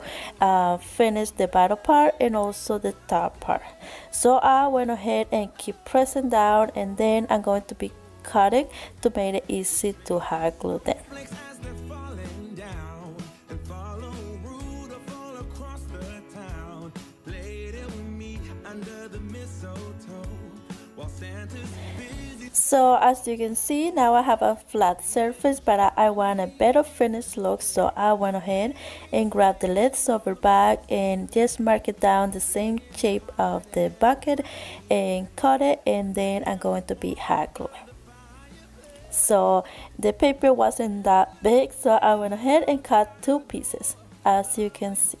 A: finish the bottom part and also the top part. So I went ahead and keep pressing down, and then I'm going to be cutting to make it easy to hot glue them. So as you can see, now I have a flat surface, but I want a better finished look, so I went ahead and grabbed the leftover bag and just mark it down the same shape of the bucket and cut it, and then I'm going to be hot glue. So the paper wasn't that big, so I went ahead and cut 2 pieces, as you can see.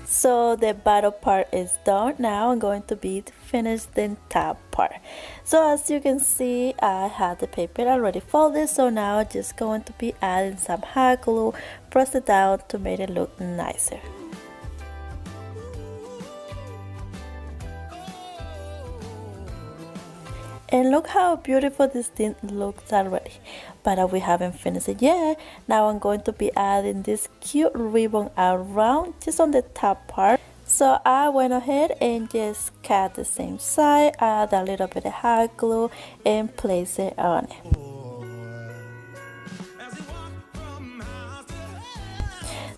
A: So the bottom part is done. Now I'm going to be finish the top part. So as you can see, I have the paper already folded, so now I'm just going to be adding some hot glue, press it down to make it look nicer. And look how beautiful this thing looks already, but we haven't finished it yet. Now I'm going to be adding this cute ribbon around just on the top part. So I went ahead and just cut the same side, add a little bit of hot glue and place it on it.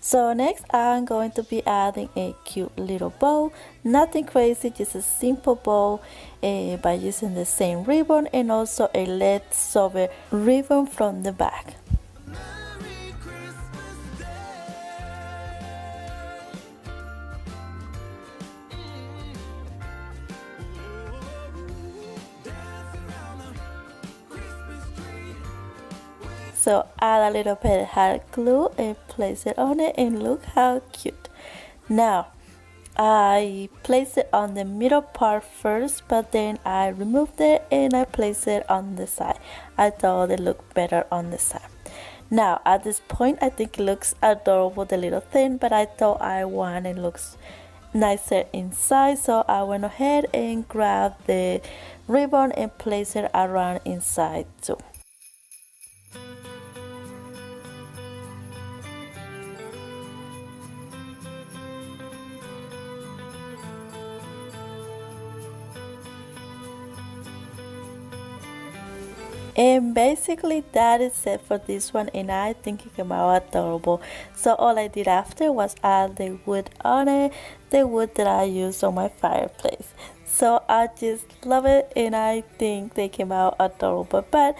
A: So next I'm going to be adding a cute little bow, nothing crazy, just a simple bow by using the same ribbon and also a leftover ribbon from the back. So add a little bit of hot glue and place it on it, and look how cute. Now I place it on the middle part first, but then I removed it and I placed it on the side. I thought it looked better on the side. Now at this point I think it looks adorable, the little thing, but I thought I want it looks nicer inside, so I went ahead and grabbed the ribbon and placed it around inside too. And basically that is it for this one, and I think it came out adorable. So all I did after was add the wood on it, the wood that I used on my fireplace. So I just love it, and I think they came out adorable, but